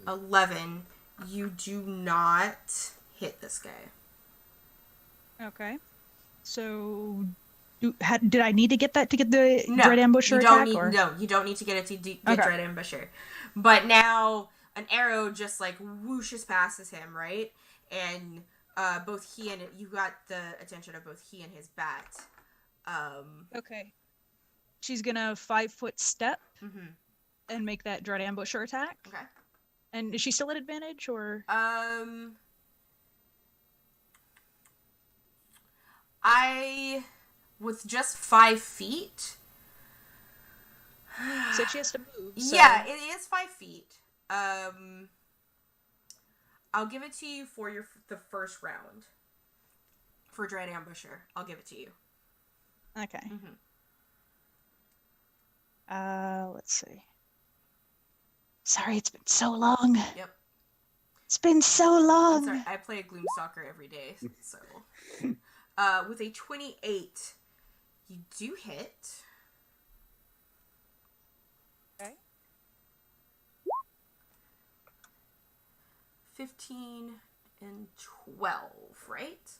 11. You do not hit this guy. Okay. So, did I need to get that to get the No, Dread Ambusher you don't attack? need. Or? No, you don't need to get it to get Okay. Dread Ambusher. But now an arrow just like whooshes passes him, right? And both he and you got the attention of both he and his bat. Okay. She's gonna 5-foot step Mhm. and make that Dread Ambusher attack. Okay. And is she still at advantage, or? With just 5 feet. Said she has to move. So... Yeah, it is 5 feet. I'll give it to you for the first round. For Dread Ambusher, I'll give it to you. Okay. Mhm. Let's see. Sorry, it's been so long. Yep. It's been so I'm long. sorry, I play a Gloomstalker every day, so. With a 28, you do hit. Okay. 15 and 12, right?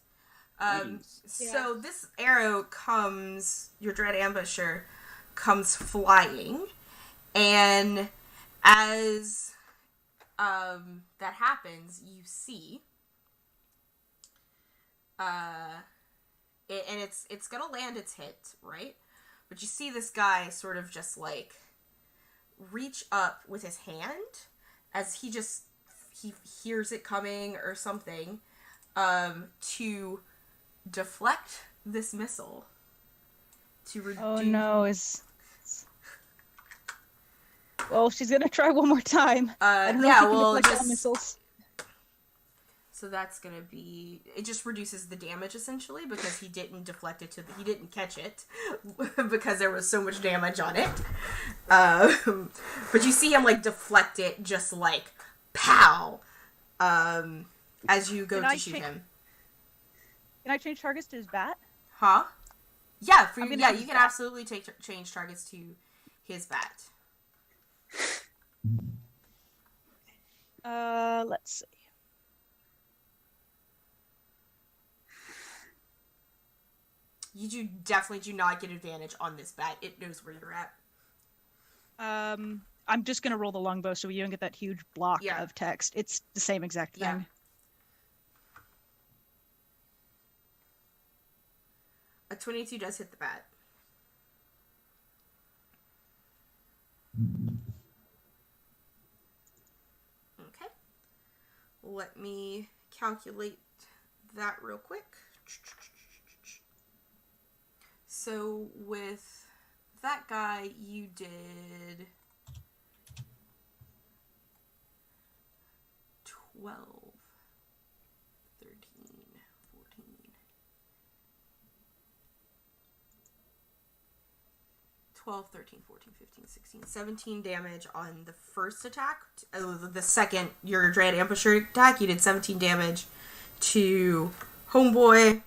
So Yeah. this arrow your Dread Ambusher comes flying, and as that happens, you see and it's gonna land its hit, right? But you see this guy sort of just like reach up with his hand as he hears it coming or something, to deflect this missile. To reduce. Oh no, well, she's gonna try one more time. I don't know if she can deflect all missiles. So that's gonna be. It just reduces the damage essentially because he didn't deflect it he didn't catch it because there was so much damage on it. But you see him like deflect it, just like pow, as you go to shoot him. Can I change targets to his bat? Huh? Yeah, you use can bat. absolutely change targets to his bat. Let's see. You definitely do not get advantage on this bat. It knows where you're at. I'm just gonna roll the longbow so you don't get that huge block Yeah. of text. It's the same exact thing. Yeah. A 22 does hit the bat. Okay. Let me calculate that real quick. So with that guy, you did 12, 13, 14, 12, 12, 13, 14, 15, 16, 17 damage on the first attack. The second, your Dread Ambusher attack, you did 17 damage to Homeboy.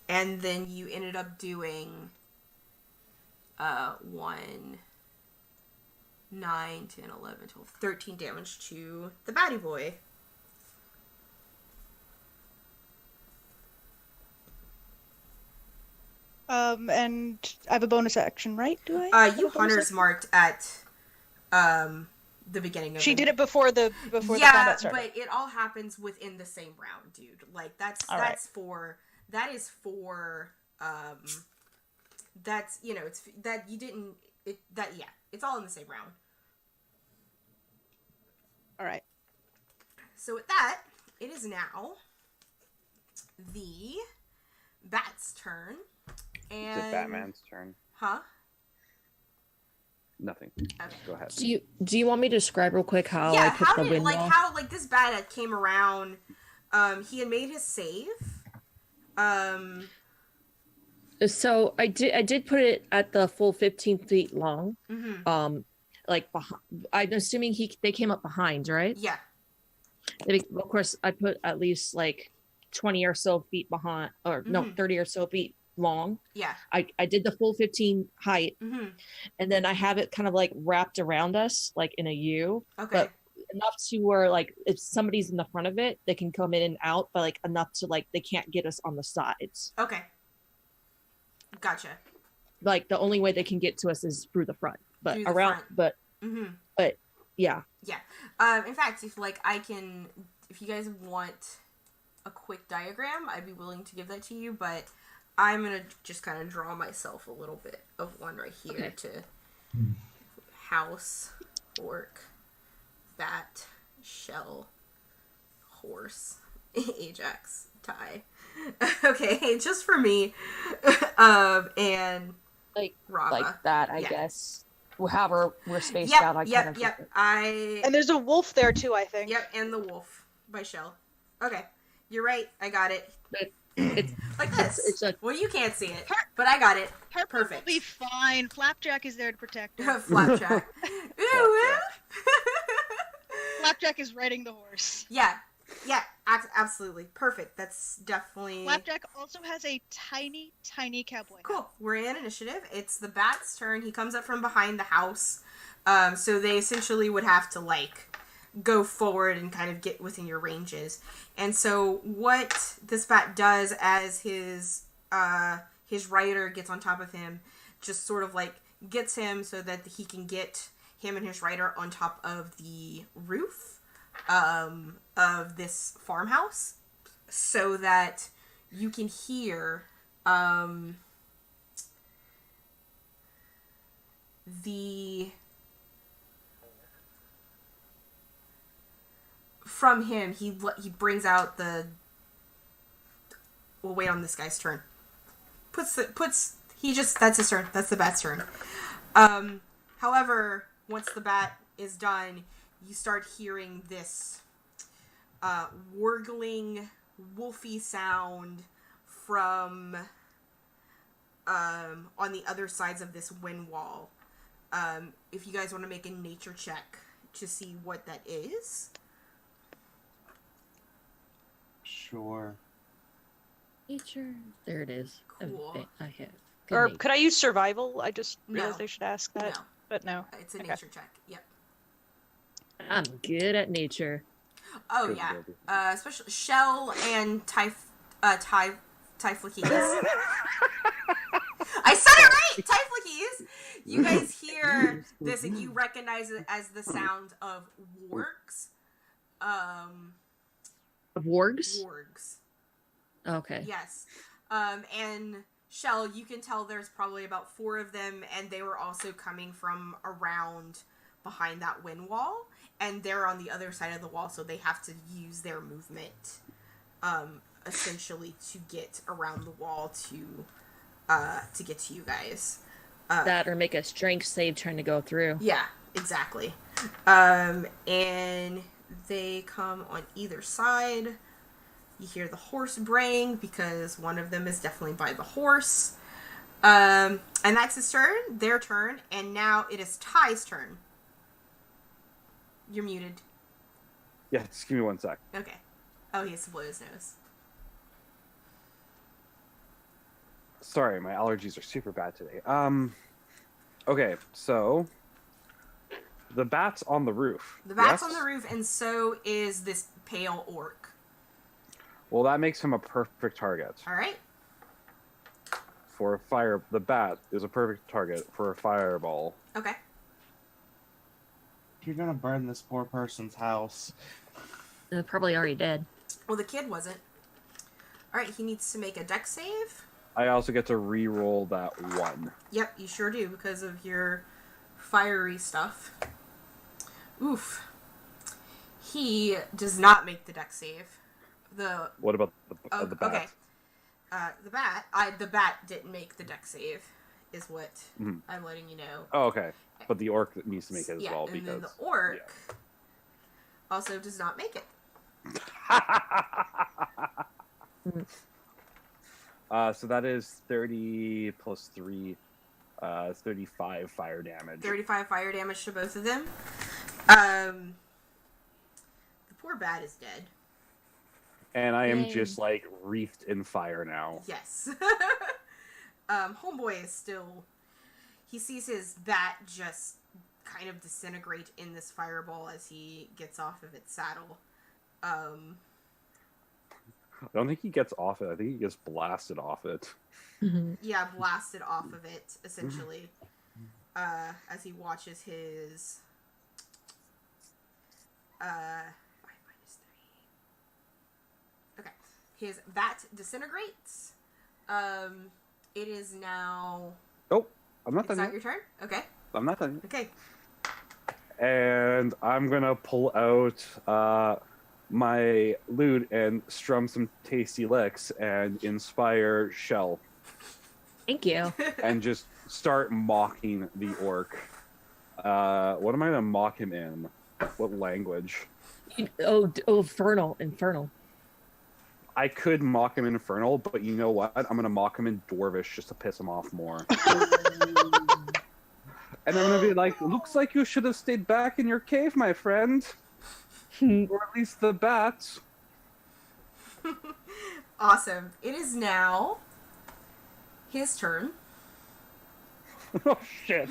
And then you ended up doing 1, 9, 10, 11, 12, 13 damage to the Batty Boy. And I have a bonus action, right? Do I? have You a bonus Hunter's action? marked at the beginning of She the- did it before the yeah, combat started. but it all happens within the same round, dude. Like that's All right. that's for that is for that's it's that you didn't it that yeah it's all in the same round. All right. So with that, it is now the bat's turn. And It's Batman's turn. Huh? Nothing. Okay. Go ahead. Do you want me to describe real quick how I Yeah, put how the did wind like wall? how like this bat that came around? He had made his save. So I did put it at the full 15 feet long. Mm-hmm. Like I'm assuming they came up behind, right? Yeah. Of course, I put at least like 20 or so feet behind, or no, Mhm. 30 or so feet long. Yeah. I did the full 15 height, Mm-hmm. and then I have it kind of like wrapped around us, like in a U, Okay. but enough to where like if somebody's in the front of it, they can come in and out, but like enough to like they can't get us on the sides. Okay. Gotcha. Like the only way they can get to us is through the front, but Through the around, front. but Mm-hmm. yeah. Yeah. In fact, if you guys want a quick diagram, I'd be willing to give that to you, but I'm gonna just kind of draw myself a little bit of one right here Okay. to house, orc, bat, shell, horse, Ajax, tie. Okay, just for me, and Like Rava. that, I Yeah. guess. However, we're spaced Yep, out. I yep, kind of yep. And there's a wolf there too, I think. Yep, and the wolf by Shell. Okay, you're right. I got it. it's Like this. it's a Well, you can't see it, but I got it. Her Perfect. will be fine. Flapjack is there to protect her. Flapjack. Ooh, woo. Flapjack is riding the horse. Yeah, absolutely. Perfect. That's definitely Flapjack also has a tiny, tiny cowboy hat. cool. We're in initiative. It's the bat's turn. He comes up from behind the house. So they essentially would have to like go forward and kind of get within your ranges. And so what this bat does as his rider gets on top of him, just sort of like gets him so that he can get him and his rider on top of the roof of this farmhouse so that you can hear the from him he brings out the we'll wait on this guy's turn that's his turn, that's the bat's turn. However, once the bat is done, you start hearing this wargling wolfy sound from on the other sides of this wind wall. If you guys want to make a nature check to see what that is. Sure. nature. There it is. Cool. Okay, I have. Good Or nature. could I use survival? I just No. realized I should ask that, No, but no. it's a Okay. nature check. Yep. I'm good at nature. Oh Good yeah. baby. Especially Shell and Typhlokies. I said it right! Typhlokies! You guys hear this and you recognize it as the sound of wargs. Wargs? Wargs. Okay. Yes. And Shell, you can tell there's probably about 4 of them, and they were also coming from around behind that wind wall, and they're on the other side of the wall, so they have to use their movement, essentially, to get around the wall to get to you guys. That or make a strength save trying to go through. Yeah, exactly. And they come on either side. You hear the horse braying because one of them is definitely by the horse. And that's his turn, their turn, and now it is Ty's turn. You're muted. Yeah, just give me 1 sec. Okay. Oh, he has to blow his nose. Sorry, my allergies are super bad today. Okay, so the bat's on the roof. The bat's yes? on the roof, and so is this pale orc. Well, that makes him a perfect target. All right. For a fire, the bat is a perfect target for a fireball. Okay. You're gonna burn this poor person's house. Probably already dead. Well, the kid wasn't. All right, he needs to make a dex save. I also get to re-roll that 1. Yep, you sure do because of your fiery stuff. Oof. He does not make the dex save. What about the bat? Okay. The bat didn't make the dex save, is what I'm letting you know. Oh, okay. But the orc needs to make it as well and because then the orc also does not make it. So that is 30 plus 3, 35 fire damage. 35 fire damage to both of them. The poor bat is dead. And I am Yay. just like wreathed in fire now. Yes. Homeboy is still. He sees his bat just kind of disintegrate in this fireball as he gets off of its saddle. I don't think he gets off it. I think he gets blasted off it. Yeah, blasted off of it, essentially. As he watches his. 5 minus 3. Okay. His bat disintegrates. It is now. Oh, I'm not Is done that yet. your turn? Okay. I'm not done yet. Okay. And I'm gonna pull out my lute and strum some tasty licks and inspire Shell Thank you. and just start mocking the orc. What am I gonna mock him in? What language? Infernal. I could mock him in Infernal, but you know what? I'm gonna mock him in Dwarvish just to piss him off more. And I'm gonna be like, looks like you should have stayed back in your cave, my friend. Or at least the bats. Awesome. It is now his turn. Oh shit.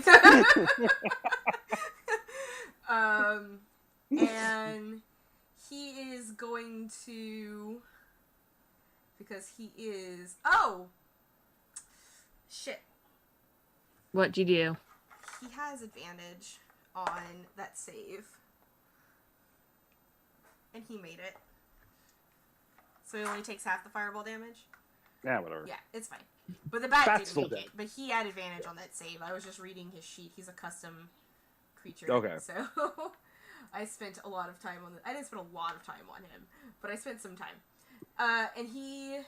And he is going to, because he is, oh, shit. What'd you do? He has advantage on that save. And he made it. So he only takes half the fireball damage? Yeah, whatever. Yeah, it's fine. But the bat Bat's didn't still make it. But he had advantage on that save. I was just reading his sheet. He's a custom creature. Okay. So I spent a lot of time on I didn't spend a lot of time on him, but I spent some time. And he,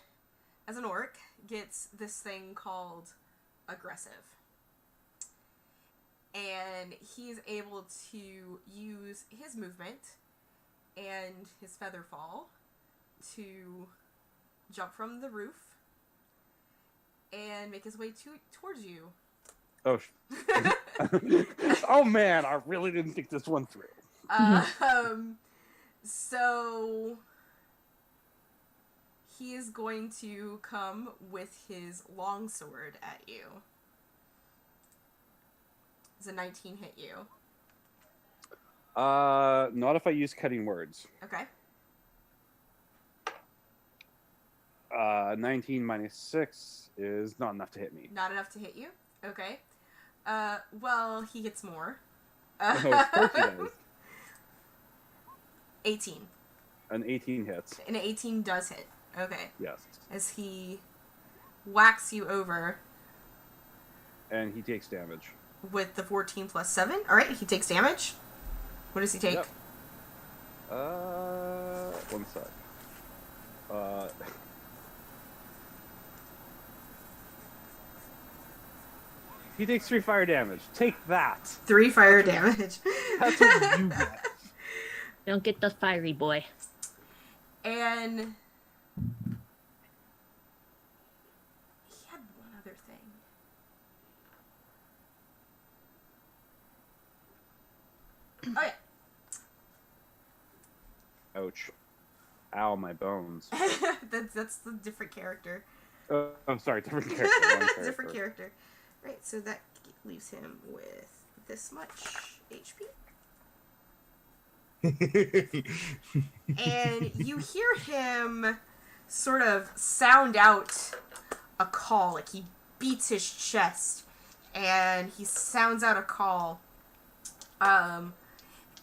as an orc, gets this thing called aggressive. And he's able to use his movement and his feather fall to jump from the roof and make his way towards you. Oh. Oh man, I really didn't think this one through. So he is going to come with his longsword at you. Does a 19 hit you? Not if I use cutting words. Okay. 19 minus 6 is not enough to hit me. Not enough to hit you? Okay. Well, he gets more. Oh, of course he does. 18. An 18 hits. An 18 does hit. Okay. Yes. As he whacks you over And he takes damage. with the 14 plus 7. Alright, he takes damage. What does he take? Yep. 1 sec. He takes 3 fire damage. Take that. 3 fire damage. That's what you get. Don't get the fiery boy. And he had one other thing. Oh yeah. Ouch. Ow, my bones. that's the different character. Oh, I'm sorry, different character. One character. Different character. Right, so that leaves him with this much HP. And you hear him sort of sound out a call, like he beats his chest, and he sounds out a call.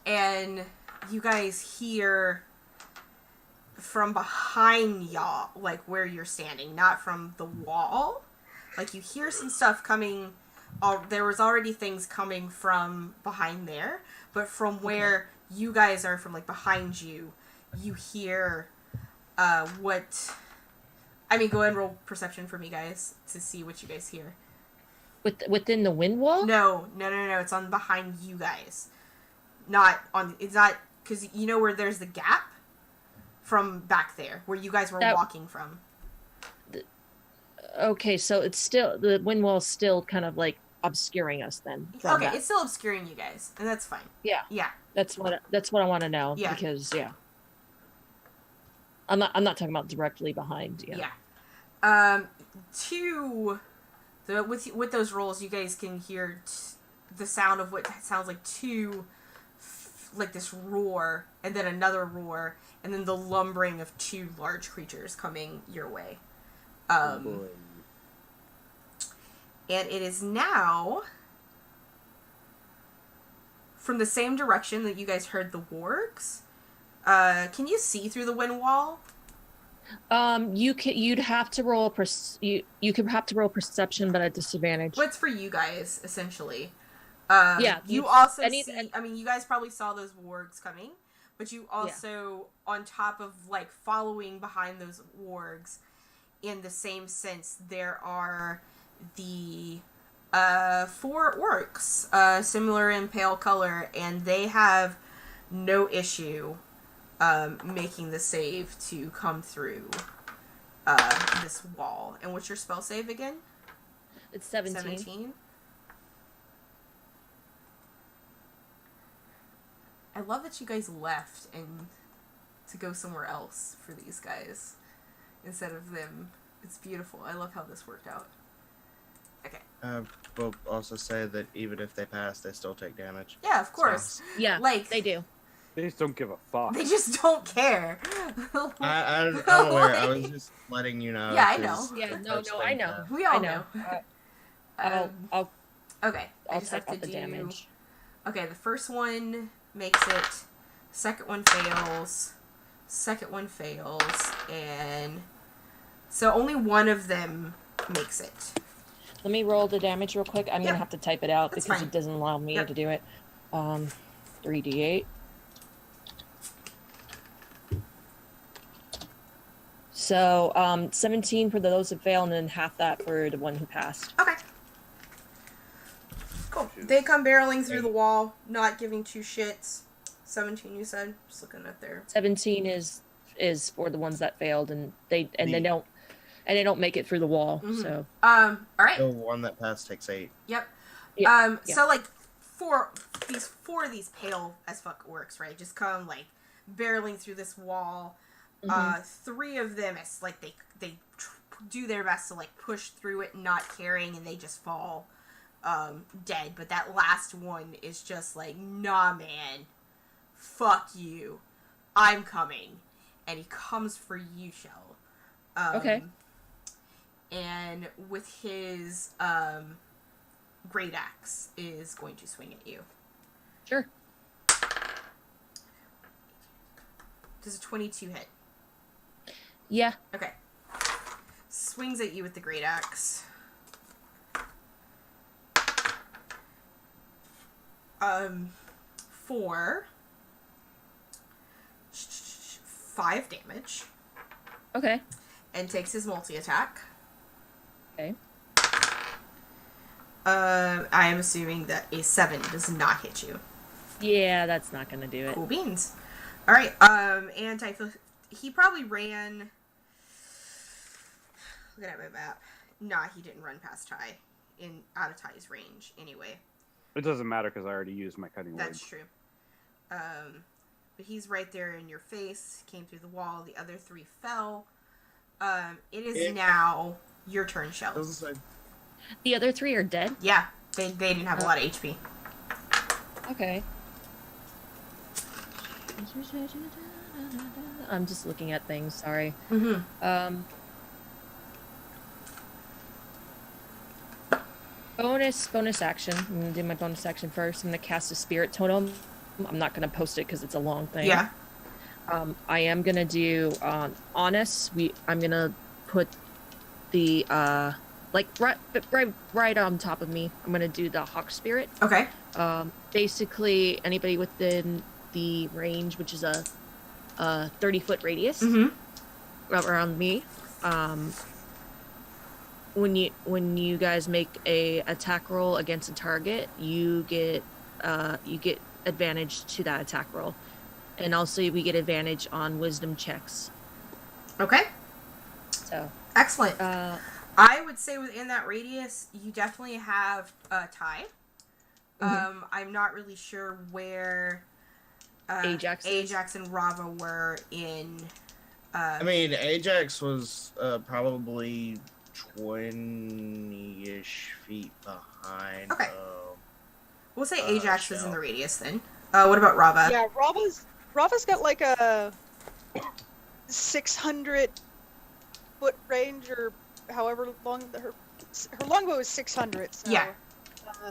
And you guys hear from behind y'all, like where you're standing, not from the wall. Like you hear some stuff coming. There was already things coming from behind there, but from where you guys are, from like behind you, you hear what. I mean, go ahead and roll perception for me, guys, to see what you guys hear. Within the wind wall? No. It's on behind you guys. Not on. It's not because you know where there's the gap from back there, where you guys were walking from. Okay, so it's still the wind wall's still kind of like obscuring us then. Okay, it's still obscuring you guys, and that's fine. Yeah. That's what I want to know. Yeah. Because I'm not talking about directly behind. Yeah. With those rolls, you guys can hear the sound of what sounds like like this roar, and then another roar, and then the lumbering of two large creatures coming your way. And it is now from the same direction that you guys heard the wargs. Can you see through the wind wall? You'd have to roll you could have to roll perception, but at disadvantage. What's for you guys essentially? Yeah. You also see. I mean, you guys probably saw those wargs coming, but you also, on top of like following behind those wargs, in the same sense, there are the 4 orcs, similar in pale color, and they have no issue making the save to come through this wall. And what's your spell save again? It's 17. 17. I love that you guys left and to go somewhere else for these guys instead of them. It's beautiful. I love how this worked out. Okay. We'll also say that even if they pass, they still take damage. Yeah, of course. Yeah, like they do. They just don't give a fuck. They just don't care. I'm aware. I was just letting you know. Yeah, I know. 'cause Yeah, such no, I things know. happen. We all I know. know. Okay. I I'll just have type to out the do. damage. Okay, the first one makes it. Second one fails. Second one fails, and so only one of them makes it. Let me roll the damage real quick. I'm Yep. gonna have to type it out That's because fine. it doesn't allow me Yep. to do it. 3d8. So 17 for those that fail, and then half that for the one who passed. Okay. Cool. They come barreling through the wall, not giving two shits. 17, you said? Just looking at their. 17 is for the ones that failed, and they don't make it through the wall. Mhm. So All right. The one that passed takes 8. Yep. Yeah. So like four of these pale as fuck orcs, right? Just come like barreling through this wall. 3 of them, it's like they do their best to like push through it, not caring, and they just fall dead. But that last one is just like, nah, man, fuck you, I'm coming, and he comes for you, Shell. Okay. And with his great axe is going to swing at you. sure. Does a 22 hit? Yeah. Okay. Swings at you with the great axe. 4. 5 damage. Okay. And takes his multi-attack. Okay. I am assuming that a 7 does not hit you. Yeah, that's not gonna do it. Cool beans. Alright, and he probably ran... Look at my map. Nah, he didn't run past Ty. Out of Ty's range, anyway. It doesn't matter because I already used my cutting That's blade. true. But he's right there in your face. Came through the wall. The other 3 fell. It is now your turn, Shells. The other 3 are dead? Yeah, they didn't have a lot of HP. Okay. I'm just looking at things, sorry. Mm-hmm. Bonus action. I'm gonna do my bonus action first. I'm gonna cast a spirit totem. I'm not gonna post it because it's a long thing. Yeah. I am gonna do honest. I'm gonna put the like right on top of me. I'm gonna do the hawk spirit. Okay. Basically anybody within the range, which is a 30-foot radius around me. When you guys make a attack roll against a target, you get advantage to that attack roll, and also we get advantage on wisdom checks. Okay. So excellent. I would say within that radius, you definitely have a tie. I'm not really sure where Ajax and Rava were in. I mean, Ajax was probably 20-ish feet behind. Okay. We'll say Ajax is in the radius then. What about Rava? Yeah, Rava's got like a 600-foot range, or however long her longbow is 600. So, yeah.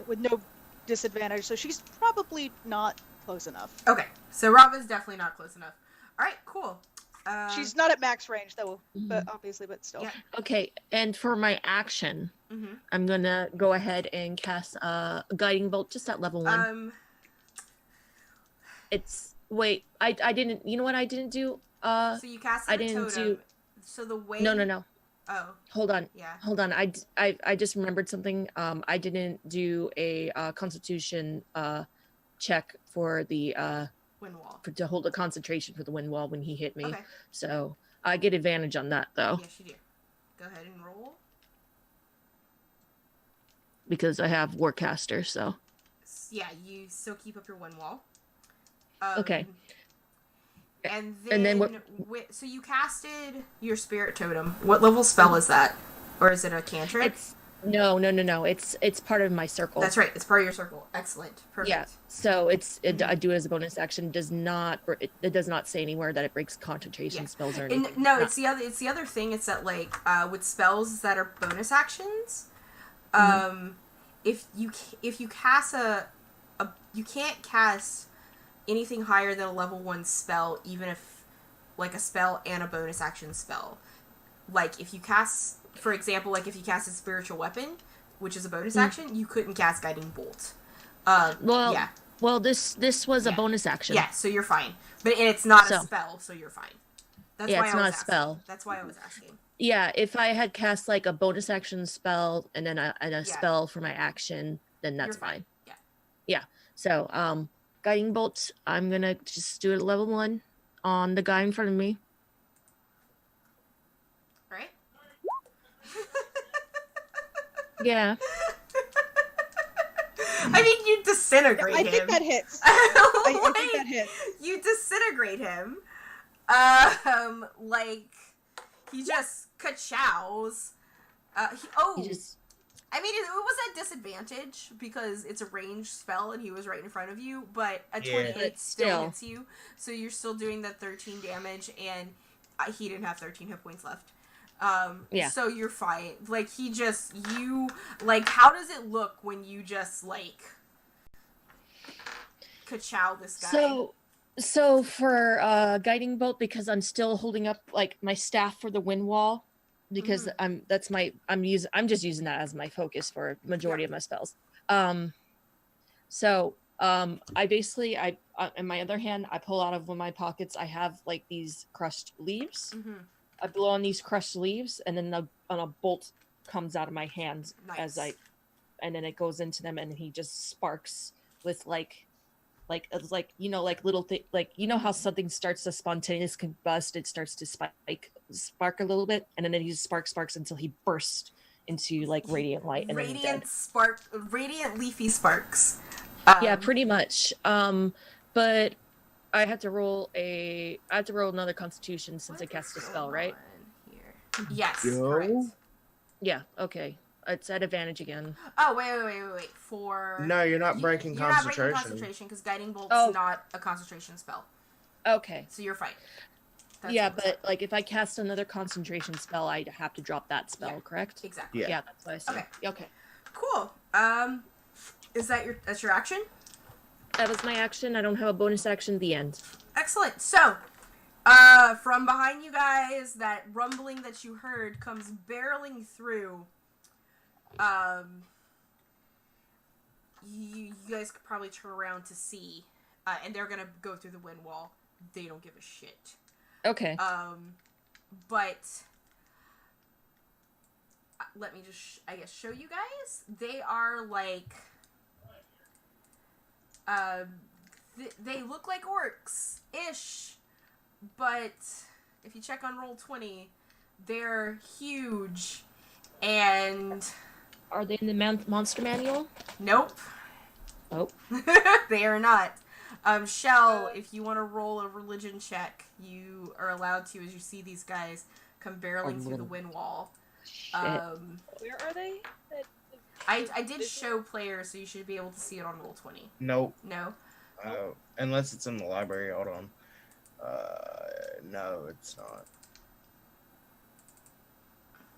With no disadvantage, so she's probably not close enough. Okay, so Rava's definitely not close enough. All right, cool. She's not at max range though, but still. Yeah. Okay, and for my action, I'm gonna go ahead and cast a guiding bolt just at level 1. I didn't. You know what I didn't do? So you cast a totem. So the way. No. Oh. Hold on. Yeah. Hold on. I just remembered something. I didn't do a Constitution check for the wind wall. To hold a concentration for the wind wall when he hit me. Okay. So I get advantage on that though. Yes, you do. Go ahead and roll. Because I have Warcaster, so. Yeah, you still keep up your wind wall. Okay. And then what? So you casted your spirit totem. What level spell is that, or is it a cantrip? No. It's part of my circle. That's right. It's part of your circle. Excellent. Perfect. Yeah. So I do it as a bonus action. It does not say anywhere that it breaks concentration spells or anything. No, it's the other thing. It's that like with spells that are bonus actions, if you cast you can't cast anything higher than a level 1 spell, even if like a spell and a bonus action spell. Like if you cast, for example, like if you cast a spiritual weapon, which is a bonus action, you couldn't cast guiding bolt. Well, this was a bonus action. Yeah, so you're fine. But it's not a spell, so you're fine. That's why it's I was not a asking. spell. That's why I was asking. Yeah, if I had cast like a bonus action spell and then a spell for my action, then that's fine. Yeah. So, guiding bolt, I'm gonna just do it at level 1 on the guy in front of me. Right? Yeah. I mean, you disintegrate him. I think that hits. I think that hits. You disintegrate him. Like he just ka-chows. I mean, it was at disadvantage because it's a ranged spell and he was right in front of you, but a 28 still hits you, so you're still doing that 13 damage, and he didn't have 13 hit points left. So you're fine. Like, how does it look when you just, like, ka-chow this guy? So for guiding bolt, because I'm still holding up, like, my staff for the wind wall, because I'm just using that as my focus for majority of my spells. I basically in my other hand, I pull out of one of my pockets, I have like these crushed leaves. I blow on these crushed leaves, and then a bolt comes out of my hands and then it goes into them, and he just sparks with like little thing, like how something starts to spontaneous combust, it starts to spark a little bit, and then he just sparks until he bursts into like radiant light and radiant leafy sparks. Yeah, pretty much. But I have to roll another Constitution since I What cast a is spell, going right? on here? Yes, Yo. correct. Yeah. Okay. It's at advantage again. Oh, wait. For No, you're not breaking You're not concentration. breaking concentration because Guiding Bolt's Oh. not a concentration spell, Okay. so you're fine. That's Yeah, what was but like if I cast another concentration spell, I have to drop that spell, Yeah. correct? exactly. Yeah. Yeah, that's what I said. Okay. Okay. Cool. Is that's your action? That was my action. I don't have a bonus action. The end. Excellent. So, from behind you guys, that rumbling that you heard comes barreling through. You guys could probably turn around to see, and they're gonna go through the wind wall. They don't give a shit. Okay. But let me just, I guess, show you guys. They are like, they look like orcs-ish, but if you check on Roll20, they're huge, and Are they in the monster manual? nope. Oh. They are not. Shell, if you want to roll a religion check, you are allowed to as you see these guys come barreling through the wind wall. Shit. Where are they? I did show players, so you should be able to see it on Roll20. Nope. No? Unless it's in the library. Hold on. No, it's not.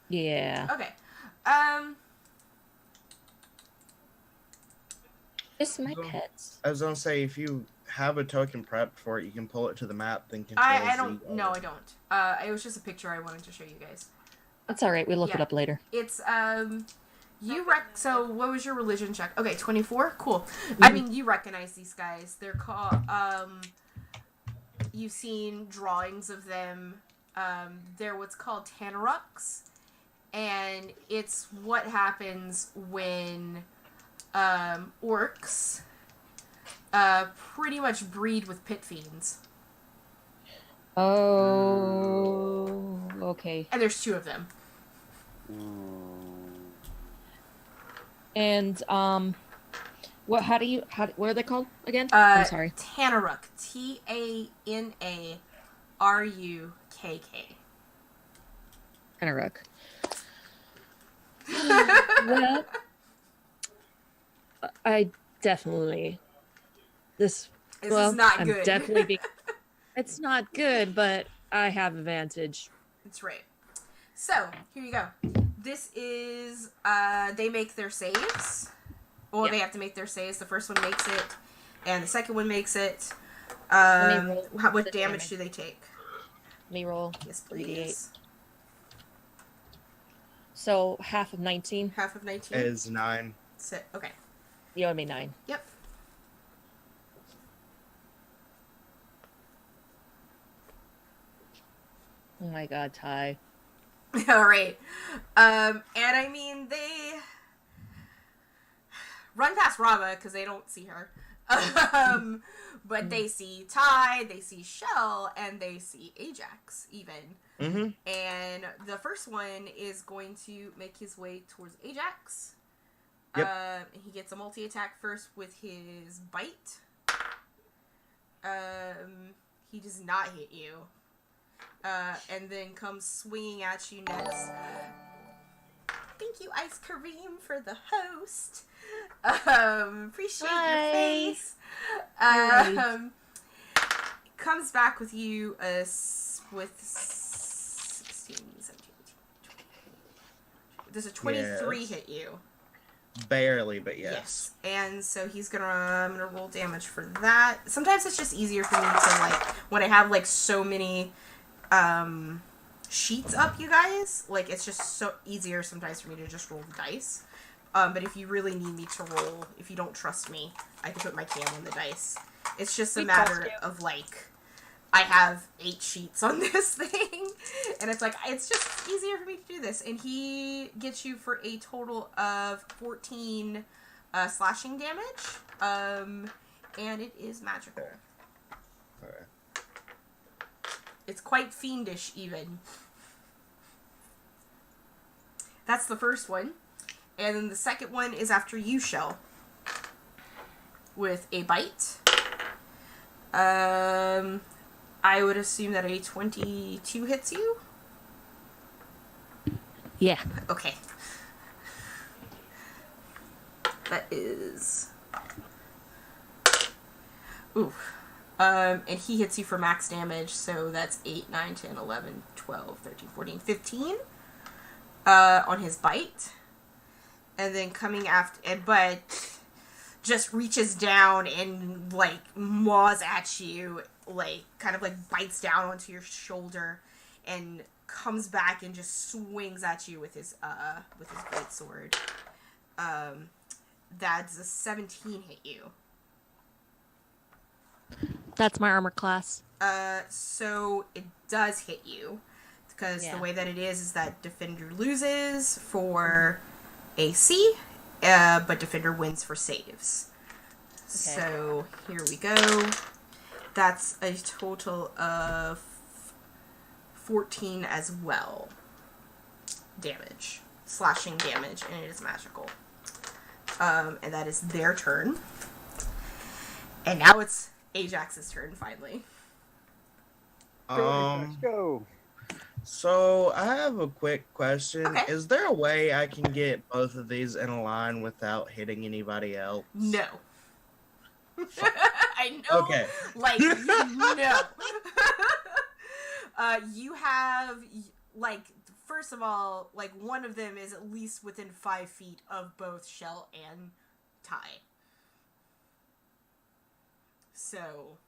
Yeah. Okay. It's my Go. pets. I was gonna say, if you have a token prepped for it, you can pull it to the map. Then control I Z don't. over No, it. I don't. It was just a picture I wanted to show you guys. That's all right. We look it Yeah. up later. It's so what was your religion check? Okay, 24. Cool. I mean, you recognize these guys. They're called you've seen drawings of them. They're what's called Tanaruks, and it's what happens when orcs pretty much breed with pit fiends. Oh. Okay. And there's 2 of them. And what? What are they called again? I'm sorry. Tanaruk. Tanarukk. Kind of rook. Well, I definitely. This is not I'm good. definitely being. It's not good, but I have advantage. That's right. So, here you go. This is, they make their saves. Well, Yeah. they have to make their saves. The first one makes it, and the second one makes it. Let me roll What the damage do they take? Let me roll. Yes, 3d8. please. So half of 19. Half of 19? Is 9. Okay. You owe me 9. Yep. Oh my god, Ty. All right. And I mean, they run past Rava because they don't see her. But they see Ty, they see Shell, and they see Ajax even. Mm-hmm. And the first one is going to make his way towards Ajax. Yep. He gets a multi-attack first with his bite. He does not hit you. And then comes swinging at you next. Thank you, Ice Kareem, for the host. Appreciate your face. Comes back with you with 16, 17, 18, 20. Does a 23 Yes. hit you? Barely, but yes. And so I'm gonna roll damage for that. Sometimes it's just easier for me to, like, when I have, like, so many sheets up, you guys, like, it's just so easier sometimes for me to just roll the dice. But if you really need me to roll, if you don't trust me, I can put my cam on the dice. It's just a We matter trust you. of, like, I have 8 sheets on this thing, and it's like, it's just easier for me to do this. And he gets you for a total of 14 slashing damage, and it is magical. Okay. It's quite fiendish, even. That's the first one. And then the second one is after you, Shell. With a bite. I would assume that a 22 hits you. Yeah. Okay. That is. Ooh. And he hits you for max damage, so that's 8, 9, 10, 11, 12, 13, 14, 15 on his bite. And then coming after, but just reaches down and, like, maws at you, like, kind of, like, bites down onto your shoulder and comes back and just swings at you with his great sword. That's a 17 hit you. That's my armor class. So it does hit you, because the way that it is that Defender loses for AC, but Defender wins for saves. Okay. So here we go. That's a total of 14 as well. Damage. Slashing damage, and it is magical. And that is their turn. And now it's Ajax's turn, finally. Let's go. So I have a quick question. Okay. Is there a way I can get both of these in a line without hitting anybody else? No. I know. Okay. Like, you know. You have, like, first of all, like, one of them is at least within 5 feet of both Shell and Ty. So,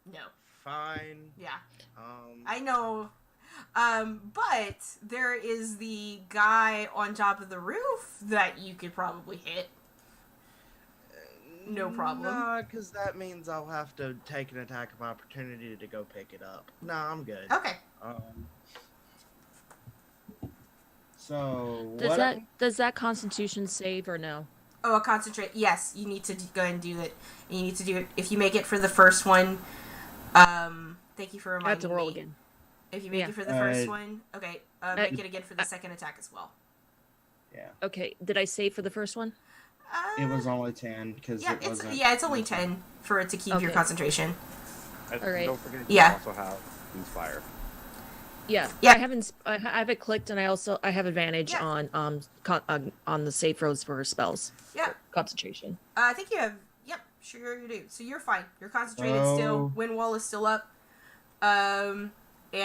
no. Fine. Yeah. I know. But there is the guy on top of the roof that you could probably hit. No problem. Nah, because that means I'll have to take an attack of opportunity to go pick it up. Nah, I'm good. Okay. So Does that Constitution save or no? Oh, a concentrate. Yes, you need to go ahead and do it. You need to do it. If you make it for the first one, thank you for reminding me. I have to roll again. If you make it for the first one, okay, make it again for the second attack as well. Yeah. Okay, did I save for the first one? It was only 10 because yeah, it wasn't. it's only 10 for it to keep your concentration. And All right. don't forget Yeah. you also have Inspire. Yeah. Yeah. I have it clicked, and I have advantage on the save throws for spells. Yeah. Concentration. I think you have. Yep, sure you do. So you're fine. You're concentrated still. Wind wall is still up. And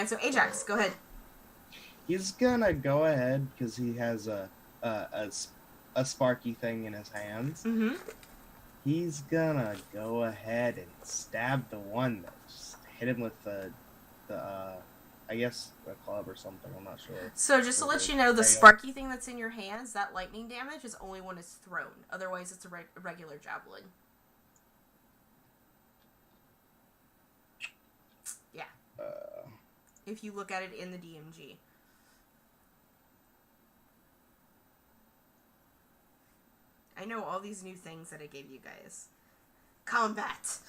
so Ajax, go ahead. He's gonna go ahead because he has a sparky thing in his hands. Mm-hmm. He's gonna go ahead and stab the one that just hit him with the I guess a club or something. I'm not sure. So just to let you know, the sparky thing that's in your hands, that lightning damage, is only when it's thrown. Otherwise, it's a regular javelin. Yeah. If you look at it in the DMG. I know all these new things that I gave you guys. Combat.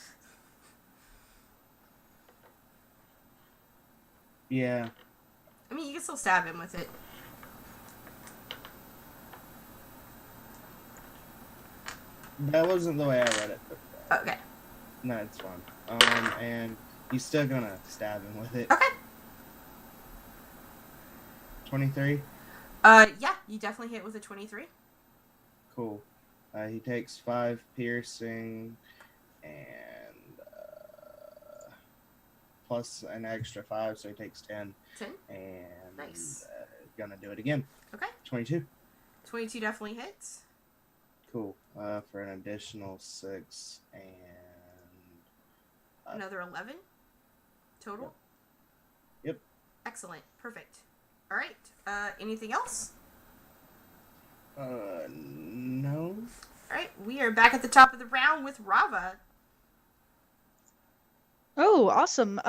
Yeah. I mean, you can still stab him with it. That wasn't the way I read it. But Okay. no, it's fine. And he's still gonna stab him with it. Okay. 23. Yeah, you definitely hit with a 23. Cool. He takes 5 piercing and plus an extra 5, so he takes 10. 10. And Nice. Gonna do it again. Okay. 22. 22 definitely hits. Cool. For an additional 6 and Another 11 total. Yep. Excellent. Perfect. All right. Anything else? No. All right. We are back at the top of the round with Rava. Oh, awesome.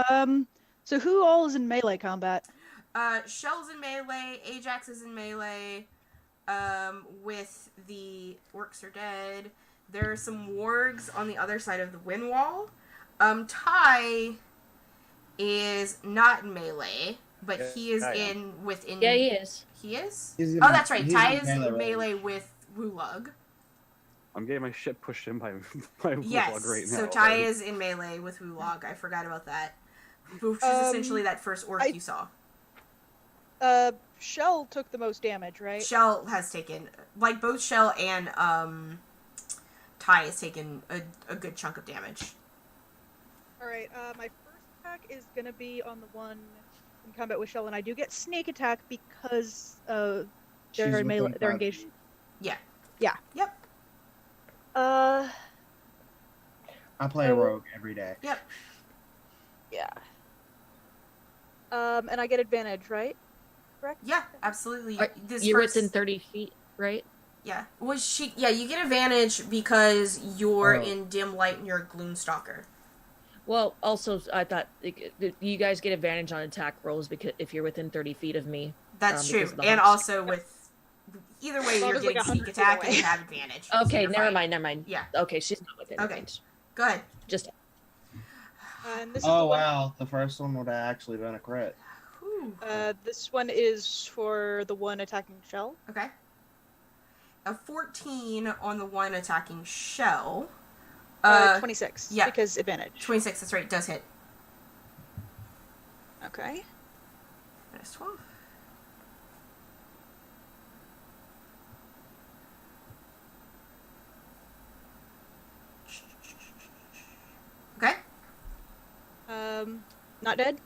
So who all is in melee combat? Shell's in melee. Ajax is in melee. With the orcs are dead. There are some wargs on the other side of the wind wall. Ty is not in melee, but he is within. Yeah, he is. He is? He's Oh, that's right. he's Ty in is in melee. melee with Wulug. I'm getting my shit pushed in by by Yes. Wulog right now. So Ty is in melee with Wulog. I forgot about that. Which is essentially that first orc you saw. Shell took the most damage, right? Shell has taken, like, both Shell and Ty has taken a good chunk of damage. Alright, my first attack is gonna be on the one in combat with Shell, and I do get sneak attack because She's they're in melee, within they're 5 engaged. feet. Yeah. Yeah. Yep. I play rogue every day. Yep. Yeah. And I get advantage, right? Correct? Yeah, absolutely. You're within 30 feet, right? Yeah. Yeah, you get advantage because you're Oh. in dim light and you're a Gloomstalker. Well, also, I thought you guys get advantage on attack rolls because if you're within 30 feet of me. That's true. because of the And humps. also with either way, Well, you're it was like getting sneak 100 feet attack and away. you have advantage. so Okay, you're never fine. mind. Yeah. Okay, she's not within Okay. range. Go ahead. Just And this is Oh the one, wow, the first one would have actually been a crit. Whew. this one is for the one attacking Shell. Okay. A 14 on the one attacking Shell. 26. yeah. Because advantage. 26, that's right, does hit. Okay. Minus 12. Okay. Not dead?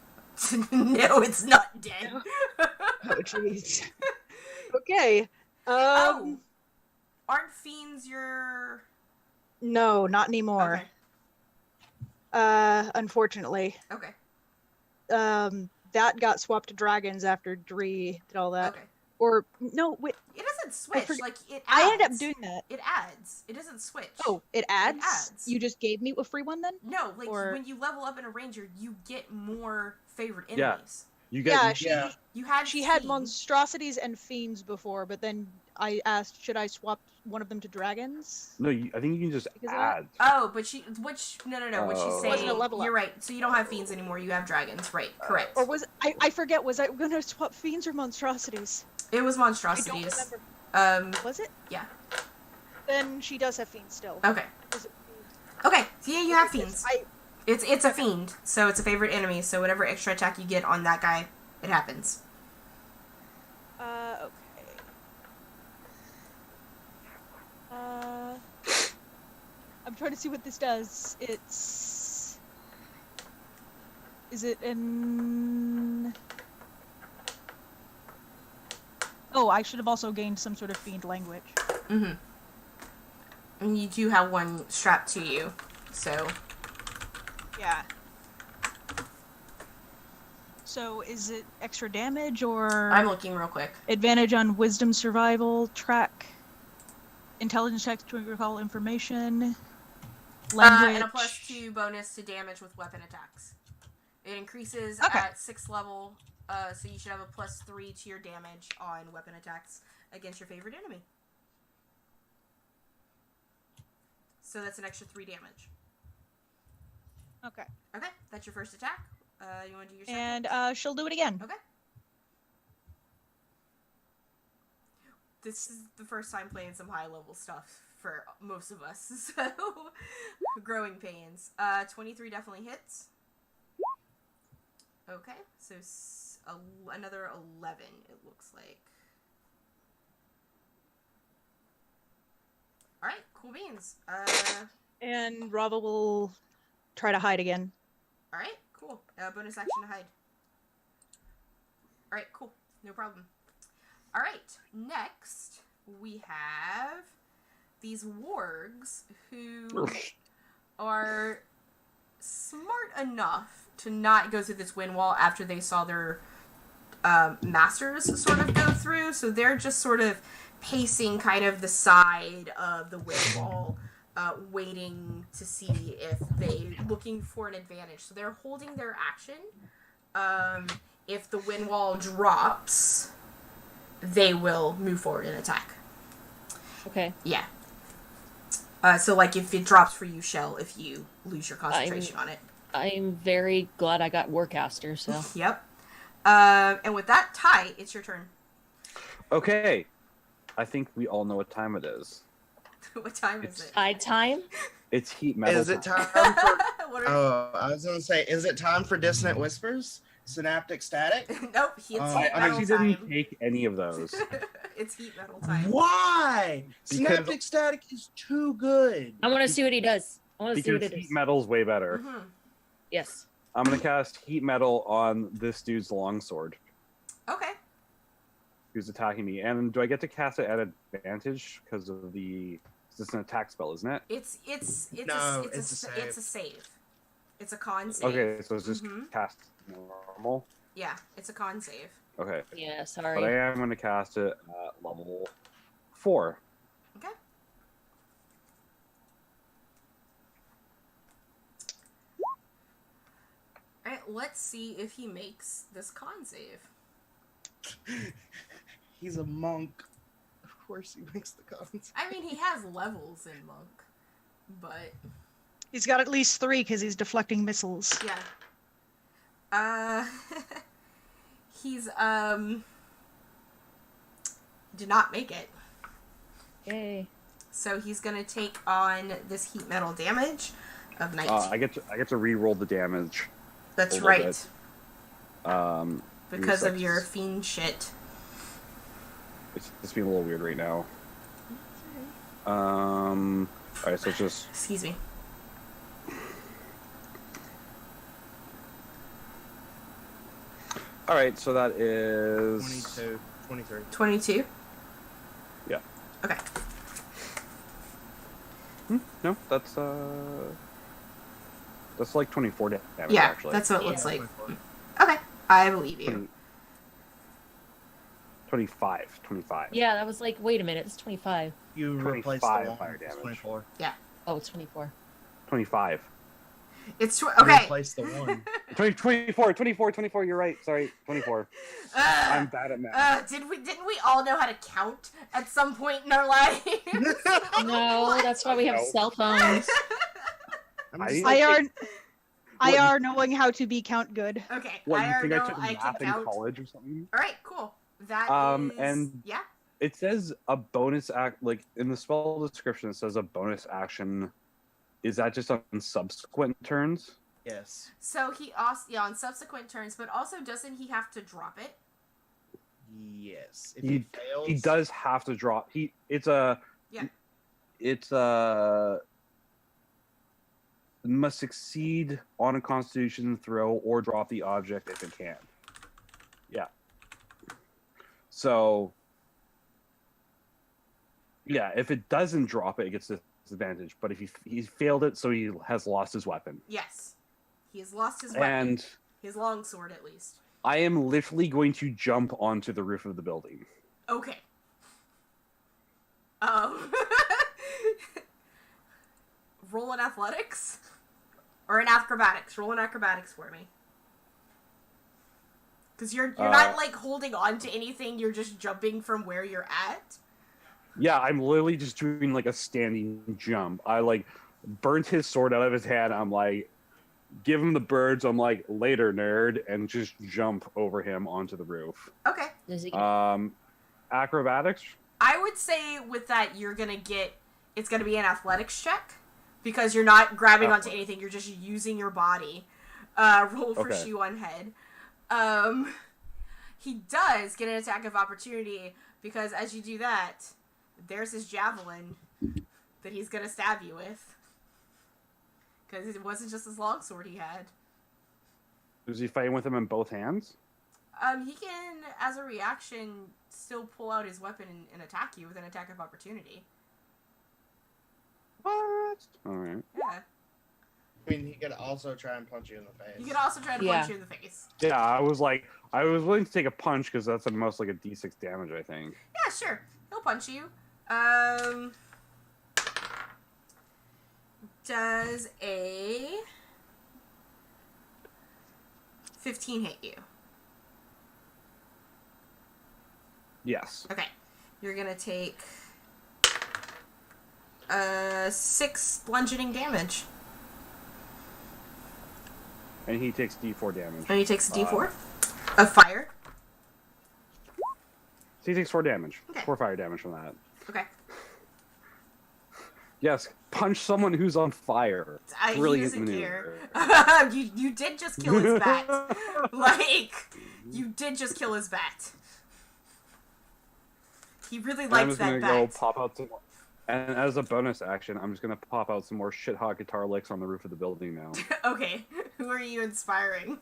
No, it's not dead. Oh, jeez. Okay. Oh. Aren't fiends your... No, not anymore. Okay. Unfortunately. Okay. That got swapped to dragons after Dree did all that. Okay. Or no, wait. It doesn't switch. forget- Like, it adds. I ended up doing that. It adds. It doesn't switch. Oh, it adds? adds. You just gave me a free one then? No, like, or- when you level up in a ranger, you get more favorite enemies. Yeah. You get Yeah, You had she had fiend. monstrosities and fiends before, but then I asked, should I swap one of them to dragons? no. I think you can just Because of that? add. Oh, but what she's Oh. saying, Wasn't a level up. you're right. So you don't have fiends anymore, you have dragons. Right, correct. Or was I forget, was I gonna swap fiends or monstrosities? It was I don't monstrosities. remember. Was it? Yeah. Then she does have fiends still. Okay. Is it- Okay, so yeah, you have because fiends. I It's a fiend, so it's a favorite enemy, so whatever extra attack you get on that guy, it happens. okay. I'm trying to see what this does. Is it in... Oh, I should have also gained some sort of fiend language. Mm-hmm. And you do have one strapped to you, so... Yeah. So is it extra damage or I'm looking real quick. advantage on wisdom survival, track, intelligence checks to recall information, language? And a +2 bonus to damage with weapon attacks. It increases Okay. at 6th level, so you should have a +3 to your damage on weapon attacks against your favorite enemy. So that's an extra 3 damage. Okay. Okay, that's your first attack. You want to do your second? And she'll do it again. Okay. This is the first time playing some high level stuff for most of us, so growing pains. 23 definitely hits. Okay, so another 11 it looks like. Alright, cool beans. And Rava will try to hide again. Alright, cool. Bonus action to hide. Alright, cool. No problem. Alright, next we have these wargs who are smart enough to not go through this wind wall after they saw their masters sort of go through. So they're just sort of pacing kind of the side of the wind wall, waiting to see if looking for an advantage. So they're holding their action. If the wind wall drops, they will move forward and attack. okay. Yeah. So like if it drops for you, Shell, if you lose your concentration on it. I'm very glad I got Warcaster, so. Yep. And with that, Ty, it's your turn. Okay. I think we all know what time it is. What time is it? Tide time? It's heat metal. Is it time for? What are- Oh, I was gonna say, is it time for dissonant whispers? Synaptic static? Nope, it's I heat I metal actually time. didn't take any of those. It's heat metal time. Why? Because- Synaptic static is too good. I want to see what he does. I want to see Because what it heat is. metal's way better. Mhm. Yes. I'm gonna cast heat metal on this dude's longsword Okay. who's attacking me. And do I get to cast it at advantage because of the? It's an attack spell, isn't it? It's No, a save. It's a con save. Okay, so it's just Mhm. cast normal. Yeah, it's a con save. Okay, Yeah, but sorry. I am gonna cast it at level 4. Okay. Alright, let's see if he makes this con save. He's a monk. Of course he makes the cons. I mean, he has levels in Monk, but He's got at least 3 because he's deflecting missiles. yeah. He's did not make it. Yay. So he's gonna take on this heat metal damage of 19. I get to re-roll the damage. That's a little right. bit. Um, Because of six. your fiend shit. it's being a little weird right now. All right, so it's just Excuse me. all right. So that is 22, 23. 22? Yeah. Okay. No, that's like 24 damage. Yeah, actually. that's what it Yeah. looks like. Okay, I believe you. 20 25. Yeah, that was like, wait a minute, it's 25. You replace 25 the one. fire It's damage. 24. Oh, it's 24. 25. It's You okay. replace the one. 24. You're right. Sorry, 24. I'm bad at math. Didn't we all know how to count at some point in our lives? No, that's why we have No. cell phones. I'm I- just like, IR knowing how to be count good. Okay, What, I you think I know took I math can in count. college or something? All right, cool. That is and yeah. It says a bonus act, like in the spell description, it says a bonus action. Is that just on subsequent turns? yes. So he also on subsequent turns, but also doesn't he have to drop it? Yes. If He- he fails, He does have to drop. It's a must succeed on a Constitution throw or drop the object if it can. Yeah. So. Yeah, if it doesn't drop it, it gets disadvantage. But if he's failed it, so he has lost his weapon. Yes. He has lost his weapon. And His long sword at least. I am literally going to jump onto the roof of the building. Okay. Roll in athletics? Or in acrobatics. Roll in acrobatics for me. Because you're not like holding on to anything, you're just jumping from where you're at. Yeah, I'm literally just doing like a standing jump. I like burnt his sword out of his hand. I'm like, give him the birds. I'm like, later, nerd, and just jump over him onto the roof. Okay. Does he Acrobatics. I would say with that it's gonna be an athletics check. Because you're not grabbing onto anything, you're just using your body. Roll for Okay. shoe on head. He does get an attack of opportunity because as you do that, there's his javelin that he's gonna stab you with. Because it wasn't just his longsword he had. Is he fighting with him in both hands? He can, as a reaction, still pull out his weapon and attack you with an attack of opportunity. What? All right. Yeah. I mean, he could also try and punch you in the face. He could also try to punch you in the face. Yeah, I was willing to take a punch because that's at most like a D6 damage, I think. Yeah, sure. He'll punch you. Does a 15 hit you? Yes. Okay. You're gonna take 6 bludgeoning damage. And he takes D4 damage. And he takes a D4 of fire. So he takes 4 damage. Okay. 4 fire damage from that. Okay. Yes, punch someone who's on fire. He Brilliant doesn't care. maneuver. You did just kill his bat. Like, you did just kill his bat. He really I'm likes just that gonna go bat. pop out some. And as a bonus action, I'm just gonna pop out some more shit hot guitar licks on the roof of the building now. Okay, who are you inspiring?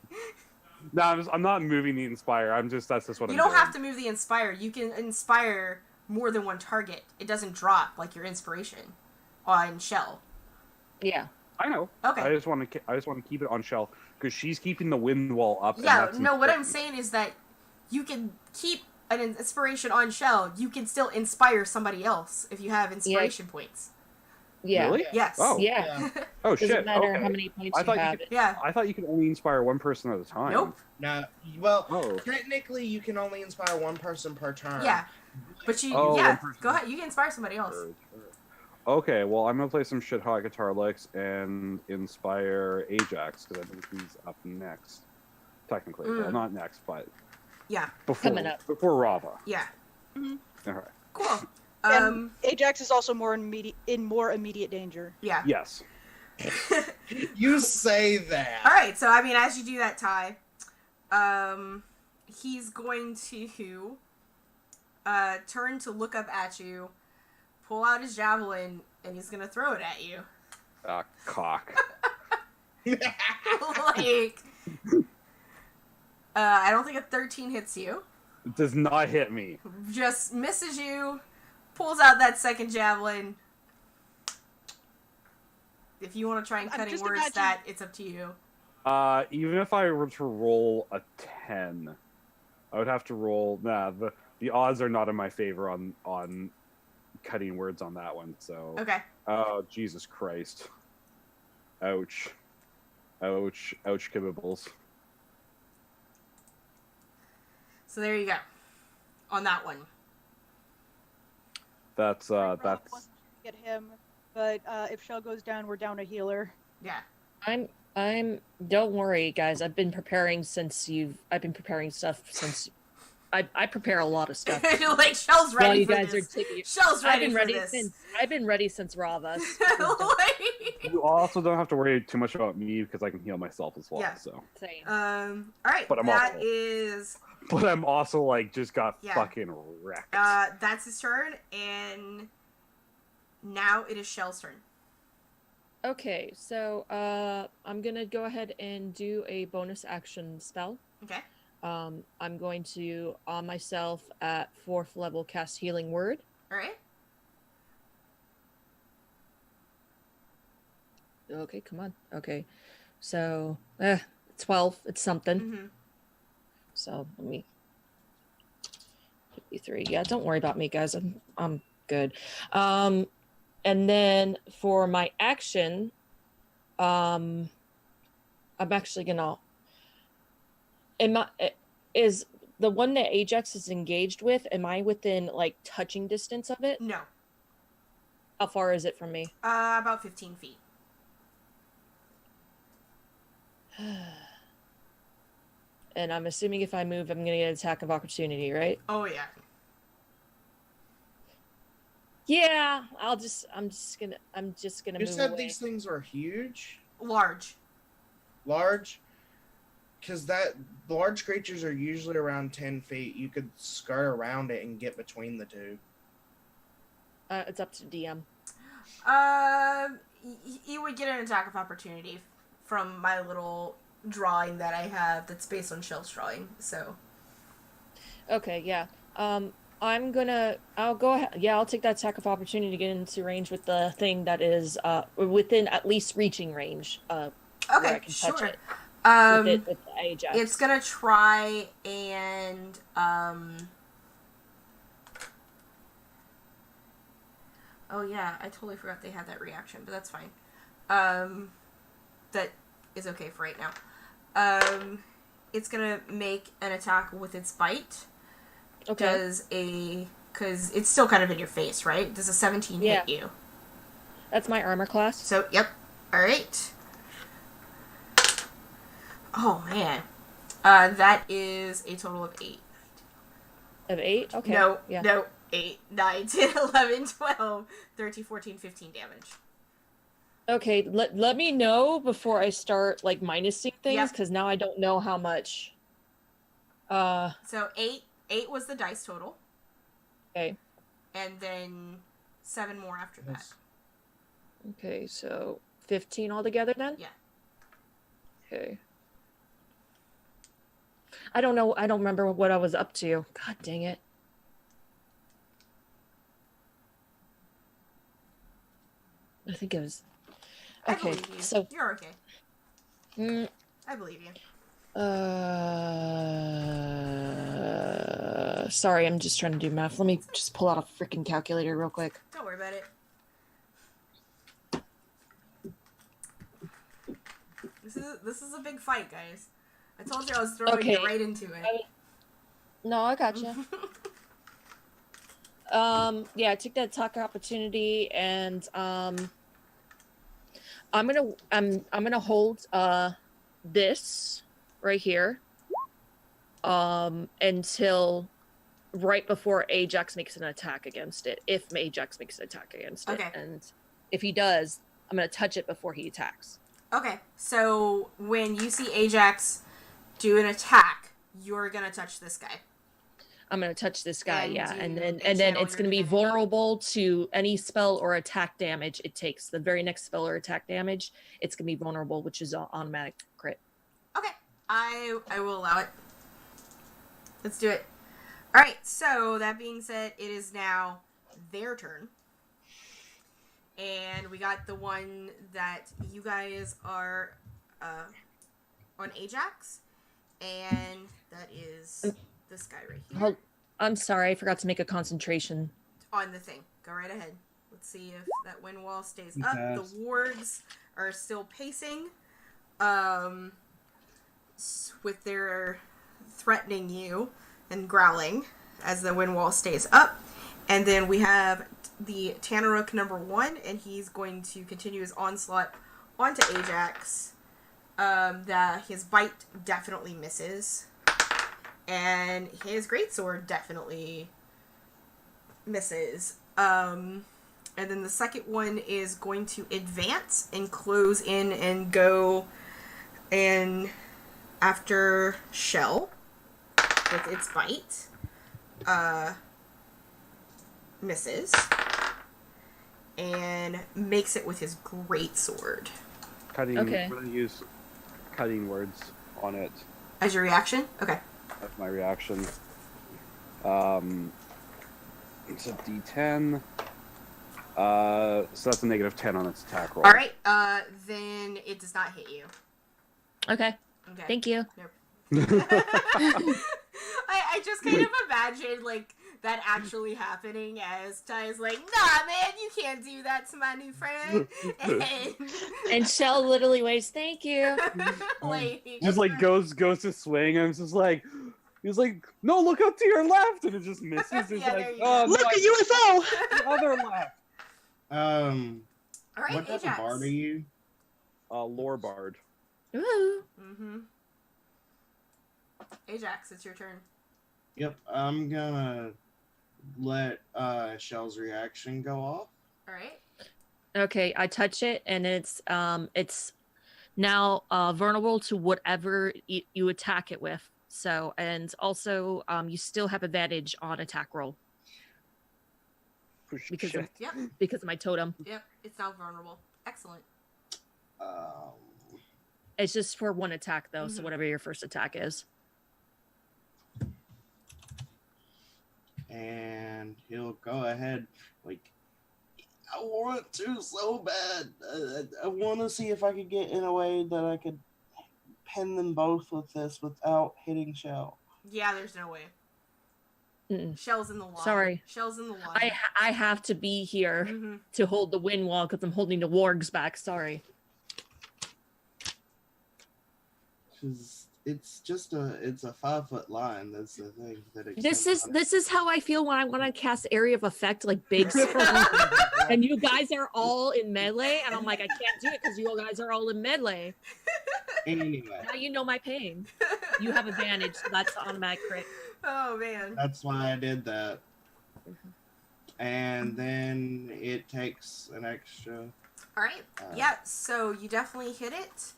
No, I'm not moving the inspire. That's just what You I'm don't doing. have to move the inspire. You can inspire more than one target. It doesn't drop like your inspiration on Shell. Yeah. I know. Okay. I just want to keep it on Shell because she's keeping the wind wall up. and Yeah, that's no, what I'm important. saying is that you can keep an inspiration on Shell. You can still inspire somebody else if you have inspiration points. Yeah. Really? Yes. Oh. Yeah. Oh Doesn't shit. matter Okay. how many points I you thought you have. could- Yeah. I thought you could only inspire one person at a time. Nope. No, well, Oh. technically you can only inspire one person per turn. Yeah. But you, Oh, yeah, one person. go ahead. You can inspire somebody else. Sure. Okay, well, I'm gonna play some shit hot guitar licks and inspire Ajax because I think he's up next. Technically, well, not next, but Yeah. before Coming up. before Rava. Yeah. All right. Cool. And Ajax is also in more immediate danger. Yeah. Yes. You say that. All right. So I mean, as you do that, Ty, he's going to turn to look up at you, pull out his javelin, and he's gonna throw it at you. Ah, cock. Like, I don't think a 13 hits you. It does not hit me. Just misses you. Pulls out that second javelin. If you want to try and I'm cutting just words imagining- that, it's up to you. Even if I were to roll a 10, I would have to roll. Nah, the odds are not in my favor on cutting words on that one. So. Okay. Oh, Jesus Christ. Ouch. Ouch. Ouch, kibbles. So there you go. On that one. That's Rob wants to get him, but if Shell goes down, we're down a healer. Yeah. I'm don't worry, guys. I've been preparing stuff since I prepare a lot of stuff. Like, Shell's While ready you for guys this. are taking Shell's ready I've been for ready this. since Rava. Like- You also don't have to worry too much about me because I can heal myself as well. Yeah. So, Same. all right. But I'm That also- is but I'm also like just got Yeah. fucking wrecked. that's his turn, and now it is Shell's turn. Okay, so I'm gonna go ahead and do a bonus action spell. Okay. I'm going to on myself at 4th level cast Healing Word. All right. Okay, come on. Okay, so 12. It's something. Mm-hmm. So let me 53. Yeah, don't worry about me, guys. I'm good. And then for my action, I'm actually gonna. Is the one that Ajax is engaged with? Am I within like touching distance of it? No. How far is it from me? About 15 feet. And I'm assuming if I move, I'm gonna get an attack of opportunity, right? Oh yeah. Yeah, I'm just gonna You move said away. these things are huge, Large. large, because that large creatures are usually around 10 feet. You could skirt around it and get between the two. It's up to DM. You would get an attack of opportunity from my little drawing that I have that's based on Shell's drawing. So. Okay, yeah. I'll go ahead. Yeah, I'll take that attack of opportunity to get into range with the thing that is within at least reaching range. Where I Okay, can touch sure. it with the Ajax. It's gonna try and oh yeah, I totally forgot they had that reaction, but that's fine. That is okay for right now. It's gonna make an attack with its bite. okay. Because it's still kind of in your face, right? Does a 17 hit you? That's my armor class. So, yep. All right. Oh man, that is a total of 8. Of 8. Okay. No, Yeah. no. 8, 9, 10, 11, 12, 13, 14, 15 damage. Okay, let me know before I start like minusing things Yep. because now I don't know how much. So 8 was the dice total, Okay. and then 7 more after that. Yes. Okay, so 15 altogether then? Yeah. Okay. I don't know. I don't remember what I was up to. God dang it. I think it was. I Okay, believe you. so. You're okay. Mm, I believe you. sorry, I'm just trying to do math. Let me just pull out a freaking calculator real quick. Don't worry about it. This is a big fight, guys. I told you I was throwing Okay. you right into it. No, I gotcha. Yeah, I took that attack opportunity, and I'm gonna hold this right here until right before Ajax makes an attack against it. If Ajax makes an attack against it, Okay. and if he does, I'm gonna touch it before he attacks. Okay, so when you see Ajax do an attack, you're gonna touch this guy. I'm gonna touch this guy, And yeah, do and a then channel it's your gonna be divinity. vulnerable to any spell or attack damage it takes. The very next spell or attack damage, it's gonna be vulnerable, which is an automatic crit. Okay, I will allow it. Let's do it. All right. So that being said, it is now their turn, and we got the one that you guys are on Ajax, and that is this guy right here Hold- I'm sorry, I forgot to make a concentration. on the thing. Go right ahead. Let's see if that wind wall stays It up. does. The wargs are still pacing, with their threatening you and growling as the wind wall stays up. And then we have the Tanaruk number 1, and he's going to continue his onslaught onto Ajax. That his bite definitely misses, and his greatsword definitely misses. And then the second one is going to advance and close in and go and after Shell with its bite. Misses. And makes it with his greatsword. Cutting. Okay. We're gonna use cutting words on it. As your reaction? Okay. That's my reaction. It's a D10. So that's a -10 on its attack roll. Alright, then it does not hit you. Okay, Okay. thank you. I just kind of imagine, like, that actually happening as Ty's like, nah, man, you can't do that to my new friend. And Shell literally waves, thank you. like, Just like goes to swing, and it's just like he's like, no, look up to your left, and it just misses. It's Yeah, there like, you oh, go. Look, no, a UFO! the other left. Alright, What type of Ajax. bard are you? Lore bard. Ooh. Mm-hmm. Ajax, it's your turn. Yep, I'm gonna let Shell's reaction go off. Alright. Okay, I touch it, and it's now vulnerable to whatever you attack it with. So, and also you still have advantage on attack roll because of, Yep, because of my totem. yep, it's now vulnerable. Excellent. It's just for one attack though, so Mhm. whatever your first attack is. And he'll go ahead, like, I want to so bad. I want to see if I could get in a way that I could pin them both with this without hitting Shell. Yeah, there's no way. Mm-mm. Shell's in the line. Sorry. Shell's in the line. I have to be here Mm-hmm. to hold the wind wall because I'm holding the wargs back. Sorry. 'Cause it's just it's a 5-foot line. That's the thing that it This is how I feel when I want to cast area of effect like big spells. And you guys are all in melee, and I'm like, I can't do it because you guys are all in melee. Anyway, Now you know my pain. You have advantage, so that's the automatic crit. Oh man. that's why I did that. and then it takes an extra. All right. Yeah. So you definitely hit it.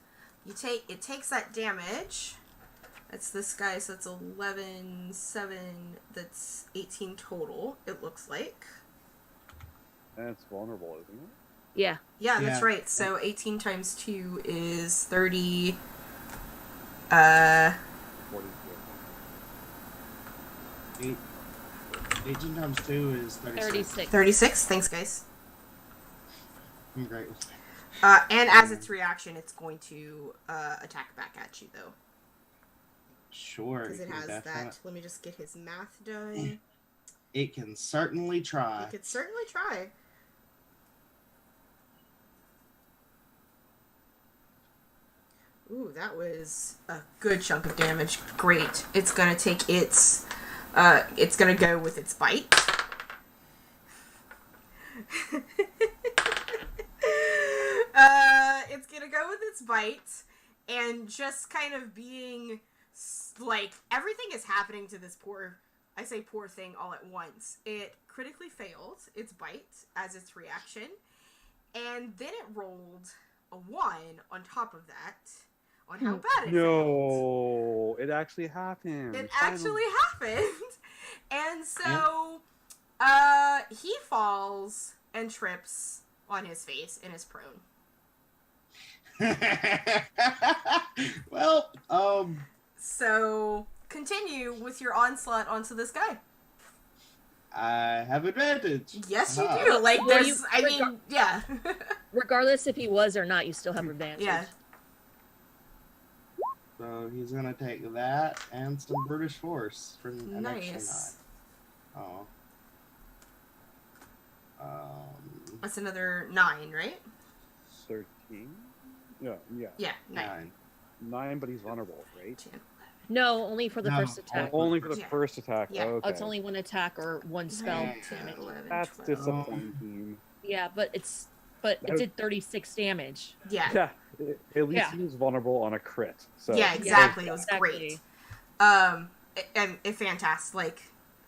It takes that damage. That's this guy, so it's 11, 7. That's 18 total. It looks like. And it's vulnerable, isn't it? Yeah. Yeah, Yeah. that's right. So 18 times 2 is 30. 42. 18 times 2 is 36. 36. 36. Thanks, guys. I'm great with And as its reaction, it's going to attack back at you, though. Sure. Because it can has that. definite- Let me just get his math done. It can certainly try. You could certainly try. Ooh, that was a good chunk of damage. Great. It's gonna take its... it's gonna go with its bite. It's gonna go with its bite, and just kind of being... like, everything is happening to this poor... I say poor thing all at once. It critically failed its bite as its reaction, and then it rolled a 1 on top of that on how bad it failed. No, it actually happened. It Finally. actually happened. And so he falls and trips on his face and is prone. Well, So continue with your onslaught onto this guy. I have advantage. Yes, you Ah. do. Like, Well, there's, you- I mean, yeah. Regardless if he was or not, you still have advantage. Yeah. So he's gonna take that and some brutish force for an extra 9. Nice. Oh. That's another 9, right? 13? Yeah. Yeah, 9. 9, but he's vulnerable, right? 10, No, only for the No, first attack. Only for the Yeah. first attack. Yeah. Okay. Oh, it's only one attack or one spell 9, 10, damage. 11, That's 12. disappointing. Yeah, but it did 36 damage. Yeah. Yeah. At least Yeah. he was vulnerable on a crit. So Yeah, exactly. It was Exactly. great. And it fantastic. Like,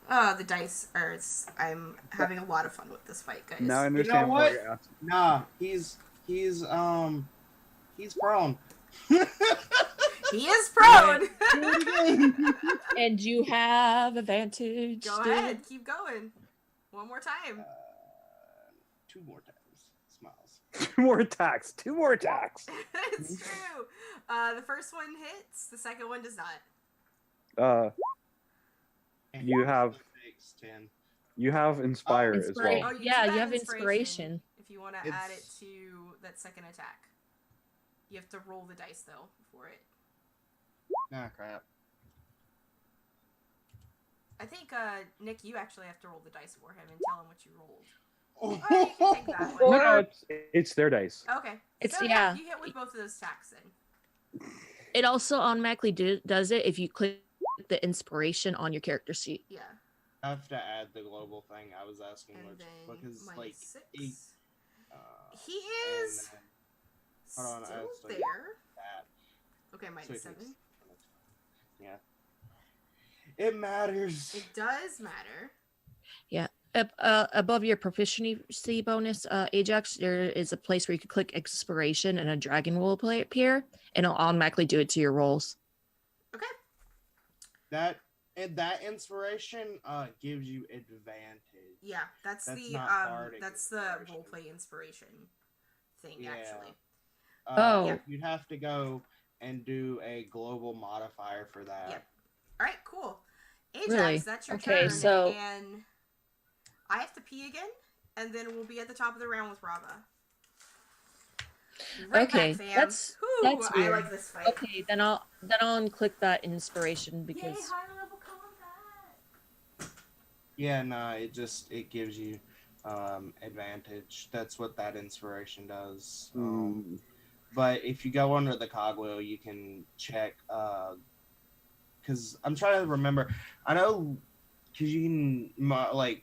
the dice are. I'm having a lot of fun with this fight, guys. Now I understand why what? you're asking. Nah, he's prone. He is prone. Do it again. And you have advantage. Go dude. ahead, keep going. One more time. 2 more times. Smiles. 2 more attacks. 2 more attacks. It's true. The first one hits. The second one does not. And You have- takes 10. You have inspire as Inspira- well. you Yeah, do you have inspiration inspiration. if you want to add it It's- to that second attack. You have to roll the dice though for it. Ah, crap. I think Nick, you actually have to roll the dice for him and tell him what you rolled. Oh, you can take that one. No, it's their dice. Okay. It's- so, yeah. You hit with both of those attacks then. It also automatically does it if you click the inspiration on your character sheet. Yeah. I have to add the global thing. I was asking And which then because minus like 6. uh, He and is then hold on, I still have to there. that. Okay, minus Sweet 7. mix. Yeah. It matters. It does matter. Above your proficiency bonus, Ajax, there is a place where you can click expiration and a dragon will appear, and it'll automatically do it to your rolls. Okay. That inspiration gives you advantage. Yeah, that's That's the not bardic that's the inspiration. roleplay inspiration thing Yeah. actually. Oh. Yeah. You'd have to go and do a global modifier for that. Yep. All right, cool. Ajax, Really? that's your Okay, turn. so- And I have to pee again, and then we'll be at the top of the round with Rava. Right Okay, back, fam. that's Whew, I weird. like this fight. Okay, then I'll unclick that inspiration Yay, because high level combat. Yeah, no, it gives you advantage. That's what that inspiration does. But if you go under the cogwheel, you can check. Because I'm trying to remember. I know because you can like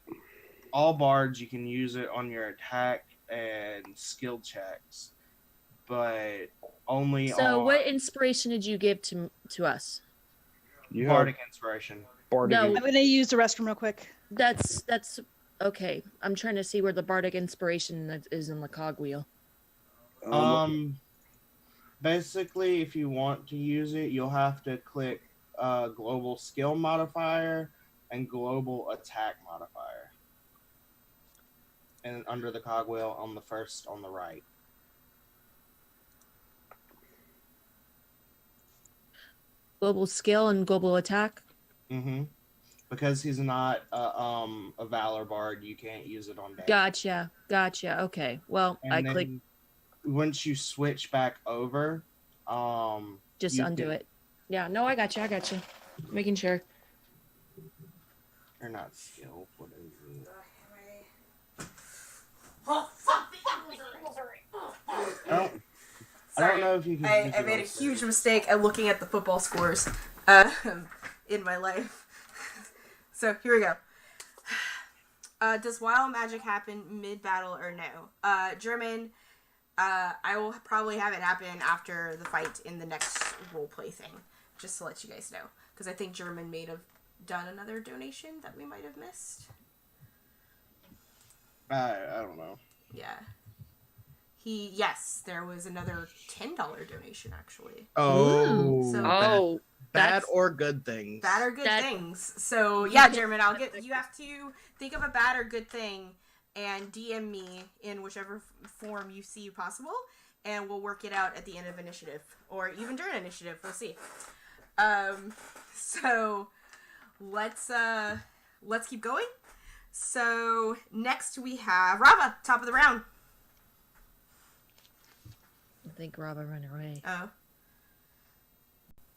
all bards, you can use it on your attack and skill checks, but only So on what inspiration did you give to us? You have bardic inspiration. bardic. No. I'm gonna use the restroom real quick. That's Okay, I'm trying to see where the bardic inspiration is in the cogwheel. Basically, if you want to use it, you'll have to click global skill modifier and global attack modifier. And under the cogwheel on the first on the right. Global skill and global attack. Mm-hmm. Because he's not a Valor Bard, you can't use it on damage. Gotcha. Okay. Well, And I then click once you switch back over, just you undo can- it. Yeah. No, I got you. Making sure. Or not skill. What is it? Oh, fuck! I don't know if you can. use I it made on a stage. huge mistake at looking at the football scores in my life. So here we go. Does wild magic happen mid-battle or no? German, I will probably have it happen after the fight in the next roleplay thing, just to let you guys know. Because I think German may have done another donation that we might have missed. I don't know. Yeah. Yes, there was another $10 donation, actually. Oh, So- Oh, bad that's- or good things. Bad or good That- things. So yeah, German, you have to think of a bad or good thing and DM me in whichever form you see possible, and we'll work it out at the end of initiative or even during initiative. We'll see. So let's keep going. So next we have Rava, top of the round. I think Rava ran away. Oh.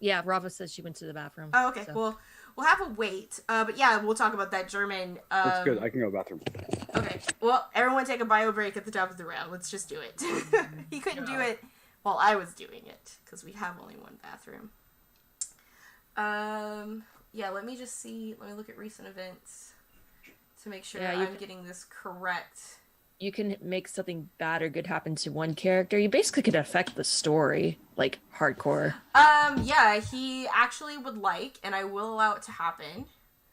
Yeah, Rava says she went to the bathroom. Oh, okay. so. Well, we'll have a wait. But yeah, we'll talk about that German. That's good. I can go to the bathroom. Okay. Well, everyone take a bio break at the top of the round. Let's just do it. He couldn't do it while I was doing it because we have only one bathroom. Yeah, let me just see. Let me look at recent events to make sure Yeah, I'm getting this correct. You can make something bad or good happen to one character. You basically could affect the story, like hardcore. Yeah, he actually would like, and I will allow it to happen.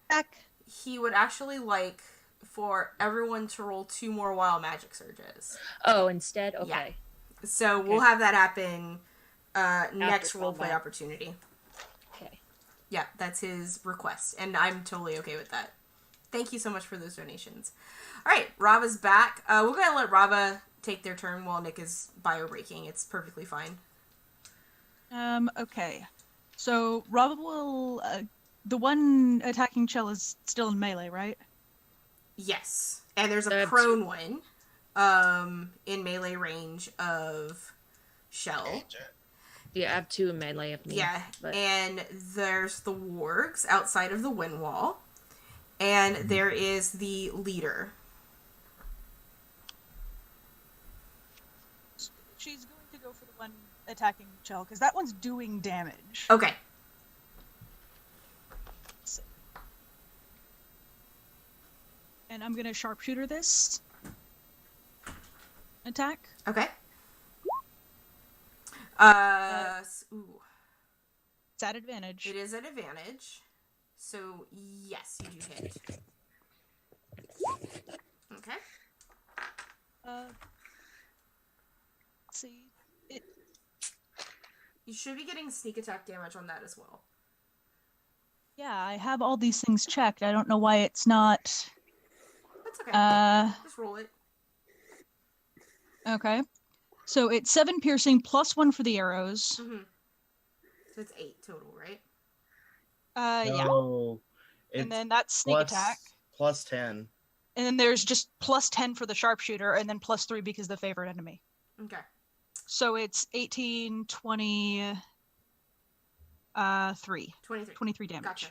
Heck. He would actually like for everyone to roll 2 more wild magic surges. Oh, instead? Okay. Yeah. So we'll Okay. have that happen next roleplay combat. opportunity. Okay. Yeah, that's his request, and I'm totally okay with that. Thank you so much for those donations. All right, Rava's back. We're gonna let Rava take their turn while Nick is bio breaking. It's perfectly fine. Okay. So Rob will. The one attacking Chell is still in melee, right? Yes, and there's a That's- prone one, in melee range of Shell. Yeah, I have 2 in melee of me. Yeah, but- and there's the wargs outside of the wind wall, and there is the leader. She's going to go for the one attacking Chell because that one's doing damage. Okay. And I'm gonna sharpshooter this attack. Okay. Ooh. It's at advantage. It is at advantage. So, yes, you do hit. Okay. Let's see. It You should be getting sneak attack damage on that as well. Yeah, I have all these things checked. I don't know why it's not. That's okay. Just roll it. Okay. So it's 7 piercing plus 1 for the arrows. Mm-hmm. So it's 8 total, right? Yeah. Oh, And it's then that's sneak plus- attack. plus 10. And then there's just plus 10 for the sharpshooter, and then plus 3 because the favorite enemy. Okay. So it's 18, 20, 3. 23. 23 damage. Gotcha.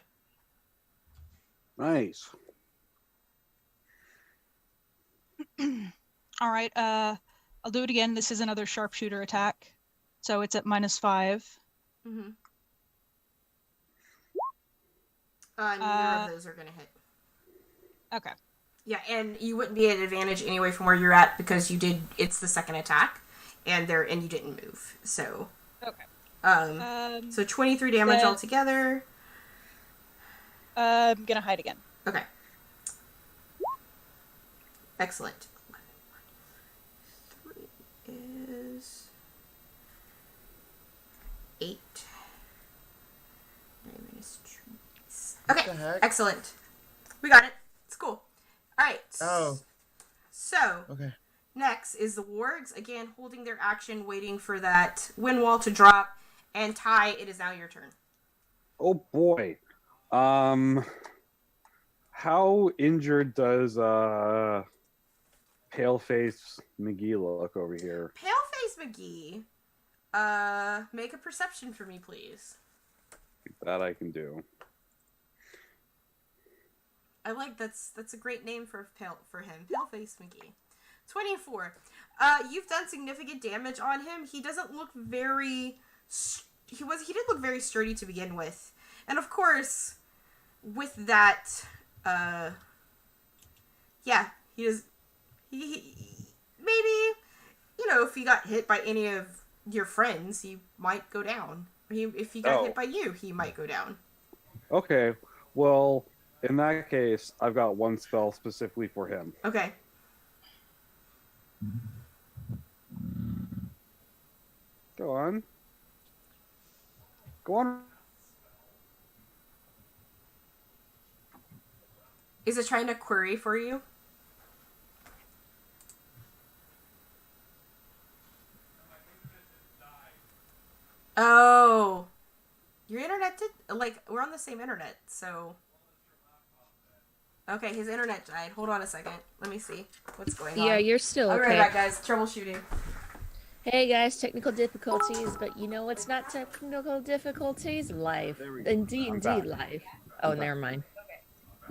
Nice. All right. I'll do it again. This is another sharpshooter attack. So it's at -5. Mm-hmm. Neither of those are going to hit. Okay. Yeah, and you wouldn't be at advantage anyway from where you're at because it's the second attack, and you didn't move. So. Okay. So 23 damage then- altogether. I'm gonna hide again. Okay. Excellent. 3 is 8. 9 minus 2. Okay, What the heck? excellent. We got it. It's cool. All right. Oh. So Okay. next is the wargs, again holding their action, waiting for that wind wall to drop. And Ty, it is now your turn. Oh boy. How injured does Paleface McGee look over here? Paleface McGee, make a perception for me, please. That I can do. I like that's a great name for him. Paleface McGee. 24. You've done significant damage on him. He doesn't look very he didn't look very sturdy to begin with. And of course, with that he maybe, if he got hit by any of your friends, he might go down. If he got hit by you, he might go down. Okay. Well, in that case, I've got one spell specifically for him. Okay. Go on. Go on. Is it trying to query for you? Oh. Your internet did... we're on the same internet, so... Okay, his internet died. Hold on a second. Let me see what's going on. Yeah, you're still I'll be okay. right back, guys. Troubleshooting. Hey guys, technical difficulties, but you know what's not technical difficulties? Life. Indeed, life. Oh, never mind.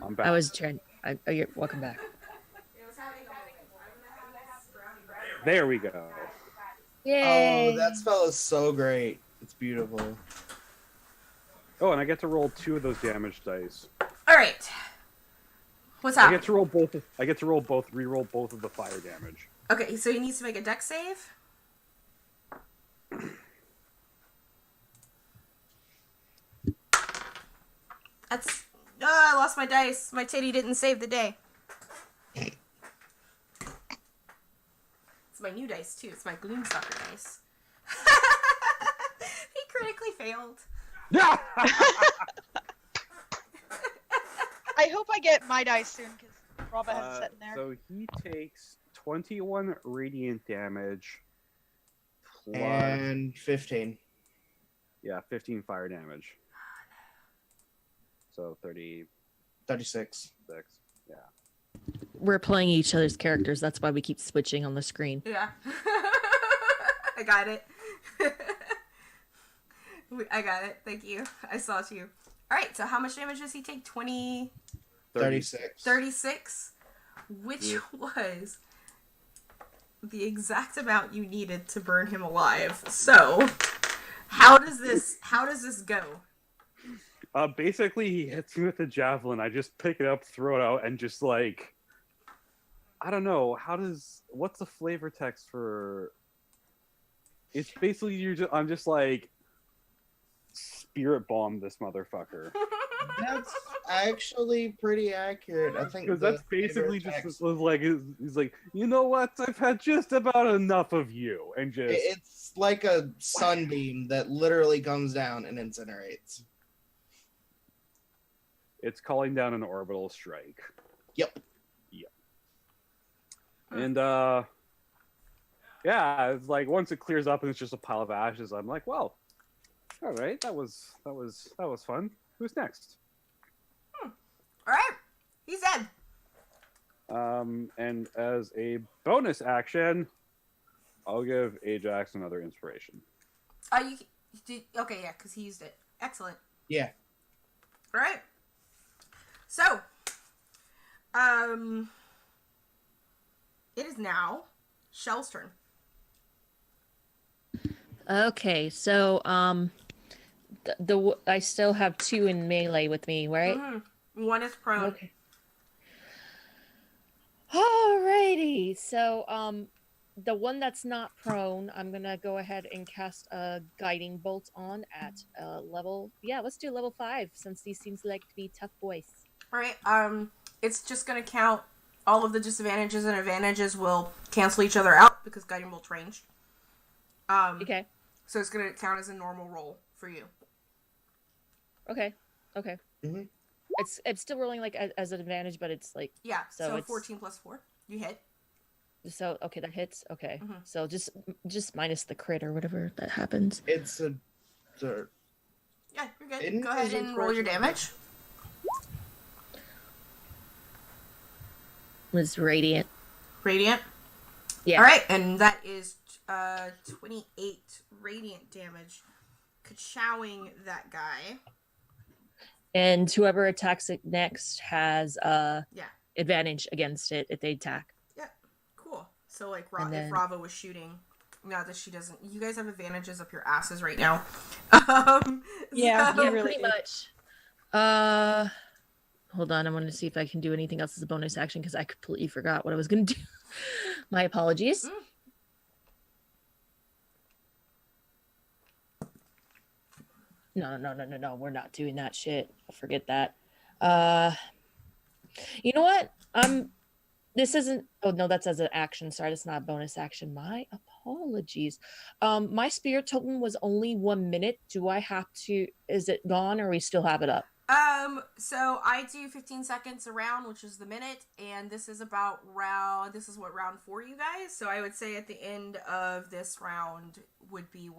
I'm back. I was trying. You're welcome back. There we go. Yay! Oh, that spell is so great. It's beautiful. Oh, and I get to roll 2 of those damage dice. All right. What's I happening? get to roll both. I get to re-roll both of the fire damage. Okay, so he needs to make a dex save. That's... I lost my dice. My titty didn't save the day. It's my new dice, too. It's my Gloomstalker dice. He critically failed. Yeah! I hope I get my dice soon because Robert has it set in there. So he takes 21 radiant damage plus... And 15. Yeah, 15 fire damage. So 36. 36. Yeah. We're playing each other's characters. That's why we keep switching on the screen. Yeah. I got it. I got it. Thank you. I saw it you. Alright, so how much damage does he take? 36. 36? Which was the exact amount you needed to burn him alive. So, how does this go? Basically, he hits me with a javelin. I just pick it up, throw it out, and just like... I don't know. What's the flavor text for... It's basically I'm just like... Spirit bomb this motherfucker. That's actually pretty accurate. I think Because that's basically just like he's like, you know what? I've had just about enough of you, and just it's like a sunbeam that literally comes down and incinerates. it's calling down an orbital strike. Yep. And yeah, it's like once it clears up and it's just a pile of ashes, I'm like, well, all right, that was fun. Who's next? All right, he's dead. And as a bonus action, I'll give Ajax another inspiration. You did okay, yeah, because he used it. Excellent. Yeah. All right. So, it is now Shell's turn. Okay, so I still have 2 in melee with me, right? Mm-hmm. One is prone. Okay. Alrighty, so the one that's not prone, I'm gonna go ahead and cast a guiding bolt on at level. Yeah, let's do level 5 since these seems like to be tough boys. All right. It's just gonna count all of the disadvantages and advantages will cancel each other out because guiding bolt's ranged. Okay. So it's gonna count as a normal roll for you. Okay. Okay. Mm-hmm. It's still rolling like as an advantage, but it's like Yeah. So it's 14 plus 4, you hit. so okay. That hits. Okay. Mhm. So just minus the crit or whatever that happens. It's a. Yeah, you're good. Isn't Go ahead his and roll your inspiration damage. Was radiant. Radiant. Yeah. All right, and that is 28 radiant damage, ka-chowing that guy. And whoever attacks it next has Yeah. advantage against it if they attack. Yeah. Cool. So like, And then- if Rava was shooting, not that she doesn't. You guys have advantages up your asses right now. Yeah, so- you really pretty do. much. Hold on. I wanted to see if I can do anything else as a bonus action because I completely forgot what I was going to do. My apologies. Mm. No. We're not doing that shit. Forget that. You know what? This isn't. Oh no, that's as an action. Sorry, that's not a bonus action. My apologies. My spirit totem was only 1 minute. Do I have to? Is it gone, or we still have it up? So I do 15 seconds a round, which is the minute, and this is about this is what round 4, you guys. So I would say at the end of this round would be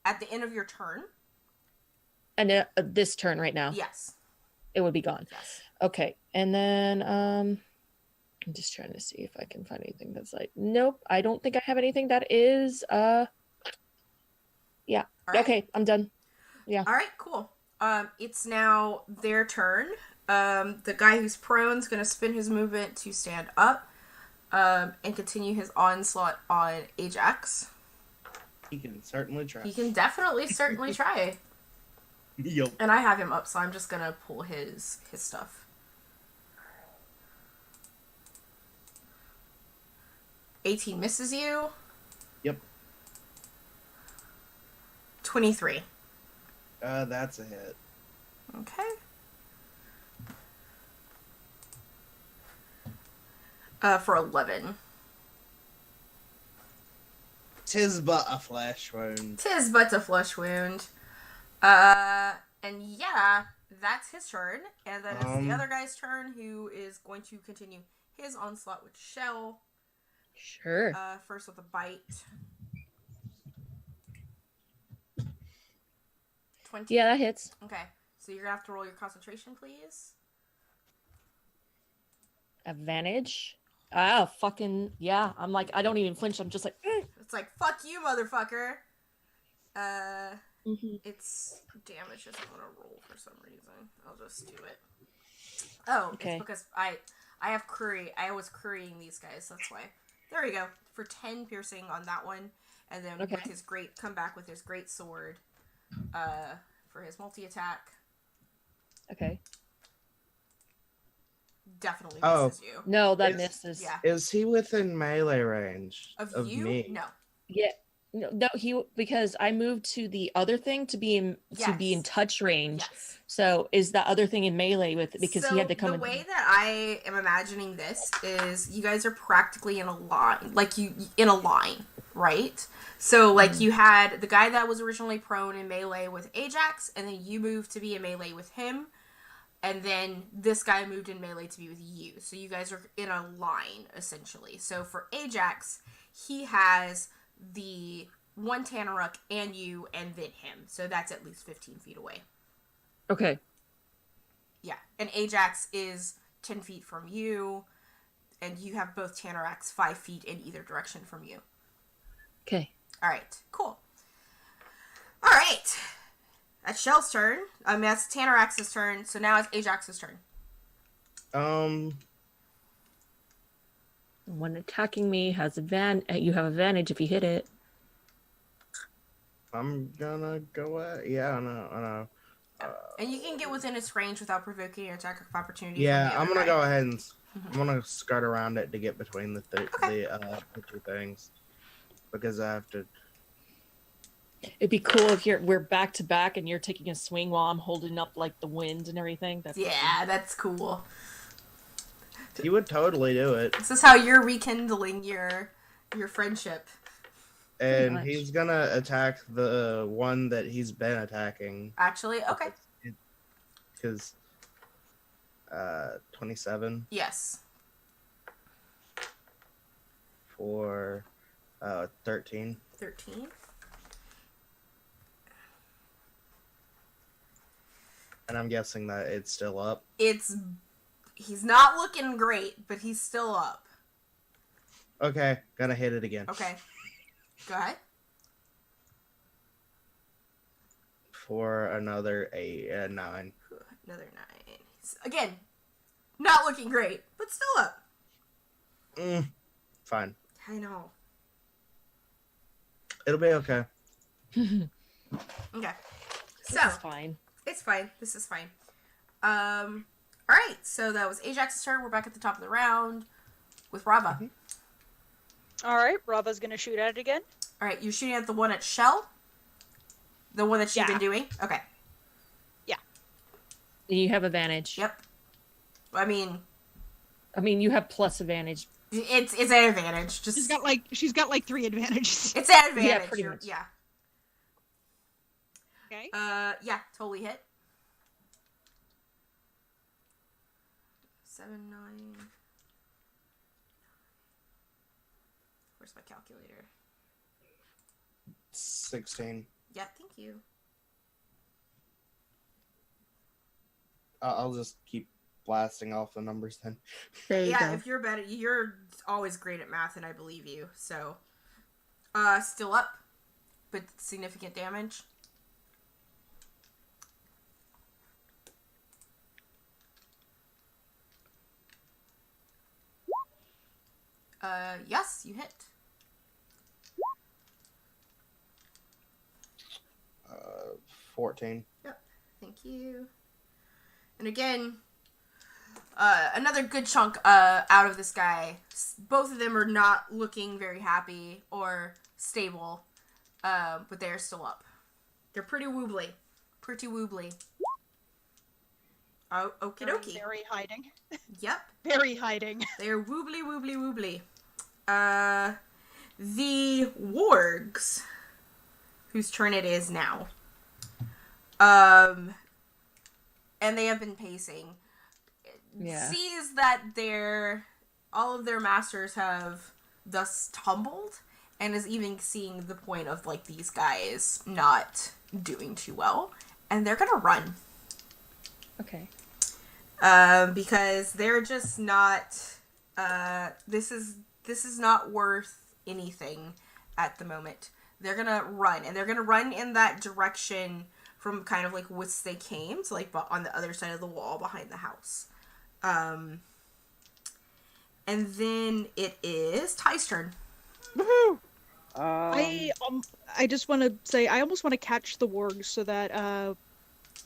at the end of your turn. And this turn right now, Yes. it would be gone. Yes. Okay, and then I'm just trying to see if I can find anything that's like. Nope, I don't think I have anything that is. Yeah. All right. Okay, I'm done. All right, cool. It's now their turn. The guy who's prone is going to spin his movement to stand up, and continue his onslaught on Ajax. He can certainly try. He can definitely, certainly try. Yup. And I have him up, so I'm just going to pull his stuff. $18 misses you. Yep. 23. That's a hit. Okay. For 11. Tis but a flesh wound. Tis but a flesh wound. And yeah, that's his turn. And then it's the other guy's turn, who is going to continue his onslaught with Shell. Sure. First with a bite. 20. Yeah, that hits. Okay. So you're gonna have to roll your concentration, please. Advantage. Oh, fucking yeah. I'm like, I don't even flinch. I'm just like, It's like, fuck you, motherfucker. Mhm. It's damage isn't gonna roll for some reason. I'll just do it. Oh, Okay. it's because I have curry. I was currying these guys. That's why. There we go. For 10 piercing on that one, and then Okay. with his come back with his great sword, for his multi attack. okay. Definitely Oh. misses you. No, that It's- misses. Yeah. Is he within melee range Of you? me? No. Yeah. No, because I moved to the other thing to be in Yes. touch range. Yes. So is that other thing in melee with because he had to come the in. way that I am imagining this is you guys are practically in a line, like you in a line, right? So like you had the guy that was originally prone in melee with Ajax, and then you moved to be in melee with him, and then this guy moved in melee to be with you. So you guys are in a line essentially. So for Ajax, he has the one Tanaruk and you, and then him. So that's at least 15 feet away. Okay. Yeah, and Ajax is 10 feet from you, and you have both Tanaraks 5 feet in either direction from you. Okay. All right, cool. All right, that's Shell's turn. That's Tanarax's turn. So now it's Ajax's turn. When attacking me has you have advantage if you hit it. I'm gonna go at. Yeah, I know. And you can get within its range without provoking an attack of opportunity. Yeah, from the I'm other gonna guy. go ahead and Mhm. I'm gonna skirt around it to get between the Okay. the two things because I have to. It'd be cool if we're back to back and you're taking a swing while I'm holding up like the wind and everything. That's Yeah, that's cool. He would totally do it. This is how you're rekindling your friendship. And much. he's gonna attack the one that he's been attacking. Actually, okay. Because 27 Yes. for 13. 13. And I'm guessing that it's still up. He's not looking great, but he's still up. Okay, gonna hit it again. Okay. Go ahead. For another 9. Another 9. Again, not looking great, but still up. Fine. I know. It'll be okay. Okay. So, This is fine. it's fine. This is fine. Alright, so that was Ajax's turn. We're back at the top of the round with Rava. All right, Rava's gonna shoot at it again. Alright, you're shooting at the one at Shell? The one that she's been Yeah. doing? Okay. You have advantage. Yep. I mean, you have plus advantage. it's an advantage. Just She's got like 3 advantages. it's an advantage. Yeah, pretty much. Yeah. Okay. Yeah, totally hit. 7, 9. Where's my calculator? 16. Yeah, thank you. I'll just keep blasting off the numbers then. There you Yeah, go. if you're better, you're always great at math, and I believe you. So, still up, but significant damage. Yes, you hit. 14. Thank you. And again, another good chunk out of this guy. Both of them are not looking very happy or stable, but they're still up. They're pretty woobly. Pretty woobly. Oh, okie dokie. Very hiding. Yep. Very hiding. They're woobly, woobly, woobly. The wargs, whose turn it is now. And they have been pacing. Yeah. Sees that all of their masters have thus tumbled, and is even seeing the point of like these guys not doing too well, and they're gonna run. Okay. Because they're just not. This is not worth anything at the moment. They're gonna run, and they're gonna run in that direction from kind of like which they came, so like on the other side of the wall behind the house. And then it is Ty's turn. Woohoo! Um, I just want to say I almost want to catch the wargs so that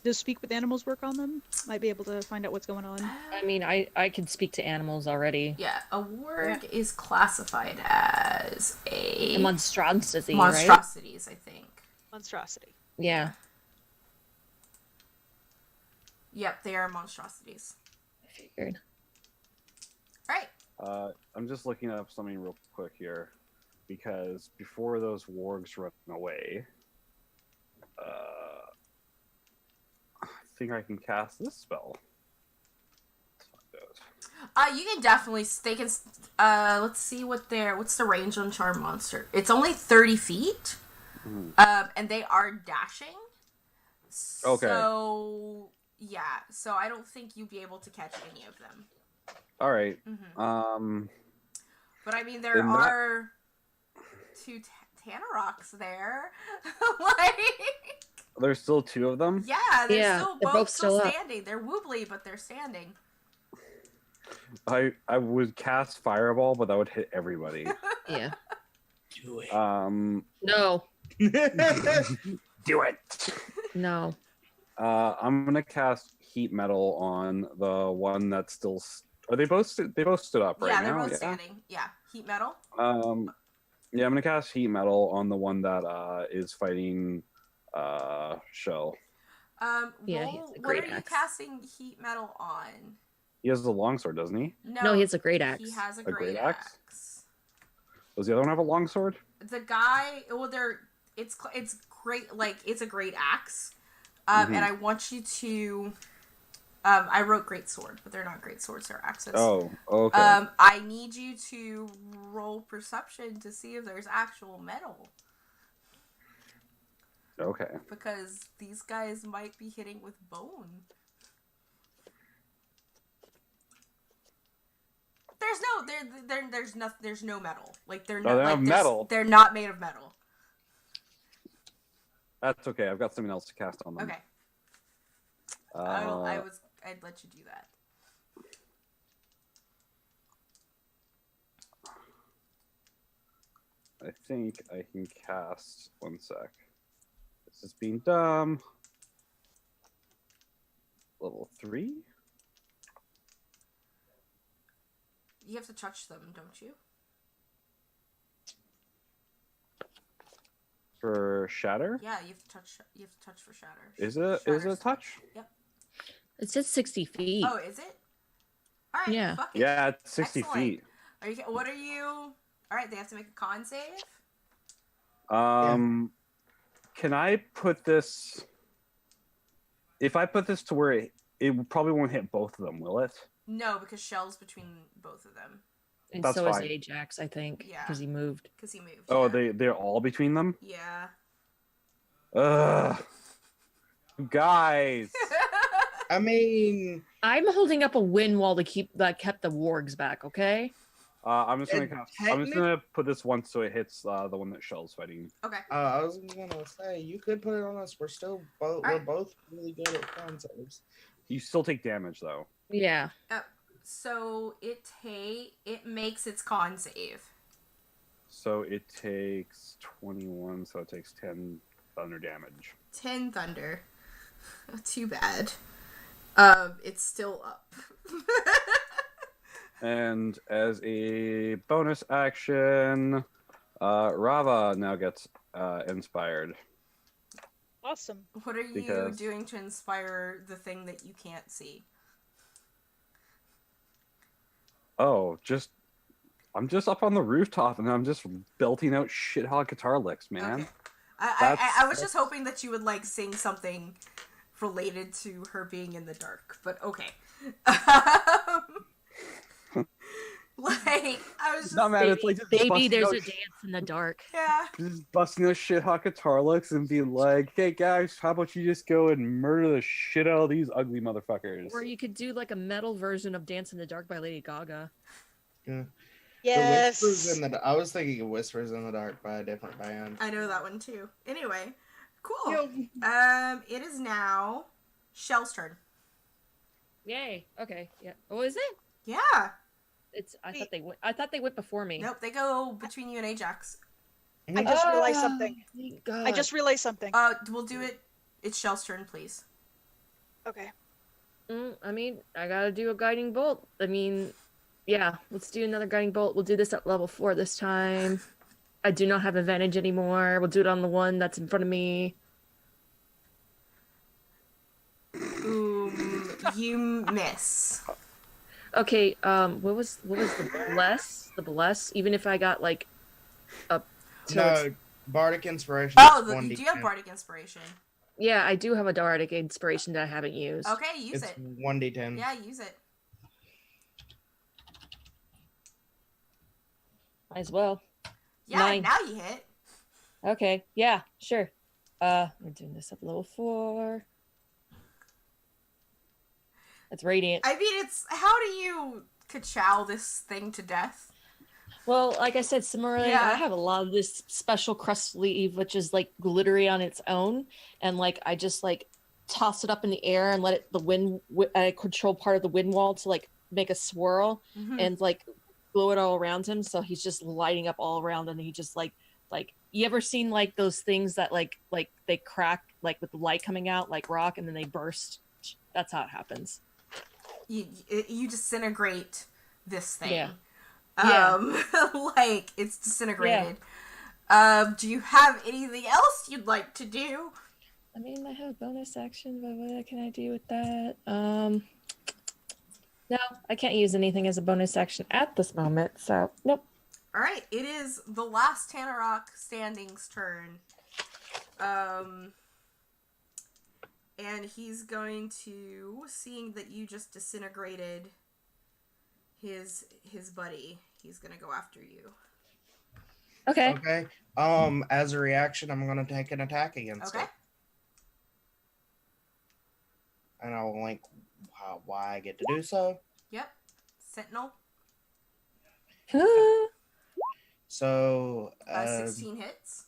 does speak with animals work on them? Might be able to find out what's going on. I mean, I can speak to animals already. Yeah, a warg is classified as a Monstrosity, right? monstrosities, I think. Monstrosity. Yeah. Yep, they are monstrosities. I figured. Right. I'm just looking up something real quick here, because before those wargs run away, I think I can cast this spell. Let's find out. You can definitely. They can. Let's see what's the range on Charm Monster. It's only 30 feet. And they are dashing. Okay. So yeah. So I don't think you'd be able to catch any of them. All right. Mm-hmm. But I mean, there in that- are two Tanarocks there. Like, There's still two of them. yeah, they're Yeah, still they're both both still up. standing. They're woobly, but they're standing. I would cast Fireball, but that would hit everybody. Yeah. Do it. No. Do it. No. I'm gonna cast Heat Metal on the one that's still. Are they both? They both stood up right Yeah, now. they're both standing. Yeah, heat metal. Yeah, I'm gonna cast Heat Metal on the one that is fighting Shell. Yeah, Roll, he has a what great are you axe. casting heat metal on? He has a longsword, doesn't he? No, he has a great axe. He has a A great great axe. axe? Does the other one have a longsword? The guy, well, it's great, like, it's a great axe. Mhm. And I want you to, I wrote great sword, but they're not great swords, they're axes. Oh, okay. I need you to roll perception to see if there's actual metal. Okay. Because these guys might be hitting with bone. There's no metal. Like they're Oh, not they like have metal. They're not made of metal. That's okay. I've got something else to cast on them. Okay. Uh, I'd let you do that. I think I can cast. One sec. This is being dumb. Level 3? You have to touch them, don't you? For shatter? Yeah, you have to touch. You have to touch for shatter. Is it a touch? Yep. It says 60 feet. Oh, is it? All right. Yeah. Fuck it. Yeah, it's 60 Excellent. feet. Are you? What are you? All right. They have to make a con save. Can I put this? If I put this to where it probably won't hit both of them, will it? No, because Shell's between both of them. And That's so is fine. Ajax, I think, Yeah. because he moved. Because he moved. Oh, yeah. they're all between them. Yeah. Ugh, guys. I mean, I'm holding up a wind wall to keep that kept the wargs back. Okay. I'm just gonna And I'm just gonna put this once so it hits the one that Shell's fighting. Okay. I was gonna say you could put it on us. We're still both Alright. we're both really good at con saves. You still take damage though. Yeah. So it makes its con save. So it takes 21. So it takes 10 thunder damage. 10 thunder. Too bad. It's still up. And as a bonus action, Rava now gets inspired. Awesome. What are you Because- doing to inspire the thing that you can't see? Oh, I'm just up on the rooftop and I'm just belting out shit hot guitar licks, man. Okay. I That's- was just hoping that you would like sing something related to her being in the dark, but okay. Like I was just No, man, it's like just Baby, busting there's out a dance in the dark. yeah. just busting those shit hot guitar licks and being like, "Hey guys, how about you just go and murder the shit out of these ugly motherfuckers?" Or you could do like a metal version of Dance in the Dark by Lady Gaga. Yeah. Yes. The Whispers in the I was thinking of Whispers in the Dark by a different band. I know that one too. Anyway, cool. Yo. It is now Shell's turn. Yay. Okay. Yeah. Oh, is it? Yeah. It's. I thought they went before me. Nope, they go between you and Ajax. I just realized something. Thank God. I just realized something. We'll do it. It's Shell's turn, please. Okay. I mean, I gotta do a guiding bolt. I mean, yeah. Let's do another guiding bolt. We'll do this at level 4 this time. I do not have advantage anymore. We'll do it on the one that's in front of me. You miss. Okay. What was the bless? The bless. Even if I got like up. No, Bardic Inspiration. Oh, is you do have 1d10. Bardic Inspiration. Yeah, I do have a Dardic inspiration that I haven't used. Okay, use It's it. 1d10. Yeah, use it. Might as well. Yeah, 9. now you hit. Okay. Yeah. Sure. We're doing this at level 4. That's radiant. I mean, it's how do you ka-chow this thing to death? Well, like I said, similarly, Yeah. I have a lot of this special crust sleeve, which is like glittery on its own, and like I just like toss it up in the air and let it I control part of the wind wall to like make a swirl Mhm. and like blow it all around him, so he's just lighting up all around, and he just like you ever seen like those things that like they crack like with the light coming out like rock and then they burst? That's how it happens. You disintegrate this thing. Yeah. Like it's disintegrated. Do you have anything else you'd like to do? I mean, I have bonus action, but what can I do with that? No, I can't use anything as a bonus action at this moment, so nope. All right, it is the last Tanarok Standing's turn. And he's going to, seeing that you just disintegrated his buddy, he's gonna go after you. Okay. Okay. As a reaction, I'm gonna take an attack against Okay. it. And I'll link why I get to do so. Yep. Sentinel. So 16 hits.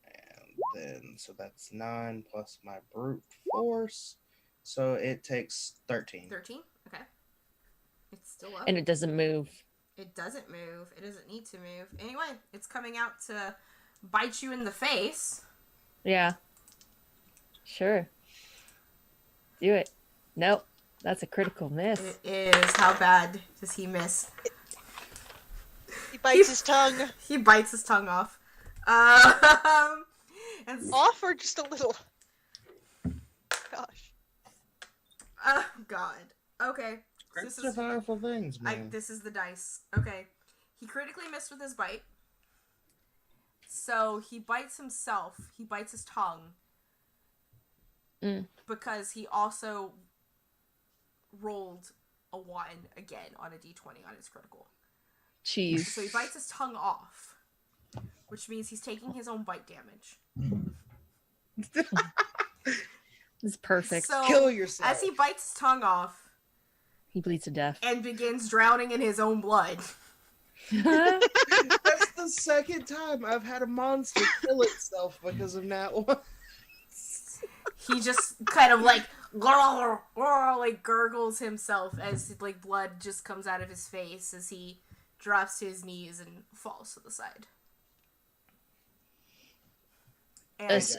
and then so that's 9 plus my brute force. So it takes 13. 13. Okay. It's still up. And it doesn't move. It doesn't move. It doesn't need to move. Anyway, it's coming out to bite you in the face. Yeah. Sure. Do it. Nope. That's a critical miss. It is. How bad does he miss? He bites his tongue. He bites his tongue off. And Off or just a little? Gosh. Oh, God. Okay. Crits are powerful things, man. This is the dice. Okay. He critically missed with his bite. So he bites himself. He bites his tongue. Because he also rolled a 1 again on a d20 on his critical. Jeez. So he bites his tongue off. Which means he's taking his own bite damage. It's perfect. So, Kill yourself. as he bites his tongue off He bleeds to death. and begins drowning in his own blood, That's the second time I've had a monster kill itself because of that one. he just kind of like gurgles himself as like blood just comes out of his face as he drops to his knees and falls to the side. And As-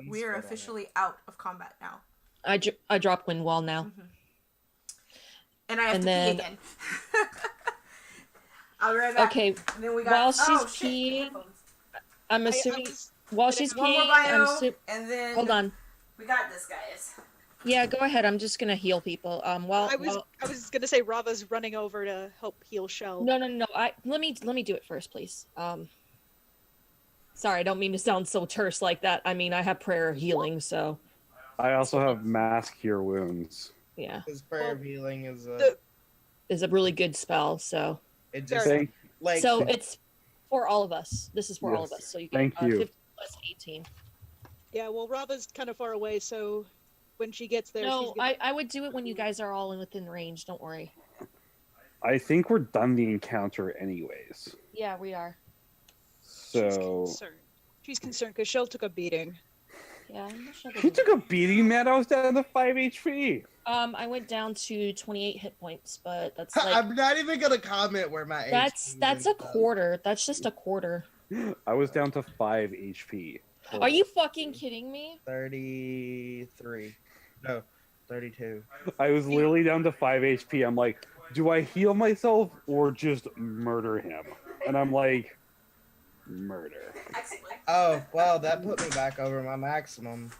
we are officially out of combat now. I drop wind wall now. And I have And to then- pee again. I'll be right back. Okay. And then we got, While she's shit, peeing, headphones. I'm assuming while she's One more peeing, bio, and then hold on. we got this, guys. Yeah, go ahead. I'm just gonna heal people. While I was gonna say Rava's running over to help heal Shell. no. Let me do it first, please. Sorry, I don't mean to sound so terse like that. I mean, I have prayer healing, so I also have mask cure wounds. yeah, His prayer of healing is is a really good spell. So it just Thank, like so it's for all of us. This is for all of Yes. us. So you get Thank you. 50 plus 18. Yeah, well, Rava's kind of far away, so when she gets there, No, she's gonna... I would do it when you guys are all within range. Don't worry. I think we're done the encounter anyways. Yeah, we are. So She's concerned because Shell took a beating. Yeah. I'm sure he took a beating, man. I was down to 5 HP. I went down to 28 hit points, but that's like I'm not even gonna comment where my that's a quarter. That's just a quarter. I was down to 5 HP. Are you fucking kidding me? 33. No, 32. I was literally down to 5 HP. I'm like, do I heal myself or just murder him? And I'm like, murder. Excellent. Oh, well, that put me back over my maximum.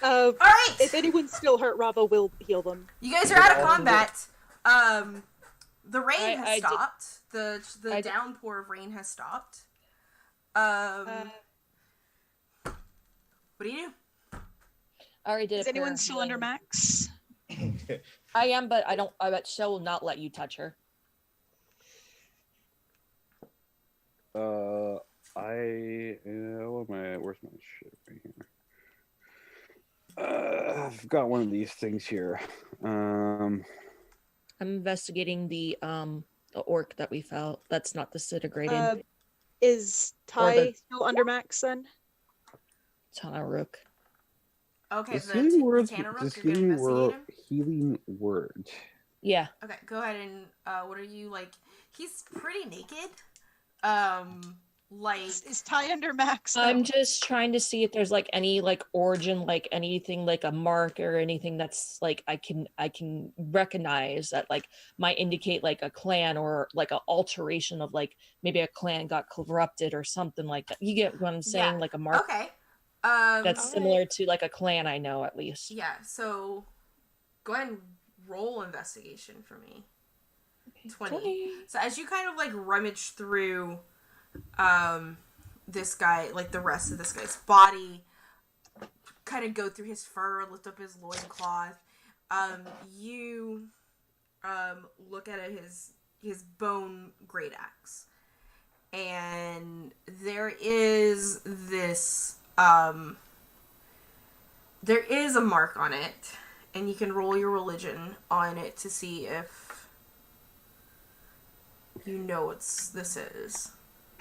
All right. If anyone's still hurt, Rava will heal them. You guys are out of combat. The rain has I did- stopped. The I did- downpour of rain has stopped. What do you do? I already did. Is a prayer anyone of still under healing. max? I am, but I don't. I bet Shell will not let you touch her. What am I? Where's my shit right here? I've got one of these things here. I'm investigating the orc that we felt. That's not disintegrated. Is Or Ty the- still under max then? Tanaruk. Okay, Does the healing word, Tanaruk, does you're gonna investigate him? healing word. Yeah. Okay, go ahead and what are you like? He's pretty naked. Like Is Ty under max? though? I'm just trying to see if there's like any like origin, like anything like a mark or anything that's like I can recognize that like might indicate like a clan or like an alteration of like maybe a clan got corrupted or something like that. You get what I'm saying? Yeah. Like a mark okay. that's alright. similar to like a clan I know at least. Yeah. So go ahead and roll investigation for me. Okay, 20. So as you kind of like rummage through this guy, like the rest of this guy's body, kind of go through his fur, lift up his loincloth, you look at his bone great axe. And there is this there is a mark on it, and you can roll your religion on it to see if you know what this is.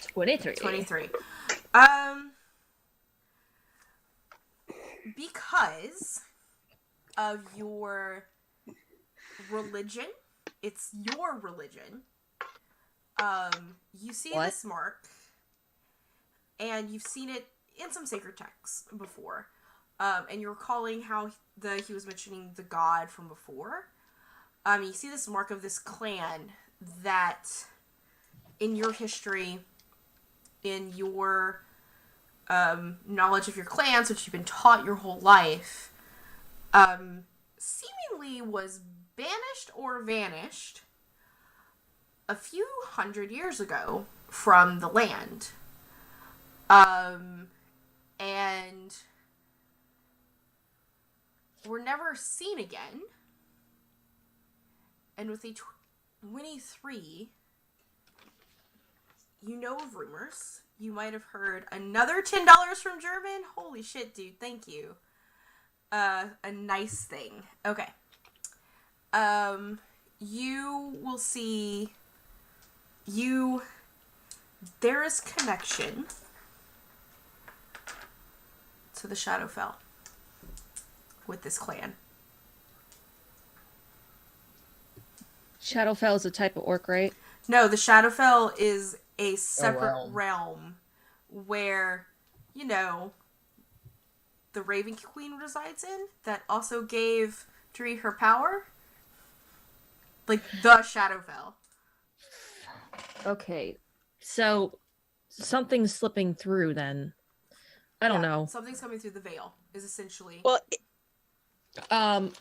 23. 23. Because of your religion, it's your religion. You see What? this mark, and you've seen it in some sacred texts before. And you're recalling how he was mentioning the god from before. You see this mark of this clan that, in your history, in your knowledge of your clans, which you've been taught your whole life, seemingly was banished or vanished a few hundred years ago from the land. And were never seen again. And with a 23, you know of rumors. You might have heard another $10 from German. Holy shit, dude. Thank you. A nice thing. Okay. You will see... There is connection to the Shadowfell with this clan. Shadowfell is a type of orc, right? No, the Shadowfell is a separate realm where, you know, the Raven Queen resides in, that also gave Dree her power. Like, the Shadowfell. Okay. So, something's slipping through then. I don't know. Something's coming through the veil, is essentially... Well, Um,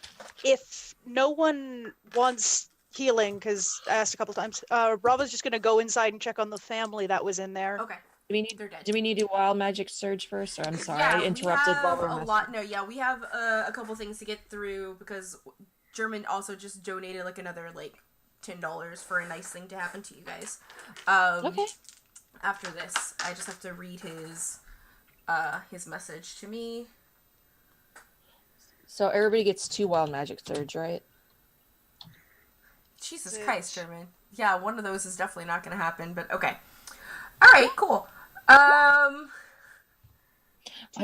if no one wants healing, because I asked a couple times, Bravo's just going to go inside and check on the family that was in there. Okay. do we need to do wild magic surge first? Or I'm sorry, I interrupted we have while we're a lot. No, yeah, we have a couple things to get through because German also just donated like another like $10 for a nice thing to happen to you guys. Okay. After this, I just have to read his message to me. So everybody gets 2 wild magic surge, right? Jesus Christ, German. Yeah, one of those is definitely not going to happen, but okay. All right, cool. Two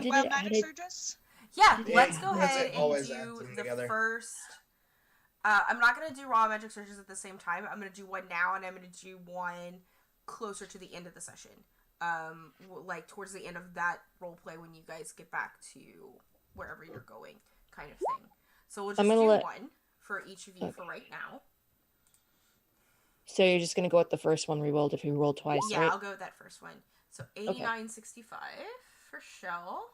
wild magic surges? Yeah, Yeah, let's go that's ahead it. and Always do add them the together. first. I'm not going to do raw magic surges at the same time. I'm going to do one now, and I'm going to do one closer to the end of the session. Like towards the end of that role play when you guys get back to wherever you're going, kind of thing. So we'll just do one for each of you for right now. So you're just gonna go with the first one we rolled if we rolled twice, Yeah, right? I'll go with that first one. So 89.65 for Shell.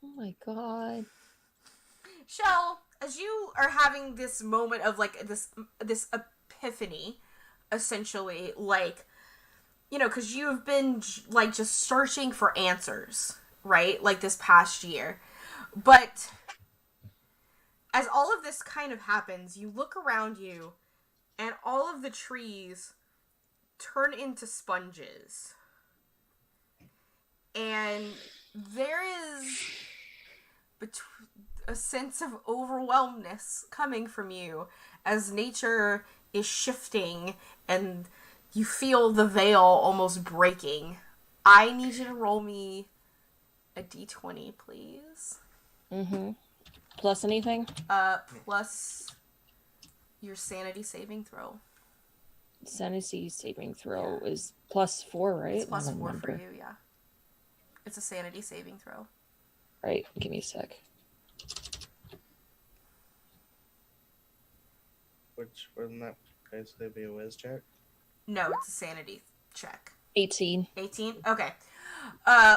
Oh my god. Shell, as you are having this moment of like this epiphany, essentially, like, you know, because you've been like just searching for answers, right? Like this past year. But as all of this kind of happens, you look around you and all of the trees turn into sponges. And there is a sense of overwhelmness coming from you as nature is shifting and you feel the veil almost breaking. I need you to roll me a d20, please. Mm-hmm. Plus anything? Plus your sanity saving throw. Sanity saving throw is +4, right? It's +4 for remember. you, yeah. It's a sanity saving throw. Right, give me a sec. Which wouldn't that basically be a whiz check? No, it's a sanity check. 18. 18. Okay.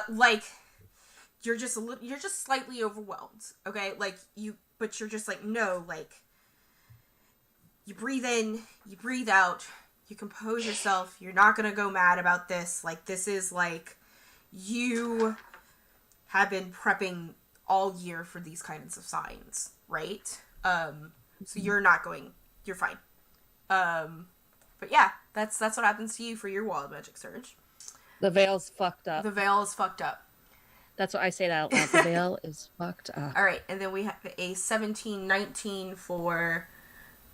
Like you're just slightly overwhelmed. Okay, like but you're just like, no, like you breathe in, you breathe out, you compose yourself. You're not gonna go mad about this. Like this is like you have been prepping all year for these kinds of signs, right? So you're fine. But yeah, that's what happens to you for your wild magic surge. The veil's fucked up. The veil is fucked up. That's what I say that out loud. The veil is fucked up. All right, and then we have a 17-19 for.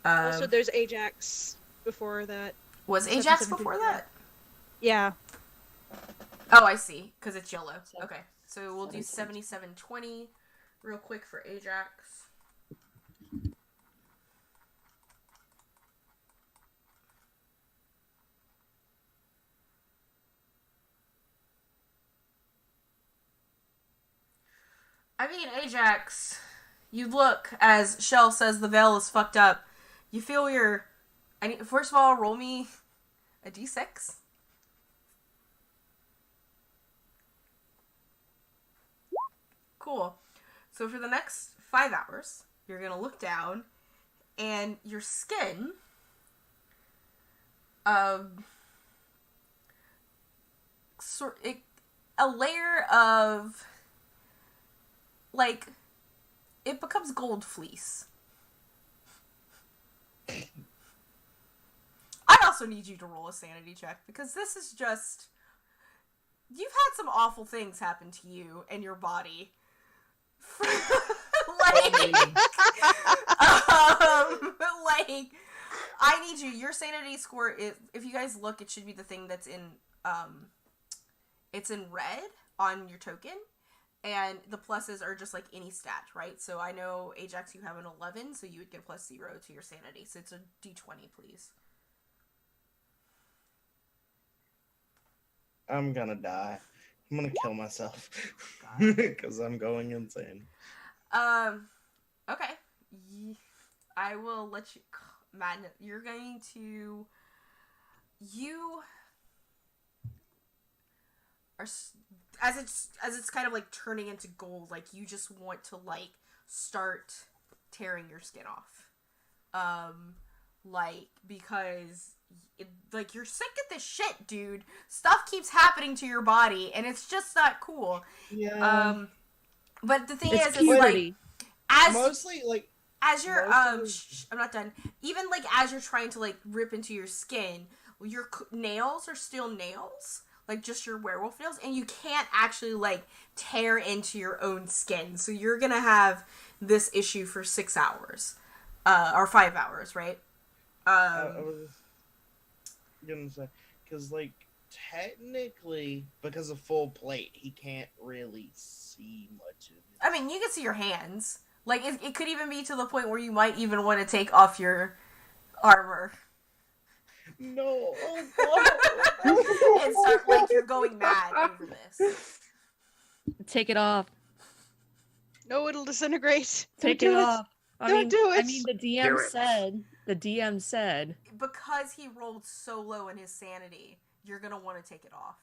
Also, there's Ajax before that. Was Ajax before that? Yeah. Oh, I see. Because it's yellow. Okay, so we'll do 77-20 real quick for Ajax. I mean, Ajax, you look, as Shell says the veil is fucked up. You feel first of all, roll me a d6. Cool. So for the next 5 hours, you're going to look down, and your skin, a layer of, like, it becomes gold fleece. I also need you to roll a sanity check, because this is just... You've had some awful things happen to you and your body. I need you. Your sanity score is, if you guys look, it should be the thing that's in, it's in red on your token. And the pluses are just like any stat, right? So I know, Ajax, you have an 11, so you would get a +0 to your sanity. So it's a d20, please. I'm gonna die. I'm gonna kill myself. Because I'm going insane. Okay. I will let you... Madness. You're going to... You... are... As it's kind of like turning into gold, like you just want to like start tearing your skin off, like because like you're sick of this shit, dude. Stuff keeps happening to your body, and it's just not cool. Yeah. But the thing It's is like as Mostly, like, as you're I'm not done. Even like as you're trying to like rip into your skin, your nails are still nails. Like, just your werewolf nails, and you can't actually, like, tear into your own skin. So you're gonna have this issue for 6 hours. Or 5 hours, right? I was gonna say, because, like, technically, because of full plate, he can't really see much of it. I mean, you can see your hands. Like, it could even be to the point where you might even want to take off your armor. No, oh God. And start, like, you're going mad over this. Take it off. No, it'll disintegrate. Take Don't it do off. Don't do it. I mean, the DM said. Because he rolled so low in his sanity, you're gonna want to take it off.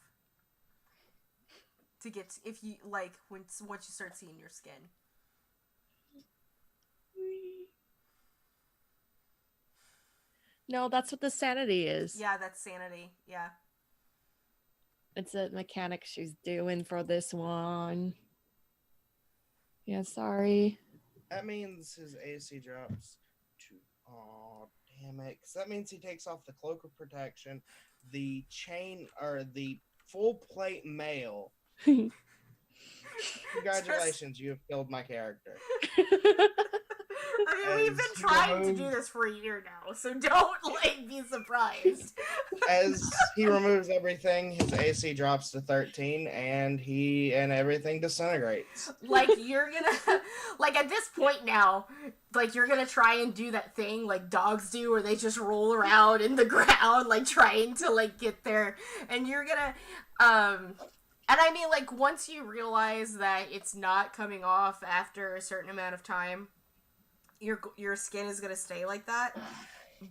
To get, if you, like, once you start seeing your skin. No, that's what the sanity is. Yeah, that's sanity. Yeah. It's a mechanic she's doing for this one. Yeah, sorry. that means his AC drops to... Oh, damn it. 'Cause that means he takes off the cloak of protection, the chain, or the full plate mail. Congratulations, you have killed my character. I mean, we've been trying to do this for a year now, so don't, like, be surprised. As he removes everything, his AC drops to 13, and everything disintegrates. Like, you're gonna, like, at this point now, like, you're gonna try and do that thing like dogs do, where they just roll around in the ground, like, trying to, like, get there, and you're gonna, and I mean, like, once you realize that it's not coming off after a certain amount of time, your skin is gonna stay like that.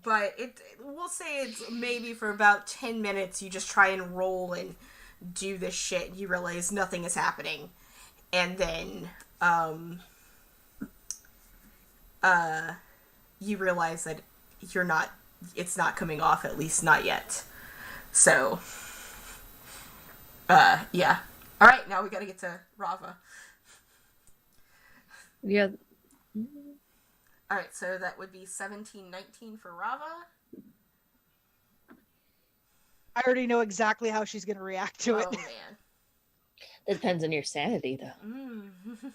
but we'll say it's maybe for about 10 minutes you just try and roll and do this shit. You realize nothing is happening, and then you realize that it's not coming off, at least not yet. So yeah. All right, now we got to get to Rava. Yeah. All right, so that would be 17-19 for Rava. I already know exactly how she's going to react to it. Oh man. It depends on your sanity, though.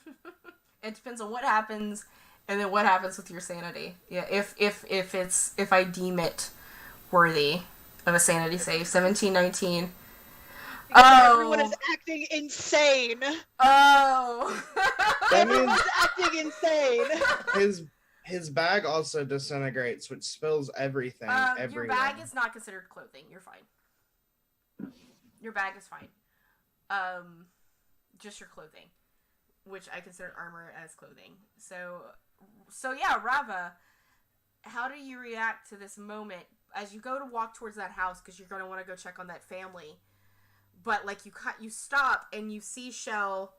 It depends on what happens, and then what happens with your sanity. Yeah, if I deem it worthy of a sanity save, 17-19. Everyone is acting insane. Oh. That means Everyone's acting insane. his bag also disintegrates, which spills everything everywhere. Your bag is not considered clothing. You're fine. Your bag is fine. Just your clothing, which I consider armor as clothing. So yeah, Rava, how do you react to this moment as you go to walk towards that house, because you're going to want to go check on that family, but like you stop and you see Shell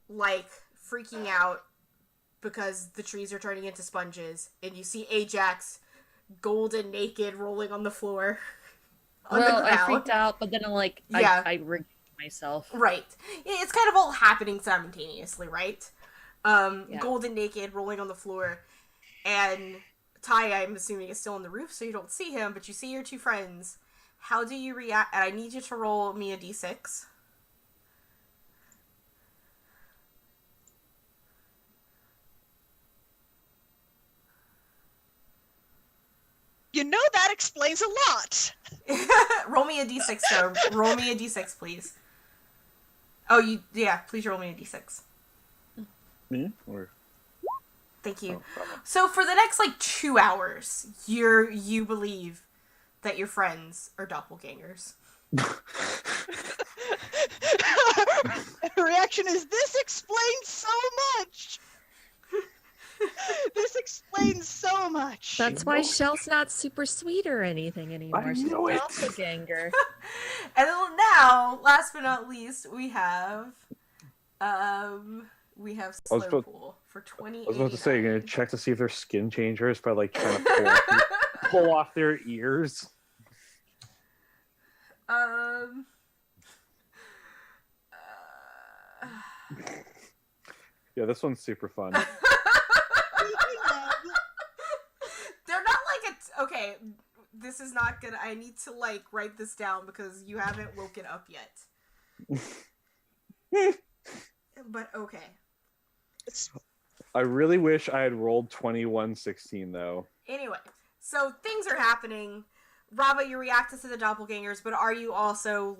like freaking out because the trees are turning into sponges, and you see Ajax golden naked rolling on the floor. I freaked out, but then I'm like, Yeah. I rigged myself. Right. It's kind of all happening simultaneously, right? Golden naked, rolling on the floor, and Ty, I'm assuming, is still on the roof, so you don't see him, but you see your two friends. How do you react? And I need you to roll me a d6. You know that explains a lot. Roll me a d6, sir. Roll me a d6, please. Oh, please roll me a d6. Me? Or... Thank you. Oh, problem. So for the next, 2 hours, you believe that your friends are doppelgangers. Her reaction is, this explains so much. This explains so much. That's why Shell's not super sweet or anything anymore. She's a know it. doppelganger. And now, last but not least, we have Slowpool for 20. I was about to say, you're gonna check to see if they're skin changers by trying to pull off their ears. Yeah, this one's super fun. They're not okay, this is not gonna, I need to write this down because you haven't woken up yet. But okay. I really wish I had rolled 21-16 though. Anyway, so things are happening. Rava, you reacted to the doppelgangers, but are you also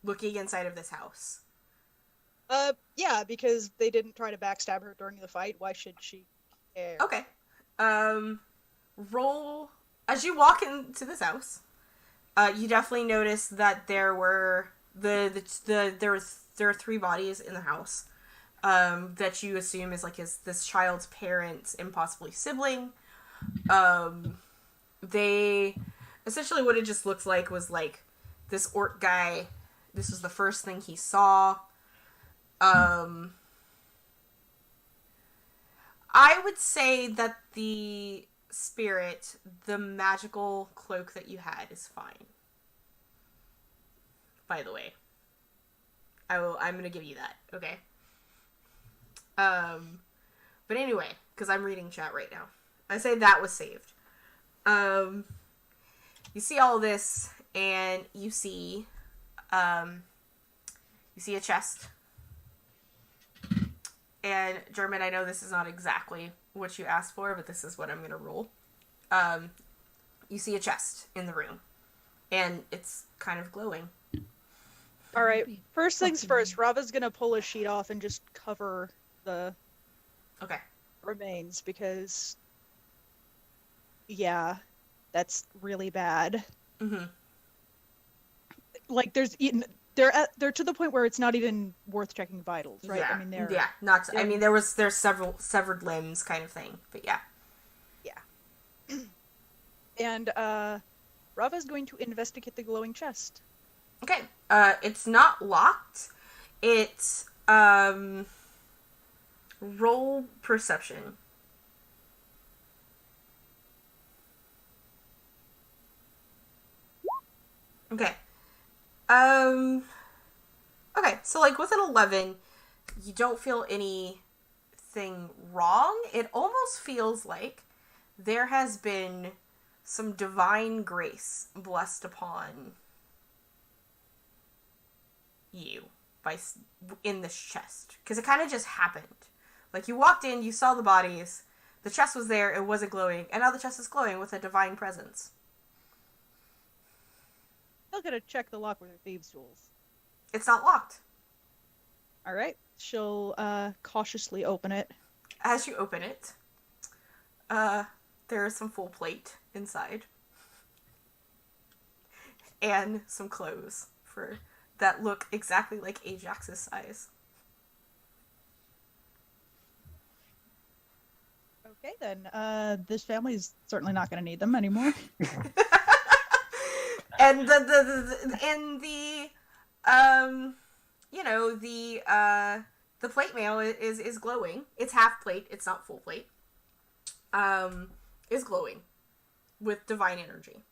looking inside of this house? Yeah, because they didn't try to backstab her during the fight. Why should she care? Okay. Roll as you walk into this house. You definitely notice that there were there are 3 bodies in the house. That you assume is this child's parents and possibly sibling. They essentially, what it just looks like was this orc guy. This was the first thing he saw. I would say that the spirit, the magical cloak that you had, is fine. By the way, I'm gonna give you that, okay? But anyway, because I'm reading chat right now, I say that was saved. You see all this, and you see a chest. And German, I know this is not exactly what you asked for, but this is what I'm going to roll. You see a chest in the room, and it's kind of glowing. All right. First things first, Rava's gonna pull a sheet off and just cover the remains because, yeah, that's really bad. Mm-hmm. They're to the point where it's not even worth checking vitals, right? Yeah. I mean, there's several severed limbs kind of thing, but yeah. Yeah. And Rava's going to investigate the glowing chest. Okay. It's not locked. It's roll perception. Okay. Okay, so like with an 11, you don't feel anything wrong. It almost feels like there has been some divine grace blessed upon you in this chest, because it kind of just happened. Like you walked in, you saw the bodies, the chest was there, it wasn't glowing, and now the chest is glowing with a divine presence. Still gonna check the lock with her thieves' tools. It's not locked. All right, she'll cautiously open it. As you open it, there is some full plate inside, and some clothes that look exactly like Ajax's size. Okay, then. This family's certainly not going to need them anymore. And the plate mail is glowing. It's half plate. It's not full plate. Is glowing with divine energy.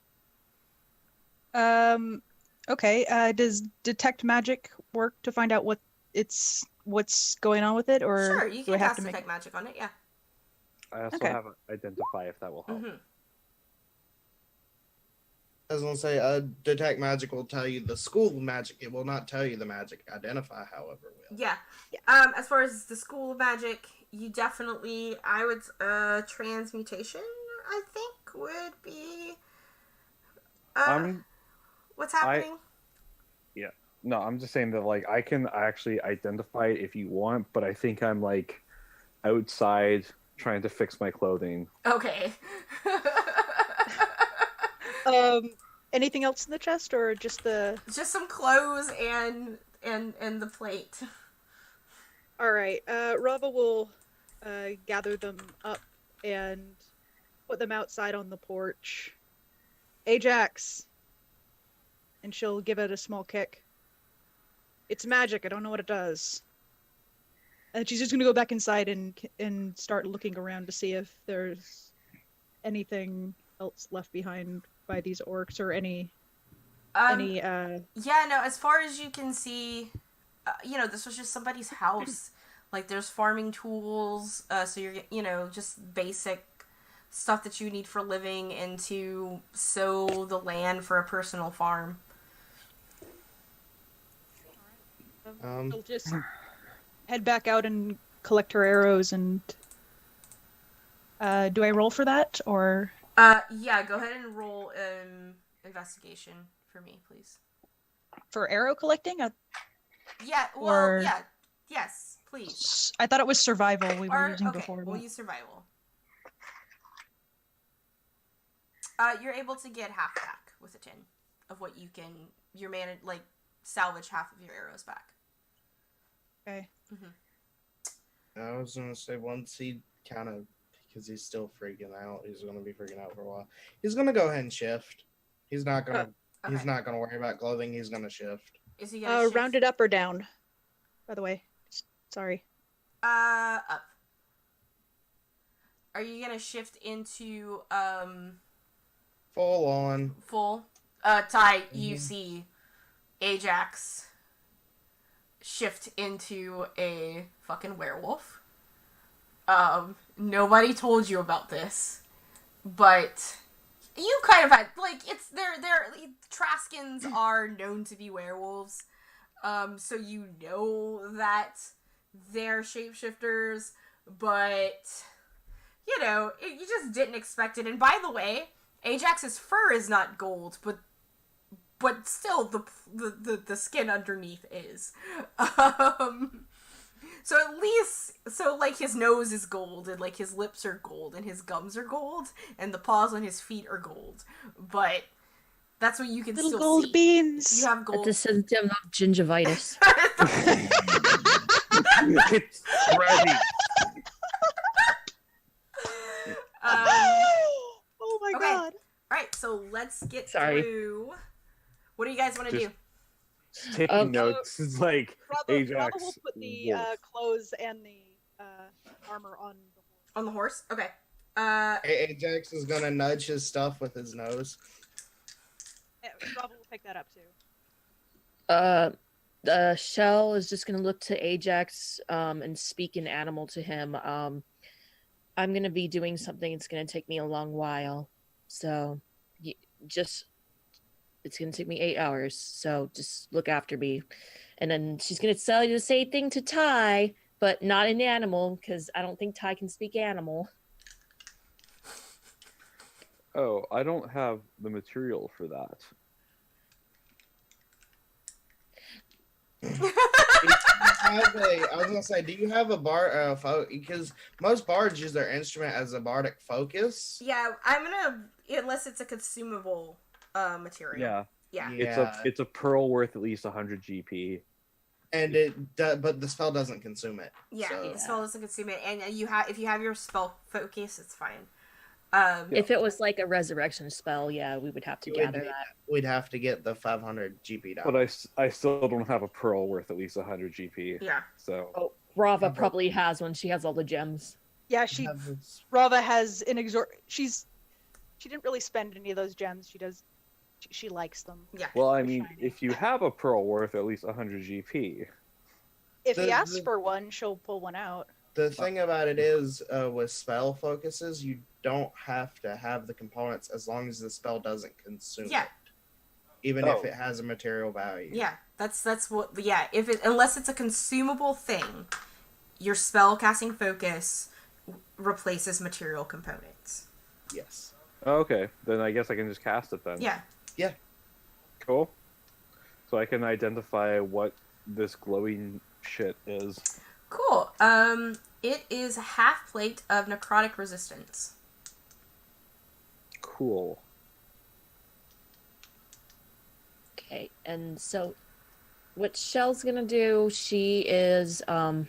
Okay. Does detect magic work to find out what's going on with it, or Sure, you do can I have cast to make? detect magic on it. Yeah. I also Okay. have identify if that will help. Mm-hmm. I was gonna say, detect magic will tell you the school magic. It will not tell you the magic. Identify, however, will. Yeah. As far as the school of magic, you definitely, I would, transmutation, I think, would be, what's happening? No, I'm just saying that like I can actually identify it if you want, but I think I'm like outside trying to fix my clothing. Okay. Anything else in the chest, or just the? Just some clothes and the plate. All right. Rava will gather them up and put them outside on the porch. Ajax. And she'll give it a small kick. It's magic. I don't know what it does. And she's just gonna go back inside and start looking around to see if there's anything else left behind by these orcs, or any. Yeah, no, as far as you can see, this was just somebody's house. Like, there's farming tools, so you're, just basic stuff that you need for living and to sow the land for a personal farm. She'll just head back out and collect her arrows, and do I roll for that, or? Yeah, go ahead and roll investigation for me, please. For arrow collecting? Yeah, well, Or- yeah. Yes, please. I thought it was survival we were Or, using okay, before. we'll but- use survival. You're able to get half back with a 10 of what you can, salvage half of your arrows back. Okay. I was gonna say once he kind of, because he's still freaking out. He's gonna be freaking out for a while. He's gonna go ahead and shift. He's not gonna. Okay. He's not gonna worry about clothing. He's gonna shift. Is he gonna shift? Rounded up or down? By the way, sorry. Up. Are you gonna shift into Full on. full? Ty, you see Ajax shift into a fucking werewolf. Nobody told you about this, but you kind of had, Traskins are known to be werewolves, so you know that they're shapeshifters, but, you just didn't expect it. And by the way, Ajax's fur is not gold, but still the skin underneath is. So at least, his nose is gold, and his lips are gold, and his gums are gold, and the paws on his feet are gold. But that's what you can Little still gold see. beans. You have gold. That's a symptom of gingivitis. It's ready. Oh my Okay. god. Alright, So let's get Sorry. through. What do you guys want to Just- do? Just taking notes. It's like Rava Ajax. will put the wolf. clothes and the armor on the horse. On the horse? Okay. Ajax is gonna nudge his stuff with his nose. Yeah, Rava will pick that up too. Shell is just gonna look to Ajax and speak in animal to him. I'm gonna be doing something. It's gonna take me a long while, so it's gonna take me 8 hours. So just look after me. And then she's gonna tell you the same thing to Ty, but not in animal because I don't think Ty can speak animal. Oh, I don't have the material for that. I was gonna say, do you have a bard? Because most bards use their instrument as a bardic focus. Yeah, I'm gonna, unless it's a consumable material. Yeah, Yeah. it's a pearl worth at least 100 GP. And but the spell doesn't consume it. Yeah, so. the spell doesn't consume it, and if you have your spell focus, it's fine. If it was like a resurrection spell, yeah, we would have to gather that. We'd have to get the 500 GP down. But I still don't have a pearl worth at least 100 GP. Yeah. So. Oh, Rava probably has one. She has all the gems. Yeah, Rava has she didn't really spend any of those gems. She likes them. Yeah. Well, I mean, if you have a pearl worth at least 100 GP. If he asks for one, she'll pull one out. The thing about it is, with spell focuses, you don't have to have the components as long as the spell doesn't consume it. Even if it has a material value. Yeah, that's what. Yeah, unless it's a consumable thing, your spell casting focus replaces material components. Yes. Okay, then I guess I can just cast it then. Yeah. Yeah. Cool. So I can identify what this glowing shit is. Cool. It is a half plate of necrotic resistance. Cool. Okay, and so what Shell's gonna do, she is what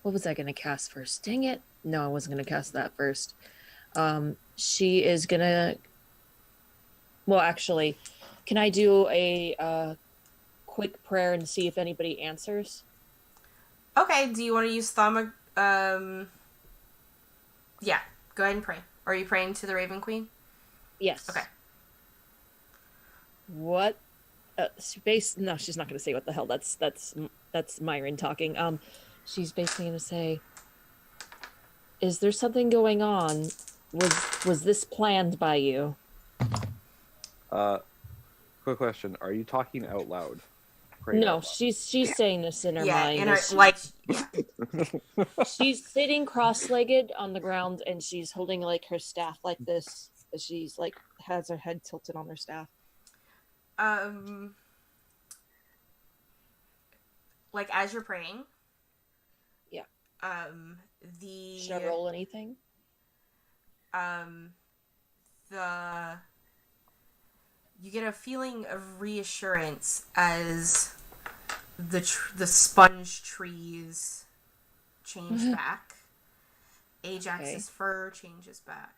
was I gonna cast first? Dang it. No, I wasn't gonna cast that first. She is gonna actually, can I do a quick prayer and see if anybody answers? Okay, do you want to use Thama? Yeah, go ahead and pray. Are you praying to the Raven Queen? Yes. Okay. What? No, she's not going to say what the hell. That's Myron talking. She's basically going to say, "Is there something going on? Was this planned by you?" Quick question: are you talking out loud? No, she's saying this in her mind. In her, she's sitting cross-legged on the ground and she's holding like her staff like this. She's like has her head tilted on her staff. Like as you're praying. Yeah. Should I roll anything? You get a feeling of reassurance as the sponge trees change back. Ajax's fur changes back.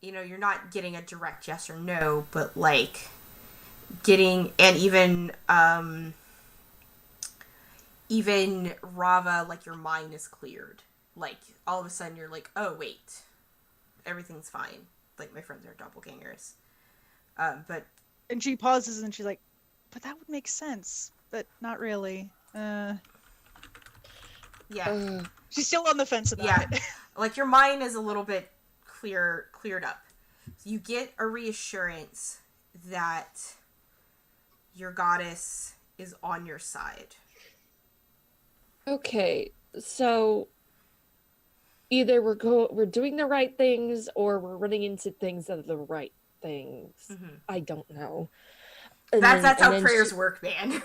You're not getting a direct yes or no, but like getting, and even Rava, like your mind is cleared. Like all of a sudden you're like, oh wait, everything's fine. Like my friends are doppelgangers. And she pauses and she's like, but that would make sense, but not really. Yeah. She's still on the fence about it. Like your mind is a little bit cleared up. You get a reassurance that your goddess is on your side. Okay, so either we're doing the right things or we're running into things that are the right things. Mm-hmm. I don't know. That's how prayers work, man.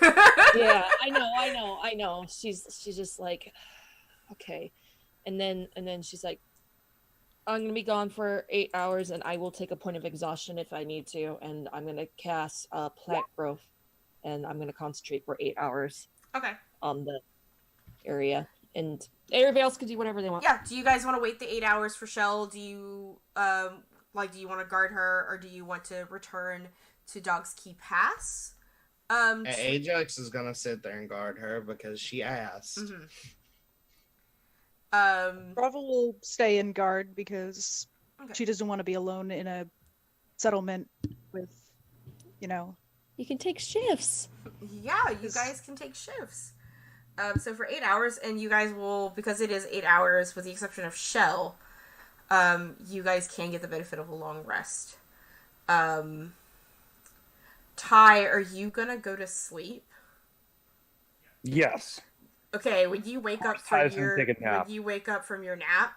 Yeah, I know. She's just like, okay, and then she's like, I'm gonna be gone for 8 hours, and I will take a point of exhaustion if I need to, and I'm gonna cast plant growth, and I'm gonna concentrate for 8 hours. Okay. On the area, and everybody else can do whatever they want. Yeah. Do you guys want to wait the 8 hours for Shell? Do you do you want to guard her, or do you want to return to Dog's Key Pass? Ajax is gonna sit there and guard her because she asked. Bravo will stay in guard because Okay. she doesn't want to be alone in a settlement with, You can take shifts. Yeah, you guys can take shifts. So for 8 hours, and you guys will, because it is 8 hours, with the exception of Shell, you guys can get the benefit of a long rest. Ty, are you gonna go to sleep? Yes. Okay, when you wake up Ty's gonna take a nap. when you wake up from your nap,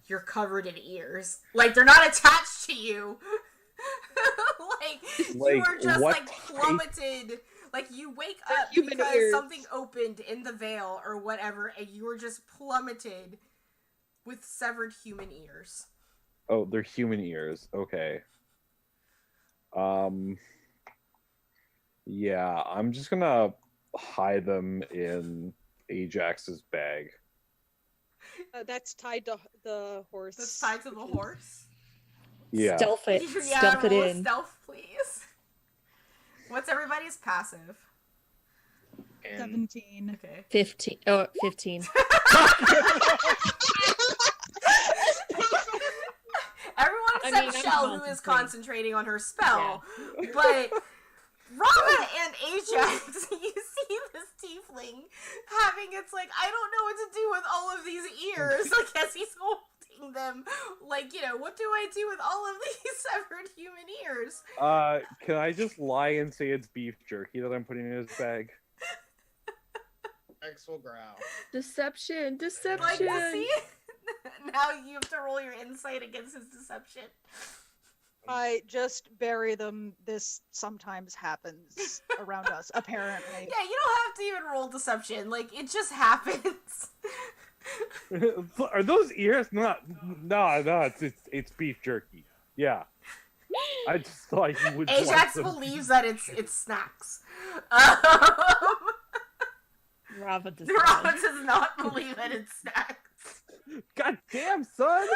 you're covered in ears. Like, they're not attached to you. You Like, are just what like plummeted. Like, you wake up human because ears. something opened in the veil or whatever, and you are just plummeted with severed human ears. Oh, they're human ears. Okay. Yeah, I'm just gonna hide them in Ajax's bag. That's tied to the horse. That's tied to the horse. Yeah. Stealth it. Yeah, Stealth it roll a in. stealth, please. What's everybody's passive? And 17. Okay. 15. Oh, 15. Everyone I except mean, I'm Shell, who is concentrating on her spell. But Rama and Ajax, you see this tiefling having its like, I don't know what to do with all of these ears. Like, as he's holding them, like, what do I do with all of these severed human ears? Can I just lie and say it's beef jerky that I'm putting in his bag? X will growl. Deception. Like, see? Now you have to roll your insight against his deception. I just bury them. This sometimes happens around us, apparently. Yeah, you don't have to even roll deception. Like, it just happens. Are those ears? No, it's beef jerky. Yeah. I just thought you would. Ajax want them. believes that it's snacks. Rava does Rava not. does not believe that it's snacks. God damn, son!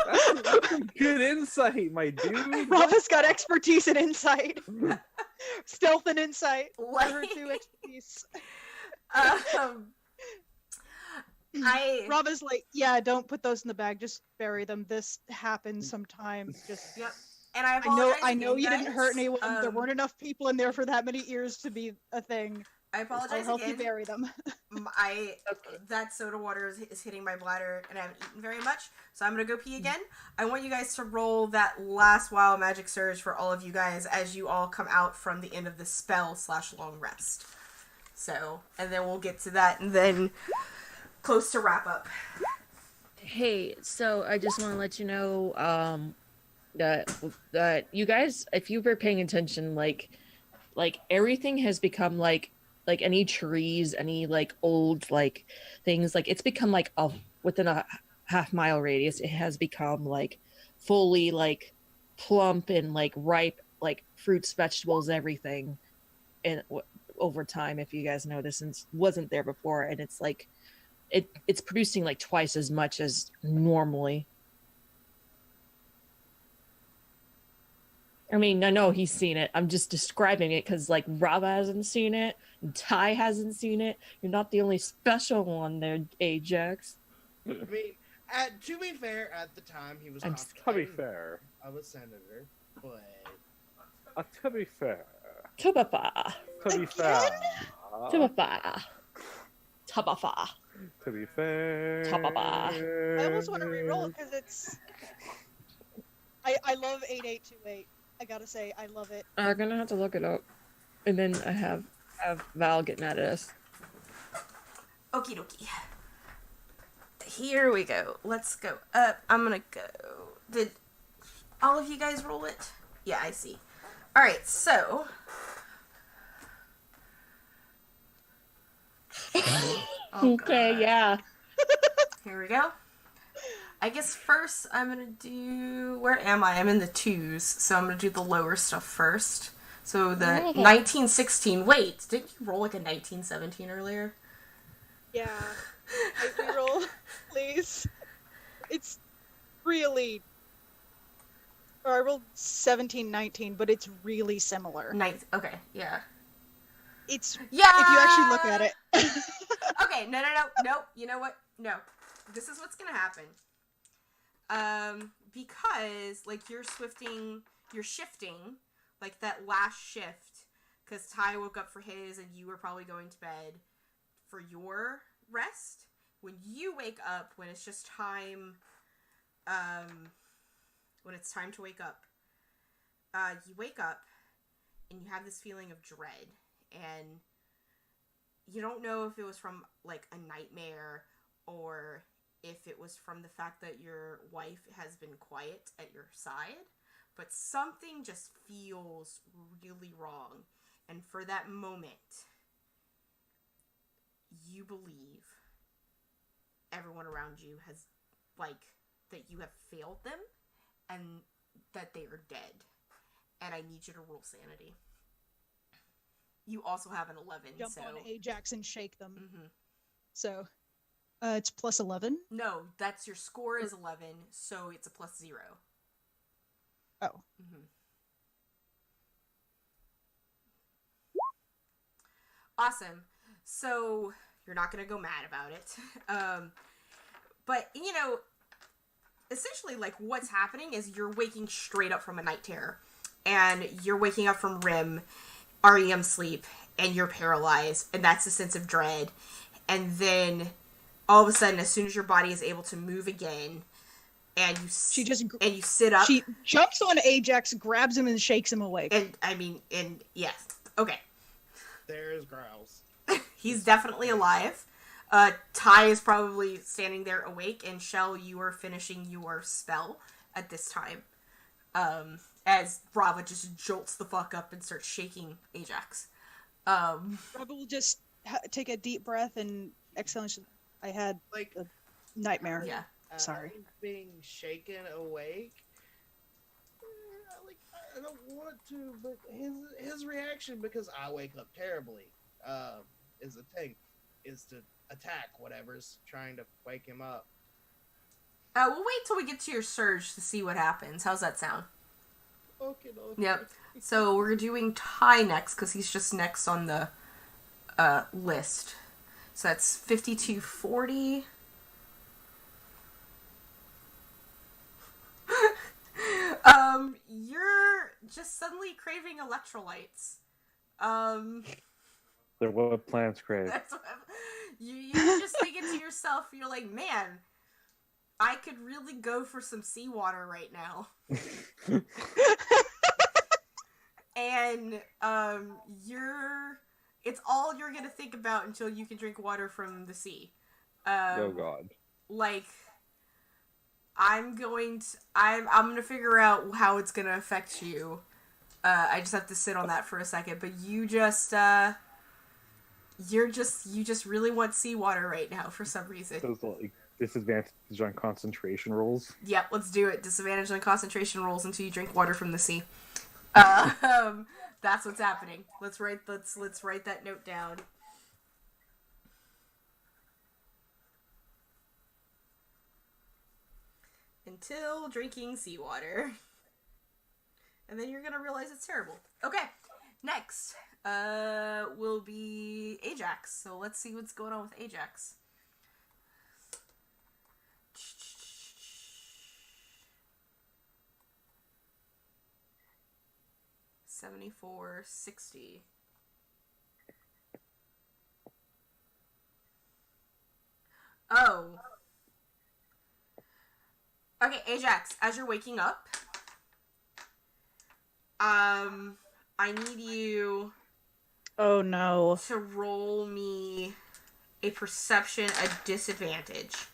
That's some good insight, my dude. Rava's got expertise and insight. Stealth and insight. Like- Her two expertise. Rava's like, yeah, don't put those in the bag. Just bury them. This happens sometimes. Just Yep. And I apologize. I know again, you didn't guys. hurt anyone. There weren't enough people in there for that many ears to be a thing. I I'll apologize help you again. bury them. That soda water is hitting my bladder, and I haven't eaten very much, so I'm gonna go pee again. I want you guys to roll that last wild magic surge for all of you guys as you all come out from the end of the spell/long rest. So, and then we'll get to that, and then close to wrap up. Hey, so I just want to let you know that you guys, if you were paying attention, like everything has become like any trees, any like old like things, like it's become like within a half-mile radius, it has become like fully like plump and like ripe, like fruits, vegetables, everything, and over time, if you guys notice, and wasn't there before, and it's like it's producing like twice as much as normally. I mean, I know he's seen it. I'm just describing it because, like, Rava hasn't seen it, and Ty hasn't seen it. You're not the only special one there, Ajax. I mean, to be fair, at the time he was I'm just- To be fair. of a senator, but To be fair. Tubafa. To be fair. Tubafa. Tubafa. To be fair. Tubafa. I almost want to re-roll it because it's. I love 8828. I gotta say, I love it. I'm gonna have to look it up. And then I have Val getting at us. Okie dokie. Here we go. Let's go up. I'm gonna go. Did all of you guys roll it? Yeah, I see. Alright, so. Oh, Okay, God. yeah. Here we go. I guess first I'm gonna do. Where am I? I'm in the 2s, so I'm gonna do the lower stuff first. So the Okay. 1916. Wait, didn't you roll like a 1917 earlier? Yeah. Reroll, please. It's really. Or I rolled 17, 19, but it's really similar. Nice. Okay, yeah. It's Yeah. if you actually look at it. Okay, no. You know what? No. This is what's gonna happen. Because like you're shifting, like that last shift, because Ty woke up for his and you were probably going to bed for your rest. When you wake up, when it's just time, when it's time to wake up, you wake up and you have this feeling of dread, and you don't know if it was from like a nightmare or if it was from the fact that your wife has been quiet at your side, but something just feels really wrong. And for that moment, you believe everyone around you has, like, that you have failed them and that they are dead. And I need you to roll sanity. You also have an 11, Jump so... on Ajax and shake them. Mm-hmm. So, it's plus 11? No, that's your score is 11, so it's a plus 0. Oh. Mm-hmm. Awesome. So, you're not going to go mad about it. But, you know, essentially, like, what's happening is you're waking straight up from a night terror. And you're waking up from REM sleep, and you're paralyzed, and that's a sense of dread. And then, all of a sudden, as soon as your body is able to move again, and you sit up, she jumps on Ajax, grabs him, and shakes him awake. And yes, okay. There's Growls. He's definitely alive. Ty is probably standing there awake, and Shell, you are finishing your spell at this time. As Rava just jolts the fuck up and starts shaking Ajax. Rava will just take a deep breath and exhale. I had Like a nightmare. Yeah. Sorry. Being shaken awake. Like, I don't want to, but his reaction, because I wake up terribly, is to attack whatever's trying to wake him up. We'll wait till we get to your surge to see what happens. How's that sound? Okay. Yep. So we're doing Ty next, because he's just next on the list. So that's 5240. You're just suddenly craving electrolytes. They're what plants crave. That's what you're just thinking to yourself, you're like, man, I could really go for some seawater right now. And it's all you're gonna think about until you can drink water from the sea. Oh god. Like, I'm gonna figure out how it's gonna affect you. I just have to sit on that for a second, but you just really want seawater right now for some reason. So it's like disadvantage on concentration rolls. Yep, let's do it. Disadvantage on concentration rolls until you drink water from the sea. That's what's happening. Let's write that note down. Until drinking seawater. And then you're gonna realize it's terrible. Okay, next will be Ajax. So let's see what's going on with Ajax. $74.60. Oh. Okay, Ajax, as you're waking up, I need you Oh no. to roll me a perception at disadvantage.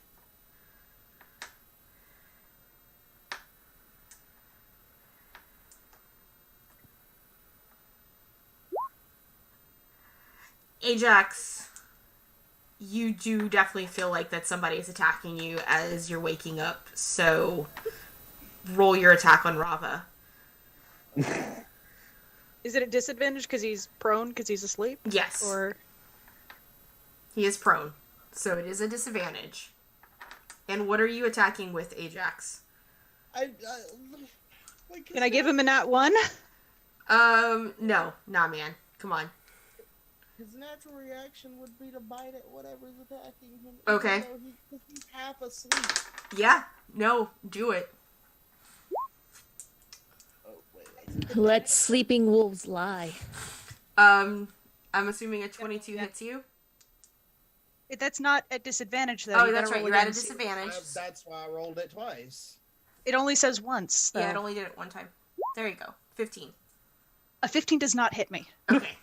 Ajax, you do definitely feel like that somebody is attacking you as you're waking up, so roll your attack on Rava. Is it a disadvantage because he's prone, because he's asleep? Yes. Or He is prone. So it is a disadvantage. And what are you attacking with, Ajax? Can I give him a nat 1? No. Nah, man. Come on. His natural reaction would be to bite at whatever's attacking him. Okay. Because he's half asleep. Yeah. No. Do it. Oh, wait. Let sleeping wolves lie. I'm assuming a 22 hits you. That's not at disadvantage, though. Oh, You that's gotta right. roll You're at a again. disadvantage. That's why I rolled it twice. It only says once. Yeah, it though. only did it one time. There you go. 15. A 15 does not hit me. Okay.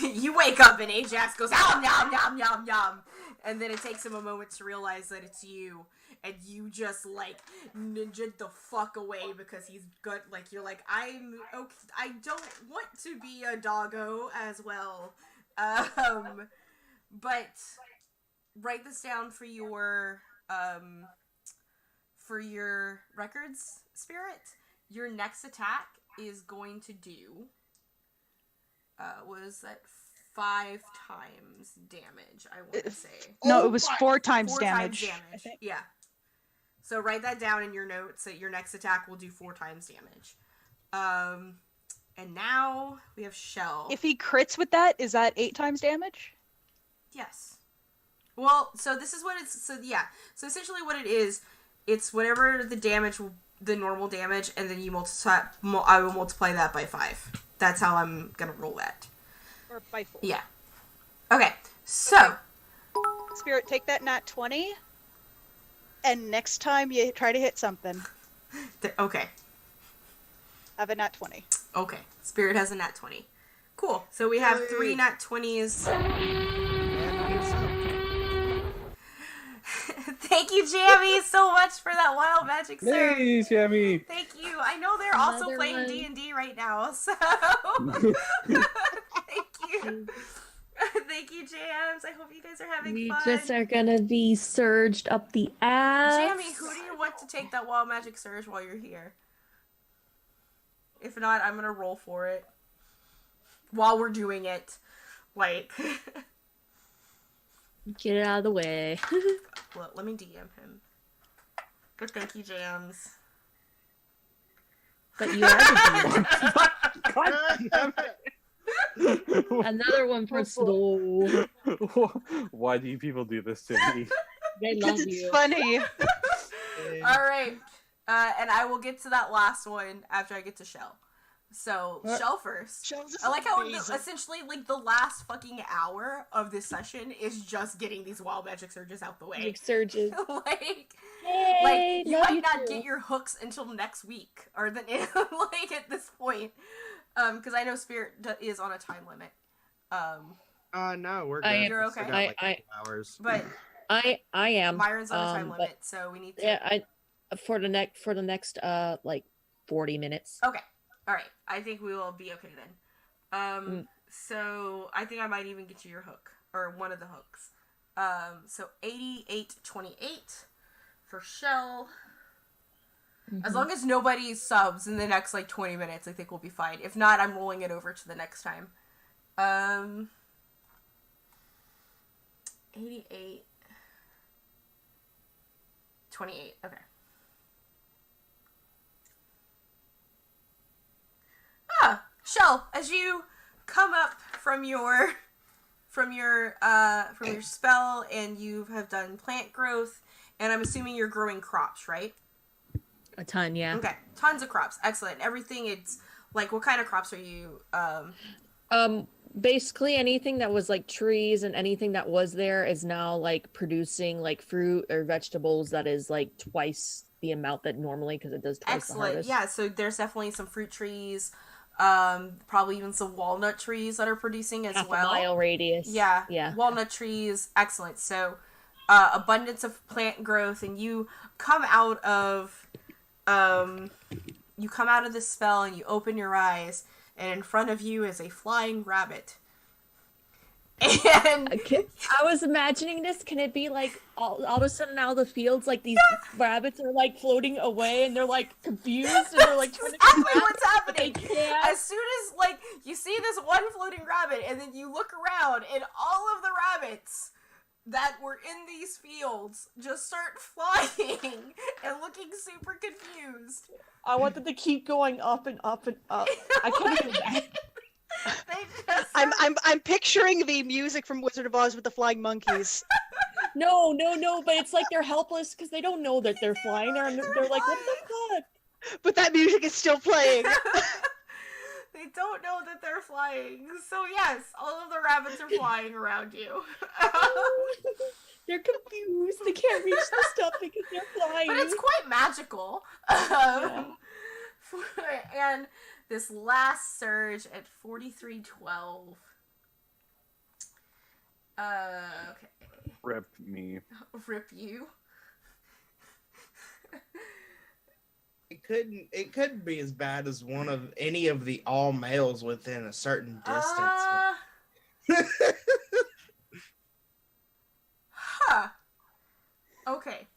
You wake up and Ajax goes, yum, yum, yum, yum, yum. And then it takes him a moment to realize that it's you. And you just, like, ninja'd the fuck away because he's good. Like, you're like, I'm okay. I don't want to be a doggo as well. But write this down for your records, Spirit. Your next attack is going to do, was that 5 times damage, I want to say. No, it was 4 times 4 damage. times damage, yeah. So write that down in your notes that your next attack will do 4 times damage. And now we have Shell. If he crits with that, is that 8 times damage? Yes. Well, so this is what it's, so yeah. So essentially what it is, it's whatever the damage, the normal damage, and then you multiply, I will multiply that by 5. That's how I'm gonna roll that. Or by 4? Yeah. Okay, so. Spirit, take that nat 20, and next time you try to hit something, Okay. have a nat 20. Okay. Spirit has a nat 20. Cool. So we have 3 nat 20s. Thank you, Jamie, so much for that wild magic surge. Hey, Jamie. Thank you. I know they're also Another playing one. D&D right now, so thank you. Thank you, Jams. I hope you guys are having We fun. just are gonna be surged up the ass. Jamie, who do you want to take that wild magic surge while you're here? If not, I'm gonna roll for it while we're doing it. Like, Get it out of the way. well, let me DM him. But thank you, Jams. But you are the God damn it. Another one personal. Why do you people do this to me? They Because love it's you. funny. All right, and I will get to that last one after I get to Shell. So Shell first. I like how essentially like the last fucking hour of this session is just getting these wild magic surges out the way. Big surges. like Yay, you love might you not too. get your hooks until next week or then like at this point, because I know Spirit is on a time limit. No, we're good. I am- You're We still okay. got, like, I- 2 hours. But I am. Myron's on a time but- limit, so we need to. Yeah, for the next like 40 minutes. Okay. All right. I think we will be okay then. So I think I might even get you your hook or one of the hooks. So 88.28 for Shell. As long as nobody subs in the next like 20 minutes, I think we'll be fine. If not, I'm rolling it over to the next time. 88.28. Okay. Shell, as you come up from your spell and you have done plant growth, and I'm assuming you're growing crops, right? A ton, yeah. Okay, tons of crops. Excellent. Everything. It's like, what kind of crops are you? Basically anything that was like trees and anything that was there is now like producing like fruit or vegetables that is like twice the amount that normally, because it does twice the Excellent. harvest. Yeah. So there's definitely some fruit trees. Probably even some walnut trees that are producing as Half well. a mile radius. Yeah. Yeah. Walnut trees. Excellent. So, abundance of plant growth, and you come out of this spell, and you open your eyes, and in front of you is a flying rabbit. And I was imagining this. Can it be like all of a sudden now the fields, like these rabbits are like floating away and they're like confused and they're like trying to exactly come back, what's but they happening. can't. As soon as like you see this one floating rabbit, and then you look around, and all of the rabbits that were in these fields just start flying and looking super confused. I want them to keep going up and up and up. I can't even. They just I'm picturing the music from Wizard of Oz with the flying monkeys. No, but it's like they're helpless because they don't know that they're flying. They're like, what the fuck? But that music is still playing. They don't know that they're flying. So yes, all of the rabbits are flying around you. They're confused. They can't reach the stuff because they're flying. But it's quite magical. And this last surge at 4312. Okay. Rip me. Rip you. It couldn't be as bad as one of any of the all males within a certain distance. Huh. Okay.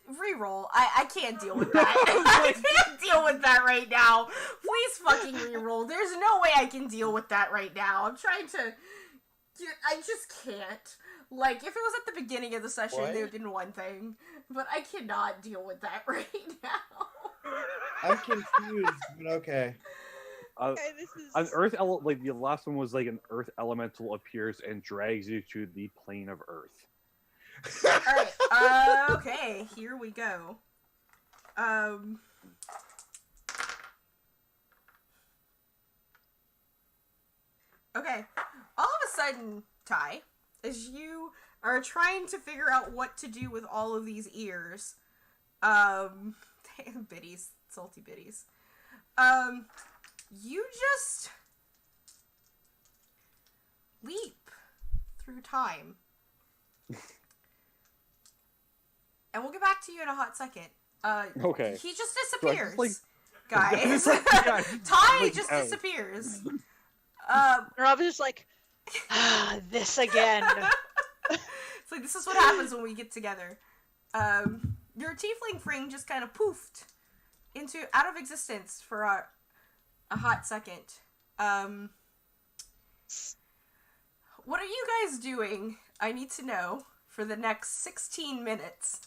Reroll. I can't deal with that. I can't deal with that right now. Please fucking reroll. There's no way I can deal with that right now. I'm trying to... I just can't. Like, if it was at the beginning of the session, they would have been one thing. But I cannot deal with that right now. I'm confused, but okay. Okay, this is... An like the last one was like an earth elemental appears and drags you to the plane of earth. Alright, okay, here we go. Okay, all of a sudden, Ty, as you are trying to figure out what to do with all of these ears, biddies, salty biddies, you just leap through time. And we'll get back to you in a hot second. Okay. He just disappears, guys. Ty just disappears. Rob is just like, this again. It's like, this is what happens when we get together. Your tiefling friend just kind of poofed out of existence for a hot second. What are you guys doing? I need to know for the next 16 minutes.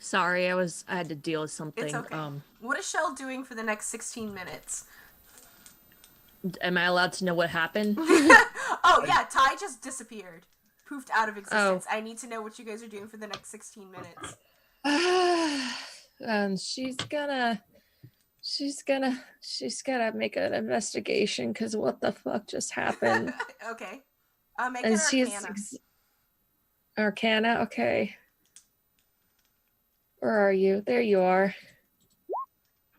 Sorry, I had to deal with something. It's okay. What is Shell doing for the next 16 minutes? Am I allowed to know what happened? Oh yeah, Ty just disappeared. Poofed out of existence. I need to know what you guys are doing for the next 16 minutes. She's gonna make an investigation because what the fuck just happened. Okay. Make an Arcana. Arcana, okay. Where are you? There you are.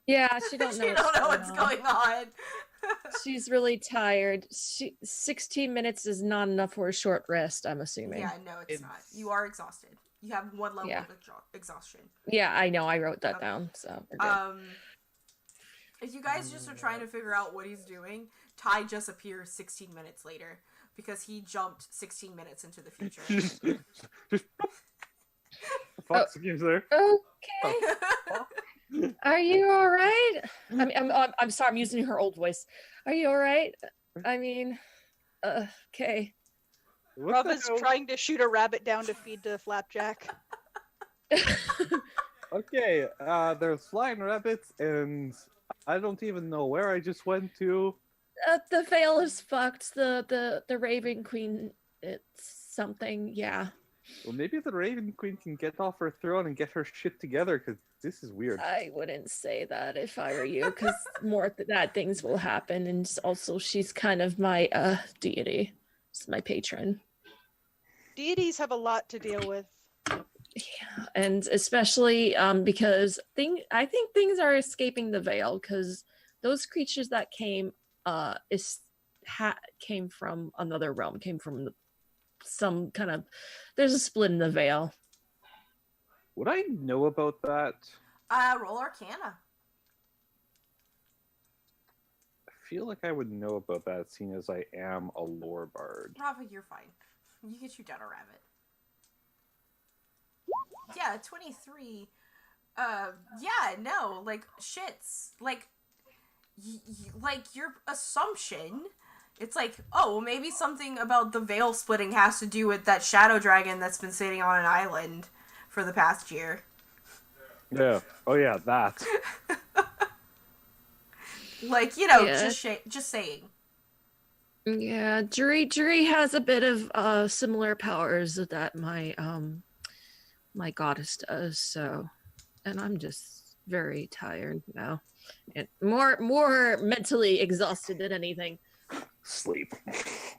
Yeah, she don't know. She don't know what's going on. She's really tired. 16 minutes is not enough for a short rest, I'm assuming. Yeah, no, it's not. You are exhausted. You have one level of exhaustion. Yeah, I know. I wrote that down, so we're good. If you guys just are trying to figure out what he's doing, Ty just appears 16 minutes later because he jumped 16 minutes into the future. Fox game's there. Okay. Are you all right? I'm sorry. I'm using her old voice. Are you all right? I mean, okay. Rob is trying to shoot a rabbit down to feed to Flapjack. Okay, there's flying rabbits, and I don't even know where I just went to. The veil is fucked. The Raven Queen, it's something, yeah. Well, maybe the Raven Queen can get off her throne and get her shit together, because this is weird. I wouldn't say that if I were you, because more bad things will happen, and also she's kind of my deity. She's my patron. Deities have a lot to deal with. Yeah, and especially because I think things are escaping the veil, because those creatures that came came from another realm, came from some kind of, there's a split in the veil. Would I know about that? Roll Arcana. I feel like I would know about that, seeing as I am a lore bard. Probably you're fine. You get shoot down a rabbit. Yeah, 23. Yeah, no, like, shits. Like, like, your assumption, it's like, oh, maybe something about the veil splitting has to do with that shadow dragon that's been sitting on an island for the past year. Yeah. Oh yeah, that. Like, you know, Yeah. just saying. Yeah, Juri has a bit of similar powers that my goddess does, so, and I'm just very tired now. And more mentally exhausted than anything. Sleep.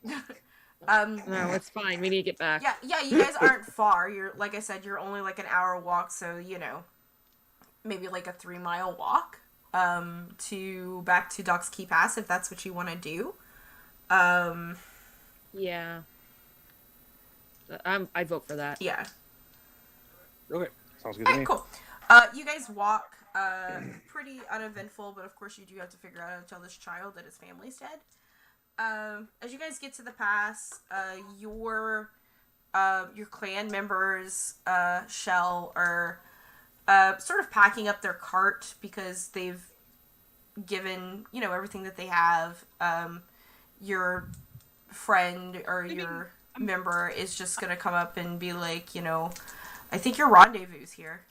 No, it's fine. We need to get back. Yeah, you guys aren't far. You're, like I said, you're only like an hour walk, so, you know, maybe like a 3-mile walk to back to Doc's Key Pass if that's what you want to do. Yeah. I vote for that. Yeah. Okay, sounds good to me. Cool. You guys walk pretty uneventful, but of course you do have to figure out how to tell this child that his family's dead. As you guys get to the pass, your clan members, Shell, are sort of packing up their cart because they've given, you know, everything that they have. Your friend or your member is just gonna come up and be like, you know, I think your rendezvous here.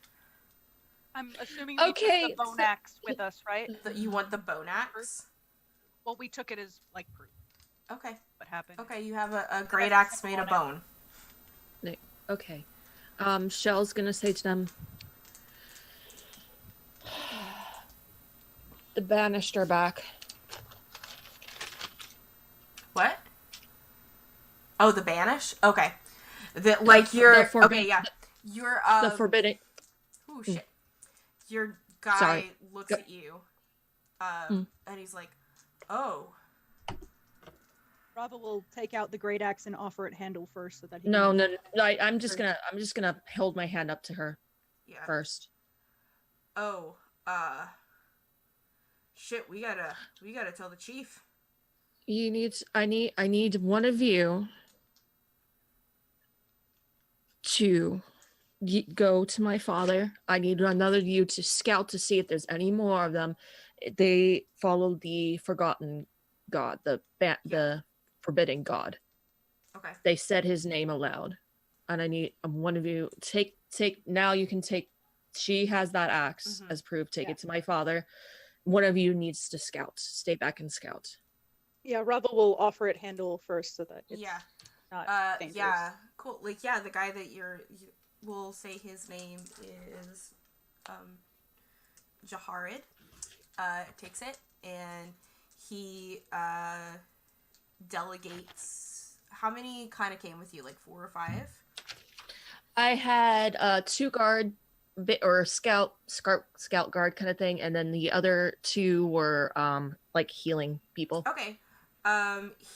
I'm assuming we took the bone axe with us, right? You want the bone axe? Well, we took it as, like, proof. Okay. What happened? Okay, you have a great axe made of bone. Okay. Shell's gonna say to them, the banished are back. What? Oh, the banish? Okay. You're okay, yeah. You're the forbidden. Oh shit. Your guy looks at you. And he's like, "Oh." Rava will take out the great axe and offer it handle first so that he No. I'm just gonna hold my hand up to her. Yeah. First. Oh, shit, we gotta tell the chief. I need one of you to go to my father. I need another of you to scout to see if there's any more of them. They follow the forgotten god, the forbidden god. Okay. They said his name aloud, and I need one of you take. Now you can take. She has that axe as proof. Take it to my father. One of you needs to scout. Stay back and scout. Yeah, Rava will offer it handle first so that it's not dangerous. Yeah, cool. Like, yeah, the guy that we'll say his name is Jaharid. Takes it, and he delegates. How many kind of came with you? Like 4 or 5? I had 2 guard or scout guard kind of thing, and then the other 2 were like healing people. Okay.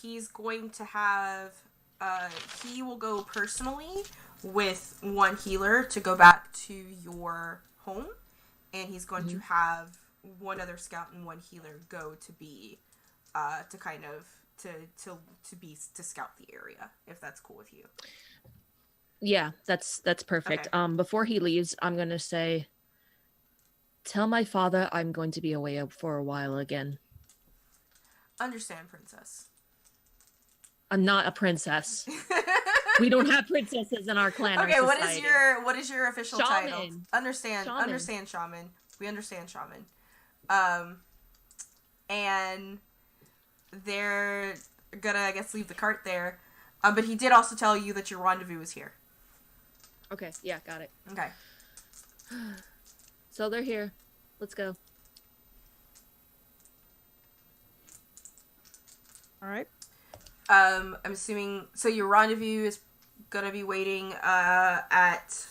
He's going to have he will go personally with 1 healer to go back to your home, and he's going to have 1 other scout and 1 healer go to be to kind of to scout the area, if that's cool with you. Yeah, that's perfect. Okay. Before he leaves, I'm gonna say, tell my father I'm going to be away for a while again. Understand, princess. I'm not a princess. We don't have princesses in our clan. Okay, or what society. is your official Shaman. title? Understand, shaman. We understand, shaman. And they're gonna, I guess, leave the cart there. But he did also tell you that your rendezvous is here. Okay, yeah, got it. Okay. So they're here. Let's go. All right. I'm assuming, so your rendezvous is gonna be waiting at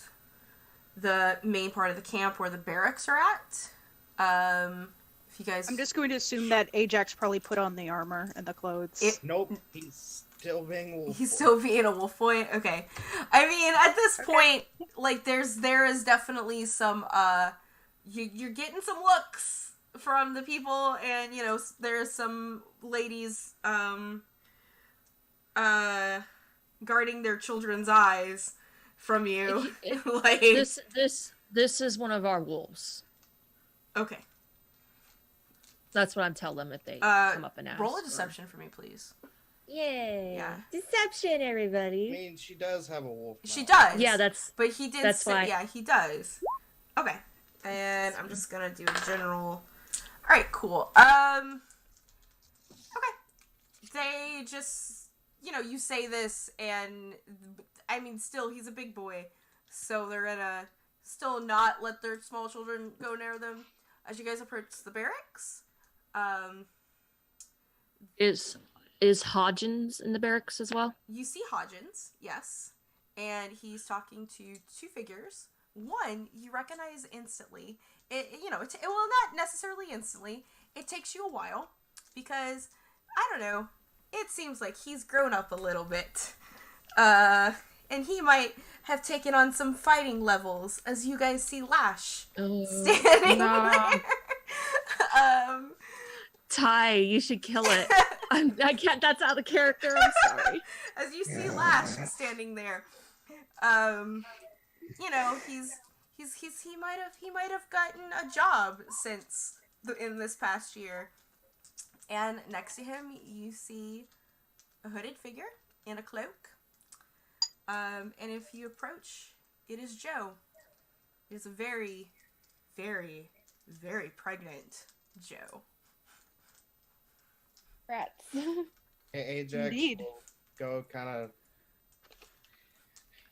the main part of the camp where the barracks are at. If you guys, I'm just going to assume that Ajax probably put on the armor and the clothes. Nope, he's still being wolf. He's still being a wolf boy. Okay, I mean, at this point, like, there is definitely some you're getting some looks from the people, and you know there's some ladies guarding their children's eyes from you. It, like this This is one of our wolves. Okay. That's what I'm telling them if they come up and ask. Roll a deception for me, please. Yay. Yeah. Deception, I everybody. mean, she does have a wolf. She mouth. does. Yeah, that's But he did that's say, why- yeah, he does. Okay. And I'm just gonna do a general. Alright, cool. Okay. They just, you say this, and I mean, still, he's a big boy, so they're gonna still not let their small children go near them as you guys approach the barracks. Is Hodgins in the barracks as well? You see Hodgins, yes, and he's talking to two figures. One you recognize instantly. It well, not necessarily instantly. It takes you a while because I don't know. It seems like he's grown up a little bit, and he might have taken on some fighting levels as you guys see Lash standing there. Ty, you should kill it. I can't. That's out of character. I'm sorry. As you see Lash standing there, he might have gotten a job since in this past year. And next to him, you see a hooded figure in a cloak. And if you approach, it is Joe. It is a very, very, very pregnant Joe. Rats. Ajax Indeed. will go kind of.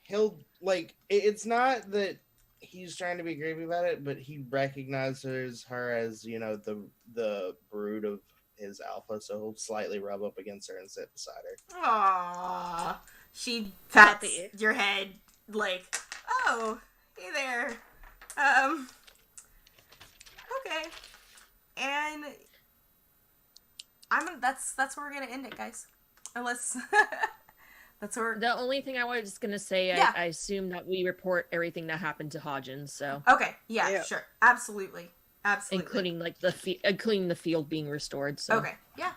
He'll it's not that he's trying to be creepy about it, but he recognizes her as the brood of his alpha, so he'll slightly rub up against her and sit beside her. Aww. She pats Puppy. your head like, oh, hey there. Okay. And that's where we're gonna end it, guys. Unless that's where The only thing I was just gonna say, Yeah. I assume that we report everything that happened to Hodgins, so Okay, yeah, Yeah. sure. Absolutely. including including the field being restored. So Okay, yeah.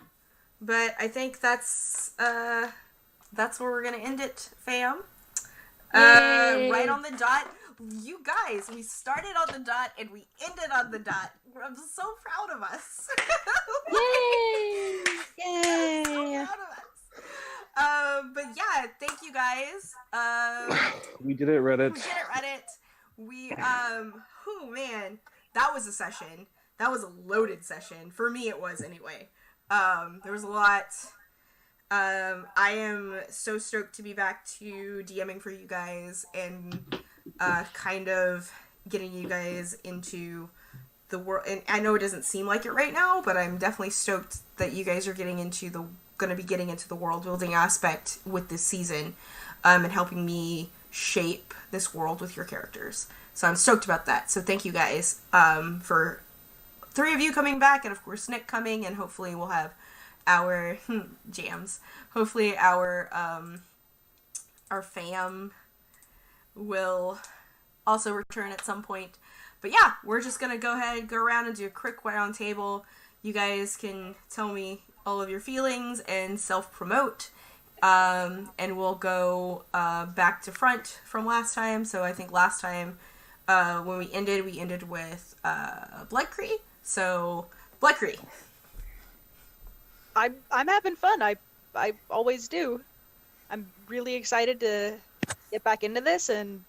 But I think that's where we're gonna end it, fam. Yay. Right on the dot. You guys, we started on the dot and we ended on the dot. I'm so proud of us. Yay! Yay! So proud of us. But yeah, thank you guys. We did it, Reddit. We did it, Reddit. We oh man, that was a session. That was a loaded session. For me it was anyway. There was a lot. I am so stoked to be back to DMing for you guys and kind of getting you guys into the world. And I know it doesn't seem like it right now, but I'm definitely stoked that you guys are going to be getting into the world building aspect with this season, and helping me shape this world with your characters. So I'm stoked about that. So thank you guys for 3 of you coming back, and of course Nick coming, and hopefully we'll have our jams. Hopefully our fam will also return at some point. But yeah, we're just gonna go ahead and go around and do a quick round table. You guys can tell me all of your feelings and self-promote. And we'll go back to front from last time. So I think last time when we ended with Bloodcree. So Bloodcree. I'm having fun. I always do. I'm really excited to get back into this, and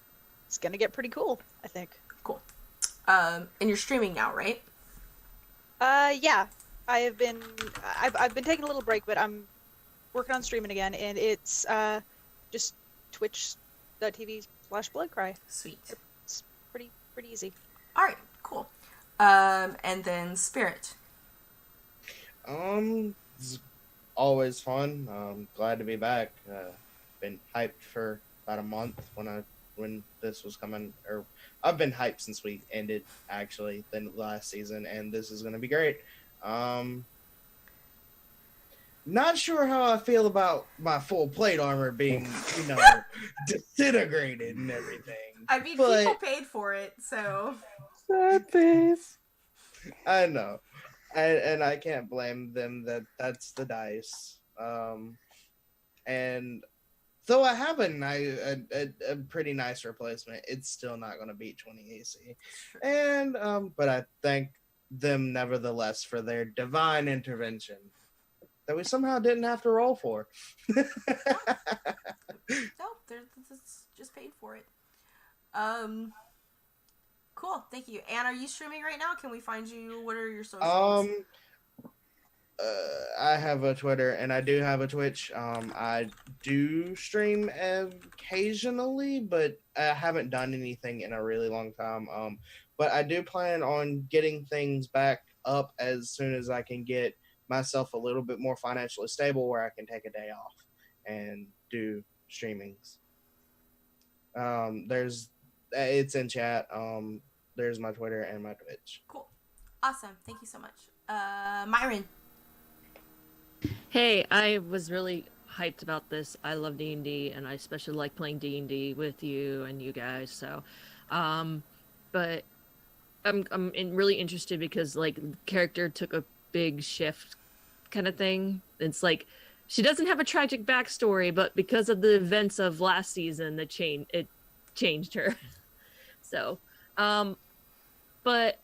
it's gonna get pretty cool, I think. Cool. And you're streaming now, right? Yeah. I've been taking a little break, but I'm working on streaming again, and it's just twitch.tv/bloodcry. Sweet. It's pretty easy. All right. Cool. And then Spirit. It's always fun. Glad to be back. Been hyped for about a month when this was coming. Or I've been hyped since we ended actually the last season, and this is gonna be great. Not sure how I feel about my full plate armor being, disintegrated and everything. I mean, but people paid for it, so. Sad face. I know. And I can't blame them. That's the dice. And Though I have a pretty nice replacement, it's still not going to beat 20 AC. And but I thank them nevertheless for their divine intervention that we somehow didn't have to roll for. No, they're just paid for it. Cool, thank you. Anne, are you streaming right now? Can we find you? What are your socials? I have a Twitter and I do have a Twitch. I do stream occasionally, but I haven't done anything in a really long time. But I do plan on getting things back up as soon as I can get myself a little bit more financially stable where I can take a day off and do streamings. It's in chat. There's my Twitter and my Twitch. Cool. Awesome. Thank you so much. Myron. Hey, I was really hyped about this. I love D&D, and I especially like playing D&D with you and you guys. So, but I'm really interested because like the character took a big shift, kind of thing. It's like she doesn't have a tragic backstory, but because of the events of last season, it changed her. So, but.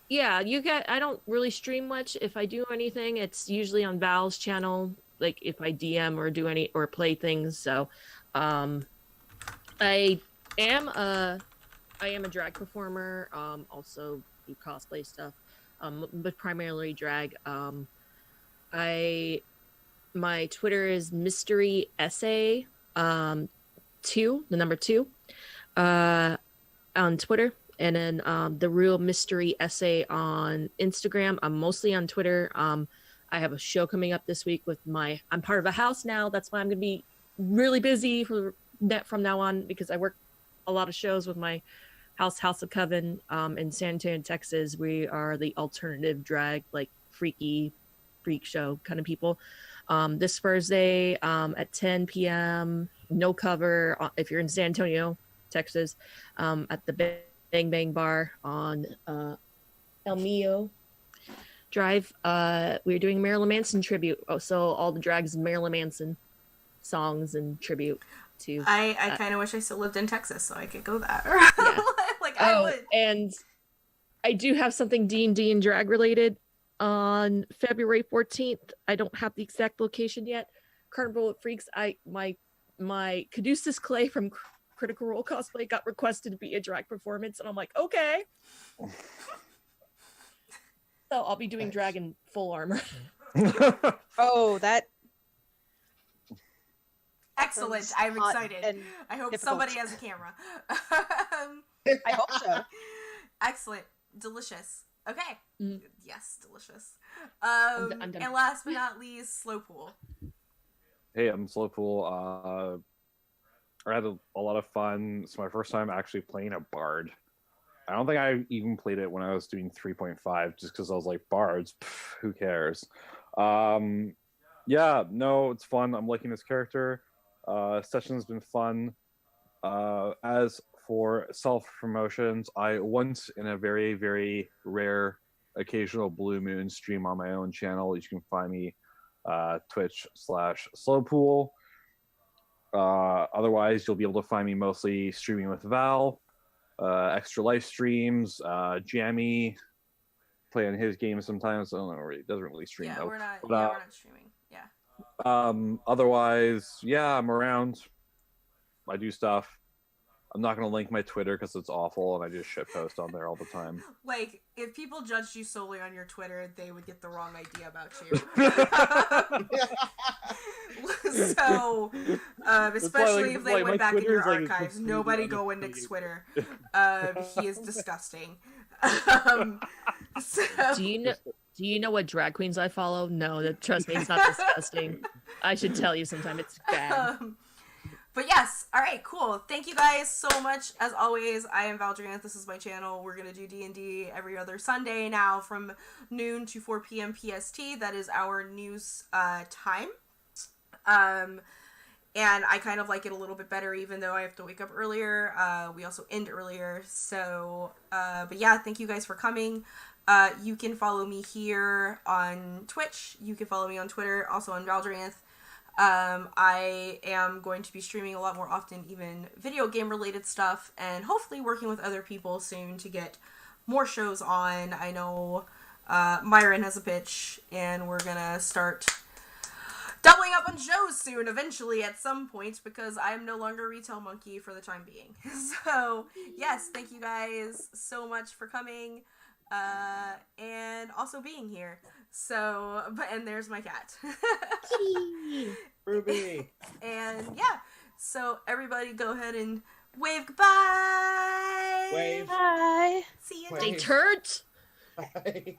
Yeah, I don't really stream much. If I do anything, it's usually on Val's channel, like if I DM or do any or play things. So, I am a drag performer. Also do cosplay stuff, but primarily drag. My Twitter is mystery essay 2, the number 2, on Twitter. And then the Real Mystery Essay on Instagram. I'm mostly on Twitter. I have a show coming up this week with I'm part of a house now. That's why I'm going to be really busy from now on because I work a lot of shows with my House of Coven in San Antonio, Texas. We are the alternative drag, like freak show kind of people. This Thursday at 10 p.m., no cover. If you're in San Antonio, Texas, at the Bang Bang Bar on El Mio Drive. We're doing Marilyn Manson tribute. Oh, so all the drags Marilyn Manson songs and tribute to. I kind of wish I still lived in Texas so I could go that. Yeah. I would. And I do have something D&D and drag related on February 14th. I don't have the exact location yet. Carnival of Freaks. My Caduceus Clay from Critical Role Cosplay got requested to be a drag performance, and I'm like, okay. So I'll be doing drag in full armor. Oh, that excellent! I'm excited. I hope somebody has a camera. I hope so. Excellent, delicious. Okay, yes, delicious. I'm done. And last but not least, Slowpool. Hey, I'm Slowpool. I had a lot of fun. It's my first time actually playing a bard. I don't think I even played it when I was doing 3.5, just because I was like, bards, who cares? Yeah, no, it's fun. I'm liking this character. Session's been fun. As for self-promotions, I once, in a very, very rare occasional blue moon, stream on my own channel. You can find me Twitch/Slowpool. Otherwise, you'll be able to find me mostly streaming with Val, extra live streams, Jammy, playing his games sometimes. I don't know, he doesn't really stream though. We're not streaming. Yeah. Otherwise, yeah, I'm around. I do stuff. I'm not going to link my Twitter because it's awful and I just shitpost on there all the time. Like, if people judged you solely on your Twitter, they would get the wrong idea about you. So, especially if they went back in your archives, nobody go in Nick's Twitter. He is disgusting. Do you know what drag queens I follow? No, trust me, it's not disgusting. I should tell you sometime. It's bad. But yes, all right, cool. Thank you guys so much. As always, I am Valdrianth. This is my channel. We're going to do D&D every other Sunday now from noon to 4 p.m. PST. That is our news time. And I kind of like it a little bit better, even though I have to wake up earlier. We also end earlier. So, but yeah, thank you guys for coming. You can follow me here on Twitch. You can follow me on Twitter, also on Valdrianth. I am going to be streaming a lot more often, even video game related stuff, and hopefully working with other people soon to get more shows on. I know Myron has a pitch, and we're gonna start doubling up on shows soon, eventually, at some point, because I am no longer a retail monkey for the time being. So, yes, thank you guys so much for coming, and also being here. So, and there's my cat. Ruby. And yeah, so everybody go ahead and wave goodbye. Wave. Bye. See you Wave. Stay turt. Bye.